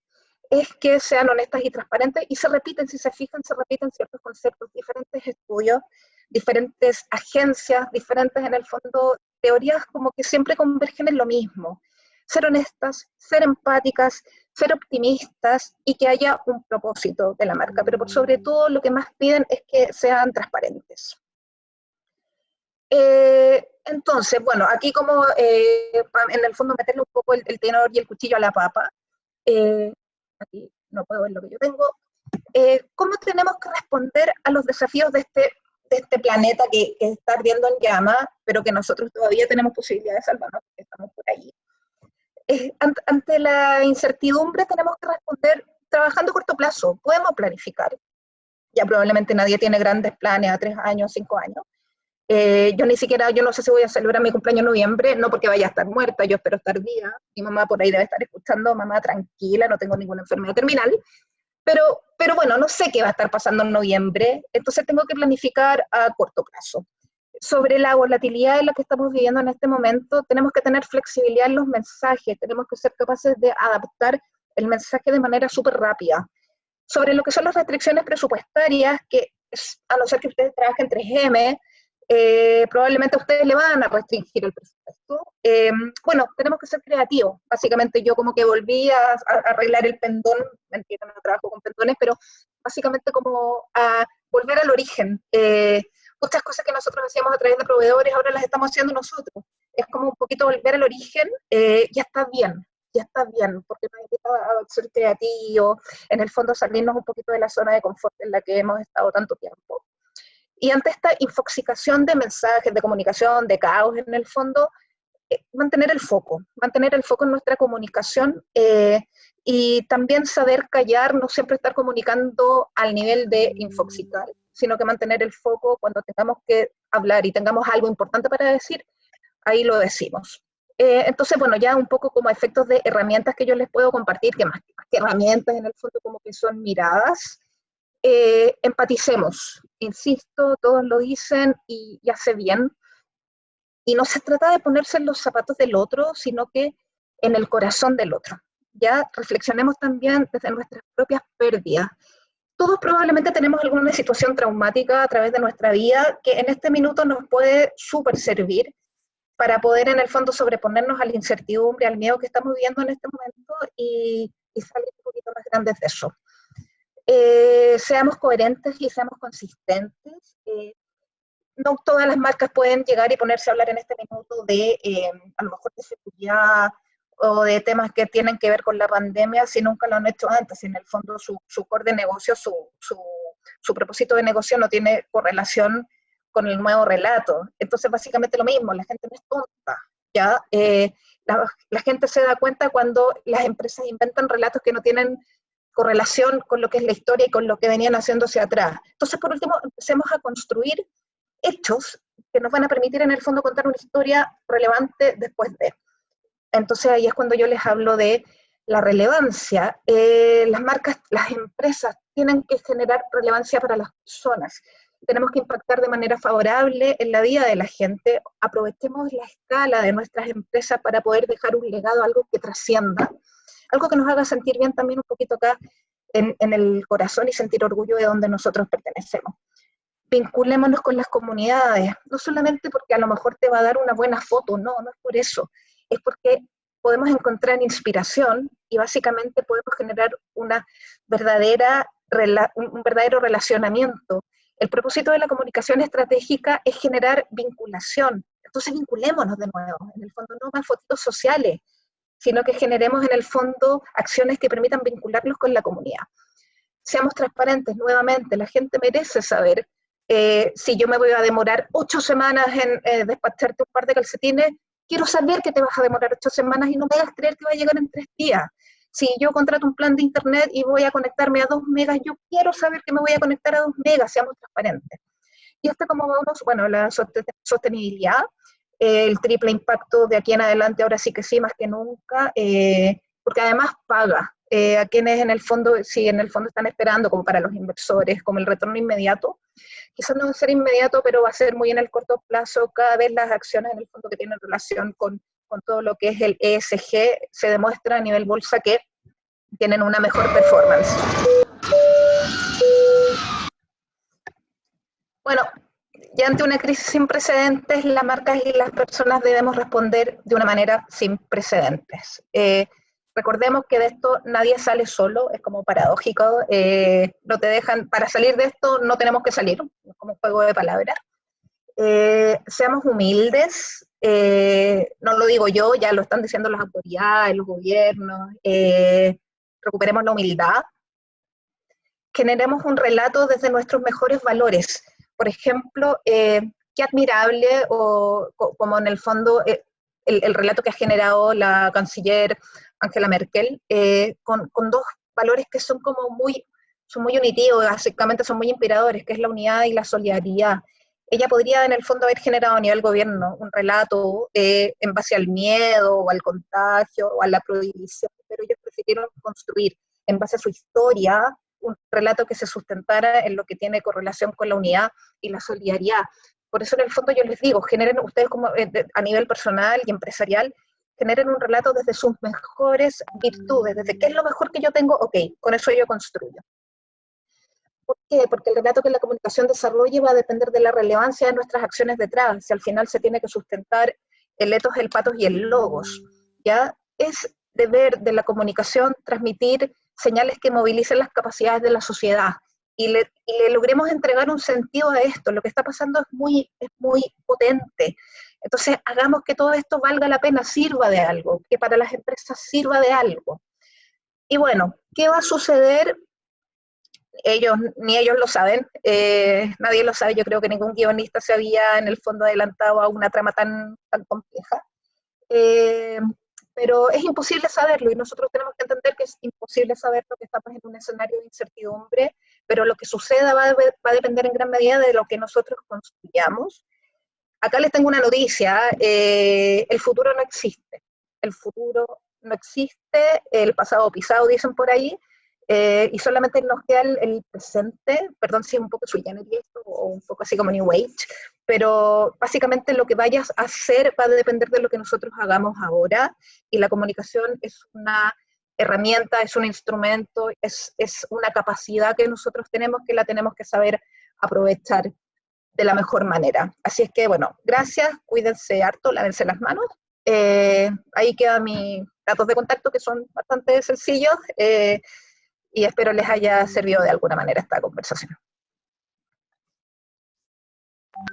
es que sean honestas y transparentes, y se repiten, si se fijan, se repiten ciertos conceptos, diferentes estudios, diferentes agencias, diferentes en el fondo, teorías como que siempre convergen en lo mismo. Ser honestas, ser empáticas, ser optimistas, y que haya un propósito de la marca, pero por sobre todo lo que más piden es que sean transparentes. Entonces, bueno, aquí como en el fondo meterle un poco el tenedor y el cuchillo a la papa, aquí no puedo ver lo que yo tengo, ¿cómo tenemos que responder a los desafíos de este planeta que está ardiendo en llamas, pero que nosotros todavía tenemos posibilidad de salvarnos, porque estamos por ahí? Ante la incertidumbre tenemos que responder trabajando a corto plazo. Podemos planificar, ya probablemente nadie tiene grandes planes a 3 años, 5 años, Yo ni siquiera, yo no sé si voy a celebrar mi cumpleaños en noviembre, no porque vaya a estar muerta, yo espero estar viva. Mi mamá por ahí debe estar escuchando, mamá tranquila, no tengo ninguna enfermedad terminal. Pero bueno, no sé qué va a estar pasando en noviembre, entonces tengo que planificar a corto plazo. Sobre la volatilidad en la que estamos viviendo en este momento, tenemos que tener flexibilidad en los mensajes, tenemos que ser capaces de adaptar el mensaje de manera súper rápida. Sobre lo que son las restricciones presupuestarias, que a no ser que ustedes trabajen 3M, probablemente a ustedes le van a restringir el presupuesto. Bueno, tenemos que ser creativos. Básicamente yo como que volví a arreglar el pendón, mentira, no trabajo con pendones, pero básicamente como a volver al origen. Muchas cosas que nosotros hacíamos a través de proveedores, ahora las estamos haciendo nosotros. Es como un poquito volver al origen, ya está bien, porque nos invita a ser creativos, en el fondo salirnos un poquito de la zona de confort en la que hemos estado tanto tiempo. Y ante esta infoxicación de mensajes, de comunicación, de caos en el fondo, mantener el foco en nuestra comunicación y también saber callar, no siempre estar comunicando al nivel de infoxicar, sino que mantener el foco cuando tengamos que hablar y tengamos algo importante para decir, ahí lo decimos. Entonces, bueno, ya un poco como efectos de herramientas que yo les puedo compartir, que más que herramientas en el fondo como que son miradas, empaticemos, insisto, todos lo dicen y hace bien, y no se trata de ponerse en los zapatos del otro, sino que en el corazón del otro. Ya reflexionemos también desde nuestras propias pérdidas. Todos probablemente tenemos alguna situación traumática a través de nuestra vida que en este minuto nos puede súper servir para poder en el fondo sobreponernos a la incertidumbre, al miedo que estamos viviendo en este momento y salir un poquito más grandes de eso. Seamos coherentes y seamos consistentes. No todas las marcas pueden llegar y ponerse a hablar en este minuto de, a lo mejor, de seguridad o de temas que tienen que ver con la pandemia si nunca lo han hecho antes. Si en el fondo su core de negocio, su propósito de negocio no tiene correlación con el nuevo relato. Entonces, básicamente lo mismo, la gente no es tonta, ¿ya? La gente se da cuenta cuando las empresas inventan relatos que no tienen correlación con lo que es la historia y con lo que venían haciendo hacia atrás. Entonces, por último, empecemos a construir hechos que nos van a permitir en el fondo contar una historia relevante después de. Entonces ahí es cuando yo les hablo de la relevancia. Las marcas, las empresas tienen que generar relevancia para las personas. Tenemos que impactar de manera favorable en la vida de la gente. Aprovechemos la escala de nuestras empresas para poder dejar un legado, algo que trascienda, algo que nos haga sentir bien también un poquito acá en el corazón y sentir orgullo de donde nosotros pertenecemos. Vinculémonos con las comunidades, no solamente porque a lo mejor te va a dar una buena foto, no es por eso, es porque podemos encontrar inspiración y básicamente podemos generar un verdadero relacionamiento. El propósito de la comunicación estratégica es generar vinculación, entonces vinculémonos de nuevo, en el fondo no más fotitos sociales, sino que generemos en el fondo acciones que permitan vincularnos con la comunidad. Seamos transparentes nuevamente, la gente merece saber si yo me voy a demorar 8 semanas en despacharte un par de calcetines, quiero saber que te vas a demorar 8 semanas y no me hagas creer que va a llegar en 3 días. Si yo contrato un plan de internet y voy a conectarme a 2 megas, yo quiero saber que me voy a conectar a 2 megas, seamos transparentes. Y como vamos, bueno, la sostenibilidad, el triple impacto de aquí en adelante, ahora sí que sí, más que nunca, porque además paga. A quienes en el fondo, si en el fondo están esperando, como para los inversores, como el retorno inmediato, quizás no va a ser inmediato, pero va a ser muy en el corto plazo. Cada vez las acciones en el fondo que tienen relación con todo lo que es el ESG se demuestra a nivel bolsa que tienen una mejor performance. Bueno, ya ante una crisis sin precedentes, las marcas y las personas debemos responder de una manera sin precedentes. Recordemos que de esto nadie sale solo, es como paradójico, no te dejan, para salir de esto no tenemos que salir, es como un juego de palabras. Seamos humildes, no lo digo yo, ya lo están diciendo las autoridades, los gobiernos, recuperemos la humildad, generemos un relato desde nuestros mejores valores. Por ejemplo, qué admirable, o como en el fondo el relato que ha generado la canciller Angela Merkel, con 2 valores que son como muy unitivos, básicamente son muy inspiradores, que es la unidad y la solidaridad. ella podría en el fondo haber generado a nivel gobierno un relato en base al miedo o al contagio o a la prohibición, pero ellos prefirieron construir en base a su historia un relato que se sustentara en lo que tiene correlación con la unidad y la solidaridad. Por eso en el fondo yo les digo, generen ustedes como a nivel personal y empresarial, generen un relato desde sus mejores virtudes, desde qué es lo mejor que yo tengo, ok, con eso yo construyo. ¿Por qué? Porque el relato que la comunicación desarrolle va a depender de la relevancia de nuestras acciones detrás. Si al final se tiene que sustentar el etos, el patos y el logos, ¿ya? Es deber de la comunicación transmitir señales que movilicen las capacidades de la sociedad y le logremos entregar un sentido a esto. Lo que está pasando es muy potente. Entonces, hagamos que todo esto valga la pena, sirva de algo, que para las empresas sirva de algo. Y bueno, ¿qué va a suceder? Ni ellos lo saben, nadie lo sabe, yo creo que ningún guionista se había en el fondo adelantado a una trama tan compleja, pero es imposible saberlo y nosotros tenemos que entender que es imposible saber lo que estamos en un escenario de incertidumbre, pero lo que suceda va a depender en gran medida de lo que nosotros construyamos. Acá les tengo una noticia, el futuro no existe, el pasado pisado dicen por ahí, y solamente nos queda el presente, perdón si es un poco sui generis esto, o un poco así como New Age, pero básicamente lo que vayas a hacer va a depender de lo que nosotros hagamos ahora, y la comunicación es una herramienta, es un instrumento, es una capacidad que nosotros tenemos, que la tenemos que saber aprovechar de la mejor manera. Así es que, bueno, gracias, cuídense harto, lávense las manos. Ahí quedan mis datos de contacto, que son bastante sencillos, y espero les haya servido de alguna manera esta conversación.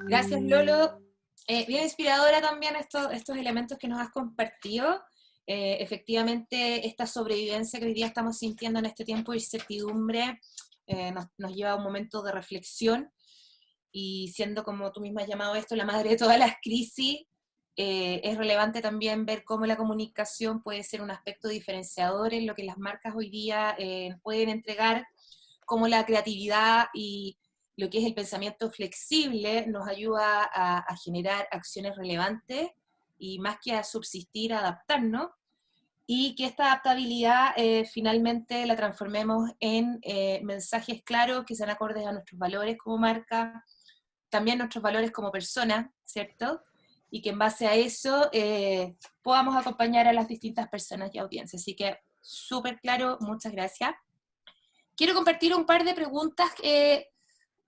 Gracias, Lolo. Bien inspiradora también estos elementos que nos has compartido. Efectivamente, esta sobrevivencia que hoy día estamos sintiendo en este tiempo de incertidumbre nos lleva a un momento de reflexión, y siendo, como tú misma has llamado esto, la madre de todas las crisis, es relevante también ver cómo la comunicación puede ser un aspecto diferenciador en lo que las marcas hoy día pueden entregar, cómo la creatividad y lo que es el pensamiento flexible nos ayuda a generar acciones relevantes y más que a subsistir, a adaptarnos, y que esta adaptabilidad finalmente la transformemos en mensajes claros que sean acordes a nuestros valores como marca, también nuestros valores como personas, ¿cierto? Y que en base a eso podamos acompañar a las distintas personas y audiencias. Así que súper claro, muchas gracias. Quiero compartir un par de preguntas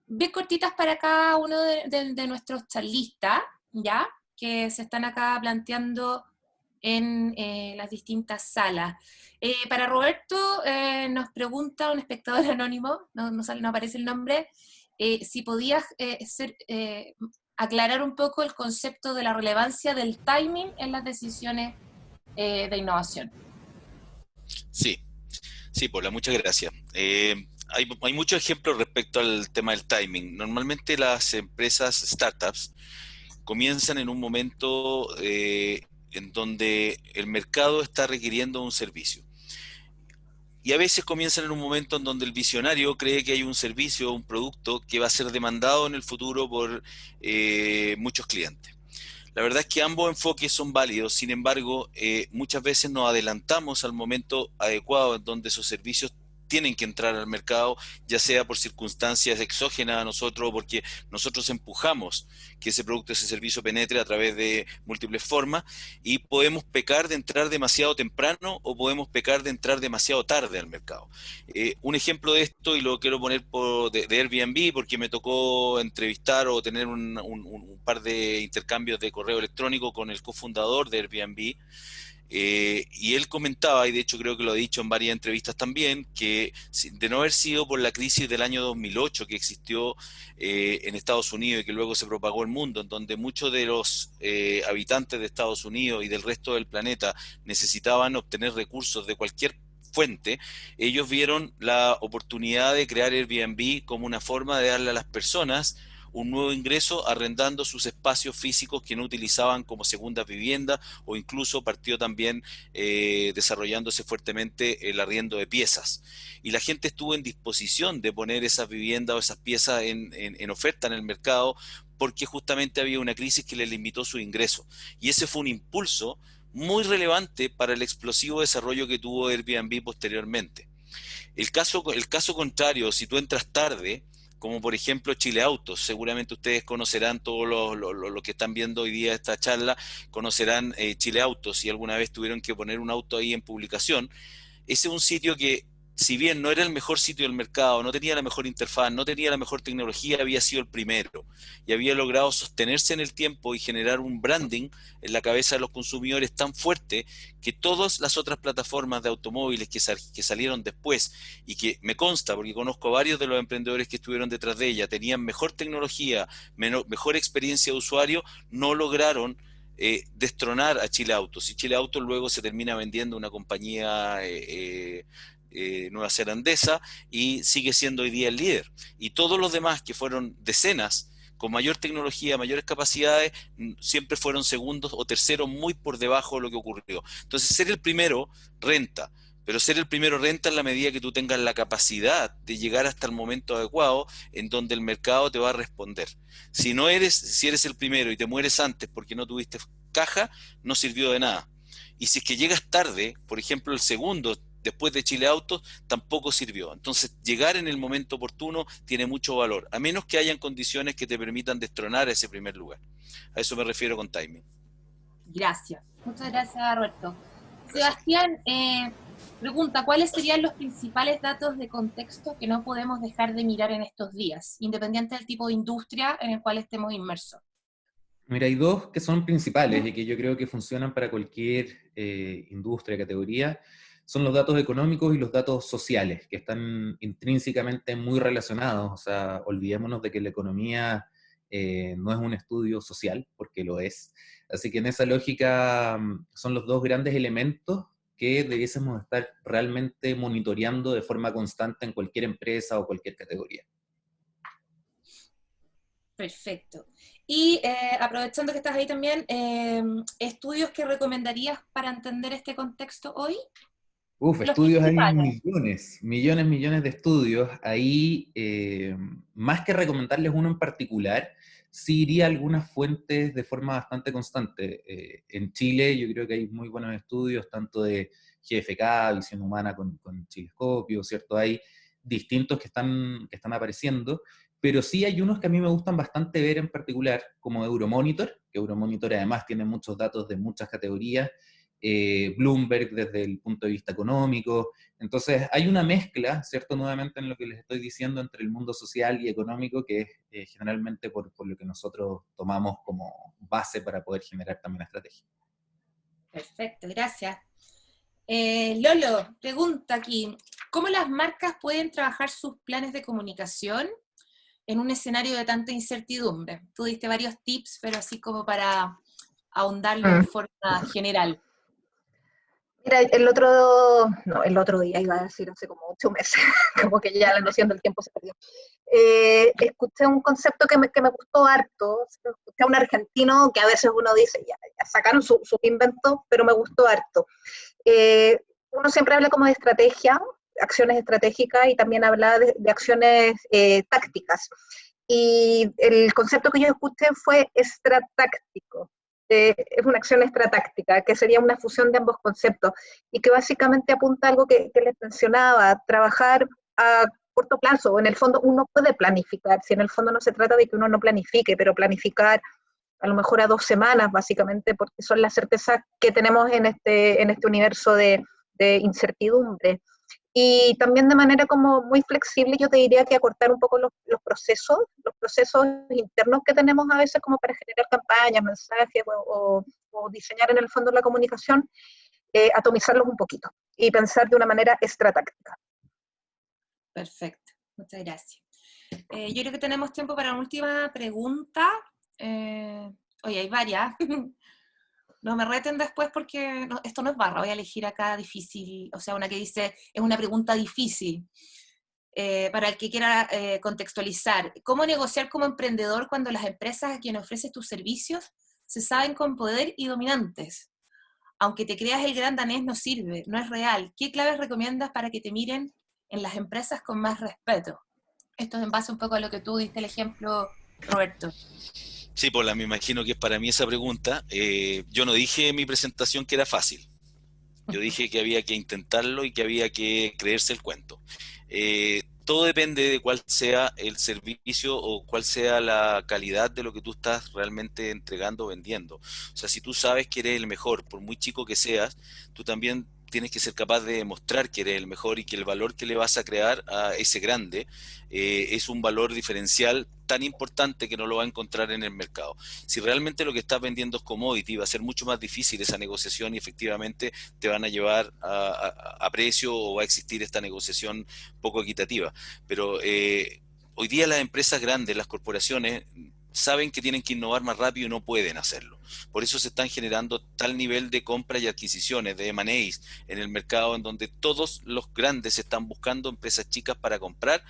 bien cortitas para cada uno de nuestros charlistas, ¿ya? Que se están acá planteando en las distintas salas. Para Roberto nos pregunta un espectador anónimo, no aparece el nombre, si podías aclarar un poco el concepto de la relevancia del timing en las decisiones de innovación. Sí, Paula, muchas gracias. Hay muchos ejemplos respecto al tema del timing. Normalmente las empresas startups comienzan en un momento en donde el mercado está requiriendo un servicio. Y a veces comienzan en un momento en donde el visionario cree que hay un servicio o un producto que va a ser demandado en el futuro por muchos clientes. La verdad es que ambos enfoques son válidos, sin embargo, muchas veces nos adelantamos al momento adecuado en donde esos servicios tienen que entrar al mercado, ya sea por circunstancias exógenas a nosotros o porque nosotros empujamos que ese producto, ese servicio penetre a través de múltiples formas, y podemos pecar de entrar demasiado temprano o podemos pecar de entrar demasiado tarde al mercado. Un ejemplo de esto, y lo quiero poner de Airbnb, porque me tocó entrevistar o tener un par de intercambios de correo electrónico con el cofundador de Airbnb, y él comentaba, y de hecho creo que lo ha dicho en varias entrevistas también, que de no haber sido por la crisis del año 2008 que existió en Estados Unidos y que luego se propagó al mundo, en donde muchos de los habitantes de Estados Unidos y del resto del planeta necesitaban obtener recursos de cualquier fuente, ellos vieron la oportunidad de crear Airbnb como una forma de darle a las personas un nuevo ingreso arrendando sus espacios físicos que no utilizaban como segundas viviendas, o incluso partió también desarrollándose fuertemente el arriendo de piezas. Y la gente estuvo en disposición de poner esas viviendas o esas piezas en oferta en el mercado porque justamente había una crisis que les limitó su ingreso. Y ese fue un impulso muy relevante para el explosivo desarrollo que tuvo Airbnb posteriormente. El caso contrario, si tú entras tarde, como por ejemplo Chile Autos, seguramente ustedes conocerán, todos los que están viendo hoy día esta charla, conocerán Chile Autos, si alguna vez tuvieron que poner un auto ahí en publicación. Ese es un sitio que, si bien no era el mejor sitio del mercado, no tenía la mejor interfaz, no tenía la mejor tecnología, había sido el primero y había logrado sostenerse en el tiempo y generar un branding en la cabeza de los consumidores tan fuerte que todas las otras plataformas de automóviles que salieron después, y que me consta, porque conozco a varios de los emprendedores que estuvieron detrás de ella, tenían mejor tecnología, mejor experiencia de usuario, no lograron destronar a Chile Autos. Y Chile Autos luego se termina vendiendo una compañía nueva zelandesa y sigue siendo hoy día el líder. Y todos los demás, que fueron decenas, con mayor tecnología, mayores capacidades, siempre fueron segundos o terceros muy por debajo de lo que ocurrió. Entonces, ser el primero renta, pero ser el primero renta en la medida que tú tengas la capacidad de llegar hasta el momento adecuado en donde el mercado te va a responder. Si eres el primero y te mueres antes porque no tuviste caja, no sirvió de nada. Y si es que llegas tarde, por ejemplo el segundo después de Chile Autos, tampoco sirvió. Entonces, llegar en el momento oportuno tiene mucho valor, a menos que hayan condiciones que te permitan destronar ese primer lugar. A eso me refiero con timing. Gracias. Muchas gracias, Roberto. Gracias. Sebastián pregunta, ¿cuáles serían los principales datos de contexto que no podemos dejar de mirar en estos días, independiente del tipo de industria en el cual estemos inmersos? Mira, hay dos que son principales y que yo creo que funcionan para cualquier industria, categoría. Son los datos económicos y los datos sociales, que están intrínsecamente muy relacionados. O sea, olvidémonos de que la economía no es un estudio social, porque lo es. Así que en esa lógica son los dos grandes elementos que debiésemos estar realmente monitoreando de forma constante en cualquier empresa o cualquier categoría. Perfecto. Y aprovechando que estás ahí también, ¿estudios que recomendarías para entender este contexto hoy? Estudios hay millones de estudios. Ahí, más que recomendarles uno en particular, sí iría a algunas fuentes de forma bastante constante. En Chile yo creo que hay muy buenos estudios, tanto de GFK, Visión Humana con Chilescopio, ¿cierto? Hay distintos que están apareciendo, pero sí hay unos que a mí me gustan bastante ver en particular, como Euromonitor, que Euromonitor además tiene muchos datos de muchas categorías, Bloomberg desde el punto de vista económico. Entonces hay una mezcla, ¿cierto? Nuevamente en lo que les estoy diciendo, entre el mundo social y económico, que es generalmente por lo que nosotros tomamos como base para poder generar también estrategia. Perfecto, gracias. Lolo, pregunta aquí, ¿cómo las marcas pueden trabajar sus planes de comunicación en un escenario de tanta incertidumbre? Tú diste varios tips, pero así como para ahondarlo en forma general. Mira, el otro día, iba a decir hace como 8 meses, como que ya la noción del tiempo se perdió. Escuché un concepto que me gustó harto, escuché a un argentino que a veces uno dice, ya sacaron su invento, pero me gustó harto. Uno siempre habla como de estrategia, acciones estratégicas, y también habla de acciones tácticas. Y el concepto que yo escuché fue estratáctico. Es una acción estratáctica, que sería una fusión de ambos conceptos, y que básicamente apunta a algo que les mencionaba, trabajar a corto plazo. En el fondo uno puede planificar, si en el fondo no se trata de que uno no planifique, pero planificar a lo mejor a 2 semanas, básicamente, porque son las certezas que tenemos en este universo de incertidumbre. Y también de manera como muy flexible, yo te diría que acortar un poco los procesos internos que tenemos a veces como para generar campañas, mensajes o diseñar en el fondo la comunicación, atomizarlos un poquito y pensar de una manera estratáctica. Perfecto, muchas gracias. Yo creo que tenemos tiempo para una última pregunta. Oye, hay varias. No me reten después porque esto no es barra, voy a elegir acá difícil, o sea, una que dice, es una pregunta difícil, para el que quiera contextualizar. ¿Cómo negociar como emprendedor cuando las empresas a quienes ofreces tus servicios se saben con poder y dominantes? Aunque te creas el gran danés no sirve, no es real. ¿Qué claves recomiendas para que te miren en las empresas con más respeto? Esto es en base un poco a lo que tú diste el ejemplo Roberto. Sí, Paula, me imagino que es para mí esa pregunta. Yo no dije en mi presentación que era fácil. Yo dije que había que intentarlo y que había que creerse el cuento. Todo depende de cuál sea el servicio o cuál sea la calidad de lo que tú estás realmente entregando o vendiendo. O sea, si tú sabes que eres el mejor, por muy chico que seas, tú también tienes que ser capaz de demostrar que eres el mejor y que el valor que le vas a crear a ese grande es un valor diferencial tan importante que no lo va a encontrar en el mercado. Si realmente lo que estás vendiendo es commodity, va a ser mucho más difícil esa negociación y efectivamente te van a llevar a precio o va a existir esta negociación poco equitativa. Pero hoy día las empresas grandes, las corporaciones, saben que tienen que innovar más rápido y no pueden hacerlo. Por eso se están generando tal nivel de compras y adquisiciones, de M&As en el mercado, en donde todos los grandes están buscando empresas chicas para comprar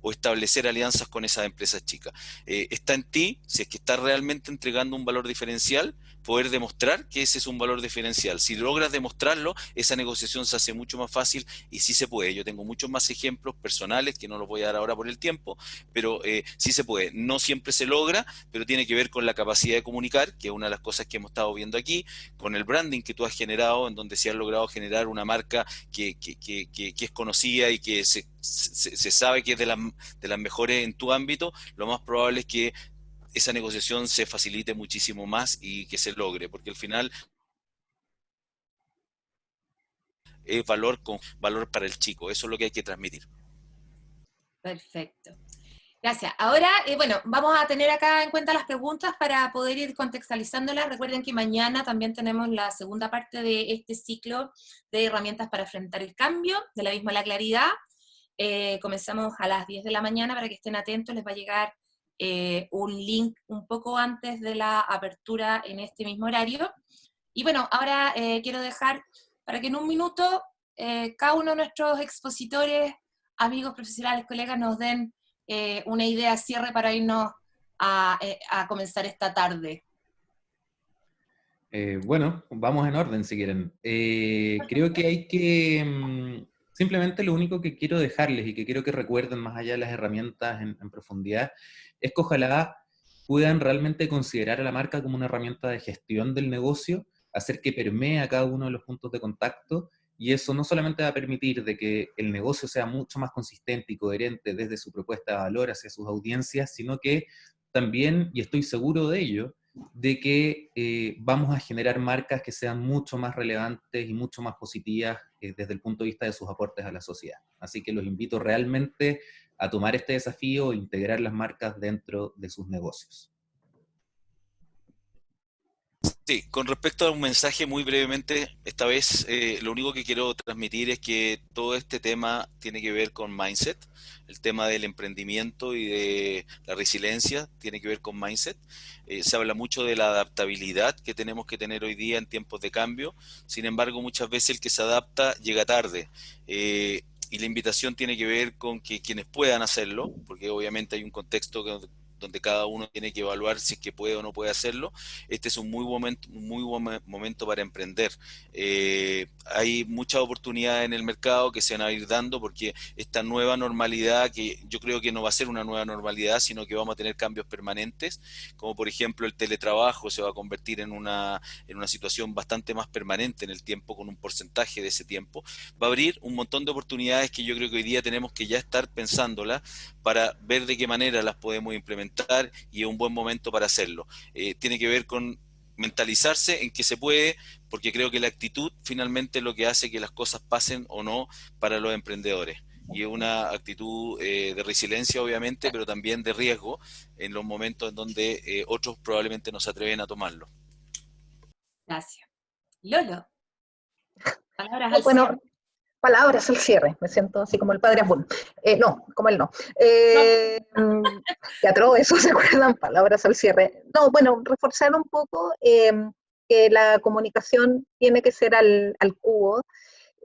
o establecer alianzas con esas empresas chicas. Está en ti, si es que estás realmente entregando un valor diferencial, poder demostrar que ese es un valor diferencial. Si logras demostrarlo, esa negociación se hace mucho más fácil y sí se puede. Yo tengo muchos más ejemplos personales que no los voy a dar ahora por el tiempo, pero sí se puede. No siempre se logra, pero tiene que ver con la capacidad de comunicar, que es una de las cosas que hemos estado viendo aquí, con el branding que tú has generado, en donde se ha logrado generar una marca que es conocida y que se sabe que es de las mejores en tu ámbito. Lo más probable es que esa negociación se facilite muchísimo más y que se logre, porque al final es valor con valor para el chico, eso es lo que hay que transmitir. Perfecto. Gracias. Ahora, bueno, vamos a tener acá en cuenta las preguntas para poder ir contextualizándolas. Recuerden que mañana también tenemos la segunda parte de este ciclo de herramientas para enfrentar el cambio, del abismo a la claridad. Comenzamos a las 10 de la mañana para que estén atentos, les va a llegar un link un poco antes de la apertura en este mismo horario. Y bueno, ahora quiero dejar para que en un minuto cada uno de nuestros expositores, amigos, profesionales, colegas, nos den una idea cierre para irnos a comenzar esta tarde. Bueno, vamos en orden si quieren. Creo que hay que... simplemente lo único que quiero dejarles y que quiero que recuerden más allá de las herramientas en profundidad es que ojalá puedan realmente considerar a la marca como una herramienta de gestión del negocio, hacer que permee a cada uno de los puntos de contacto, y eso no solamente va a permitir de que el negocio sea mucho más consistente y coherente desde su propuesta de valor hacia sus audiencias, sino que también, y estoy seguro de ello, de que vamos a generar marcas que sean mucho más relevantes y mucho más positivas desde el punto de vista de sus aportes a la sociedad. Así que los invito realmente a tomar este desafío e integrar las marcas dentro de sus negocios. Sí, con respecto a un mensaje muy brevemente, esta vez lo único que quiero transmitir es que todo este tema tiene que ver con mindset, el tema del emprendimiento y de la resiliencia tiene que ver con mindset. Se habla mucho de la adaptabilidad que tenemos que tener hoy día en tiempos de cambio, sin embargo muchas veces el que se adapta llega tarde. Y la invitación tiene que ver con que quienes puedan hacerlo, porque obviamente hay un contexto donde cada uno tiene que evaluar si es que puede o no puede hacerlo. Este es un muy buen momento para emprender. Hay muchas oportunidades en el mercado que se van a ir dando porque esta nueva normalidad, que yo creo que no va a ser una nueva normalidad, sino que vamos a tener cambios permanentes, como por ejemplo el teletrabajo se va a convertir en una situación bastante más permanente en el tiempo, con un porcentaje de ese tiempo. Va a abrir un montón de oportunidades que yo creo que hoy día tenemos que ya estar pensándolas para ver de qué manera las podemos implementar y es un buen momento para hacerlo. Tiene que ver con mentalizarse en que se puede, porque creo que la actitud finalmente es lo que hace que las cosas pasen o no para los emprendedores. Y es una actitud de resiliencia, obviamente, pero también de riesgo en los momentos en donde otros probablemente no se atreven a tomarlo. Gracias. Lolo, palabras al Bueno, cierre. palabras al cierre, me siento así como el padre Abun. No, como él no. Teatro, eso se acuerdan, palabras al cierre. No, bueno, reforzar un poco que la comunicación tiene que ser al cubo,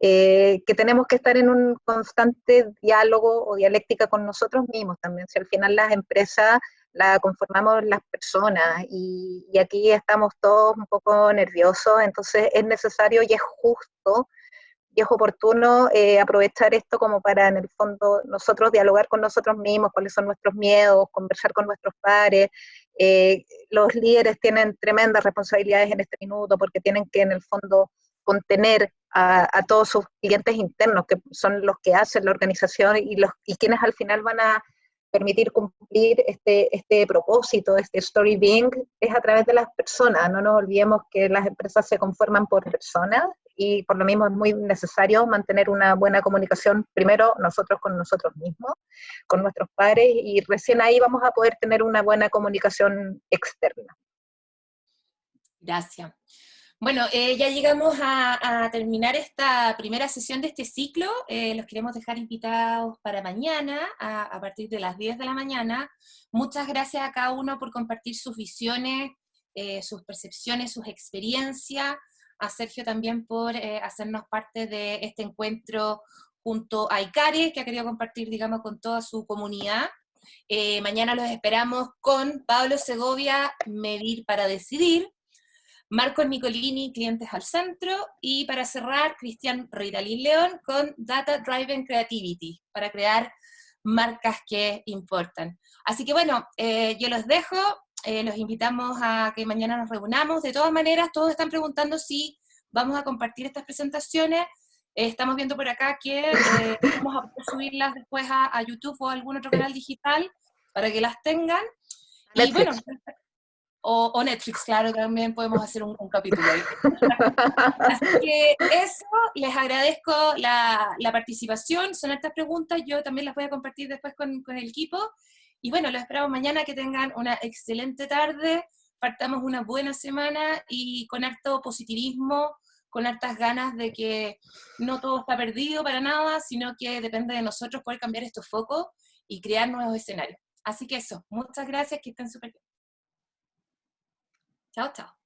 que tenemos que estar en un constante diálogo o dialéctica con nosotros mismos también, si al final las empresas la conformamos las personas y aquí estamos todos un poco nerviosos, entonces es necesario y es justo y es oportuno aprovechar esto como para, en el fondo, nosotros dialogar con nosotros mismos, cuáles son nuestros miedos, conversar con nuestros pares. Los líderes tienen tremendas responsabilidades en este minuto porque tienen que, en el fondo, contener a todos sus clientes internos, que son los que hacen la organización y quienes al final van a permitir cumplir este propósito, este story being, es a través de las personas. No nos olvidemos que las empresas se conforman por personas y por lo mismo es muy necesario mantener una buena comunicación, primero nosotros con nosotros mismos, con nuestros pares, y recién ahí vamos a poder tener una buena comunicación externa. Gracias. Bueno, ya llegamos a terminar esta primera sesión de este ciclo. Los queremos dejar invitados para mañana, a partir de las 10 de la mañana. Muchas gracias a cada uno por compartir sus visiones, sus percepciones, sus experiencias. A Sergio también por hacernos parte de este encuentro junto a ICARE, que ha querido compartir, digamos, con toda su comunidad. Mañana los esperamos con Pablo Segovia, Medir para Decidir, Marcos Nicolini, Clientes al Centro, y para cerrar, Cristian Ritalin León con Data Driven Creativity, para crear marcas que importan. Así que bueno, yo los dejo, los invitamos a que mañana nos reunamos. De todas maneras, todos están preguntando si vamos a compartir estas presentaciones. Estamos viendo por acá que vamos a poder subirlas después a YouTube o a algún otro canal digital para que las tengan. Y bueno, o Netflix, claro, también podemos hacer un capítulo ahí. Así que eso, les agradezco la participación, son estas preguntas, yo también las voy a compartir después con el equipo, y bueno, los esperamos mañana, que tengan una excelente tarde, partamos una buena semana, y con harto positivismo, con hartas ganas de que no todo está perdido para nada, sino que depende de nosotros poder cambiar estos focos y crear nuevos escenarios. Así que eso, muchas gracias, que estén súper bien. Chao, chao.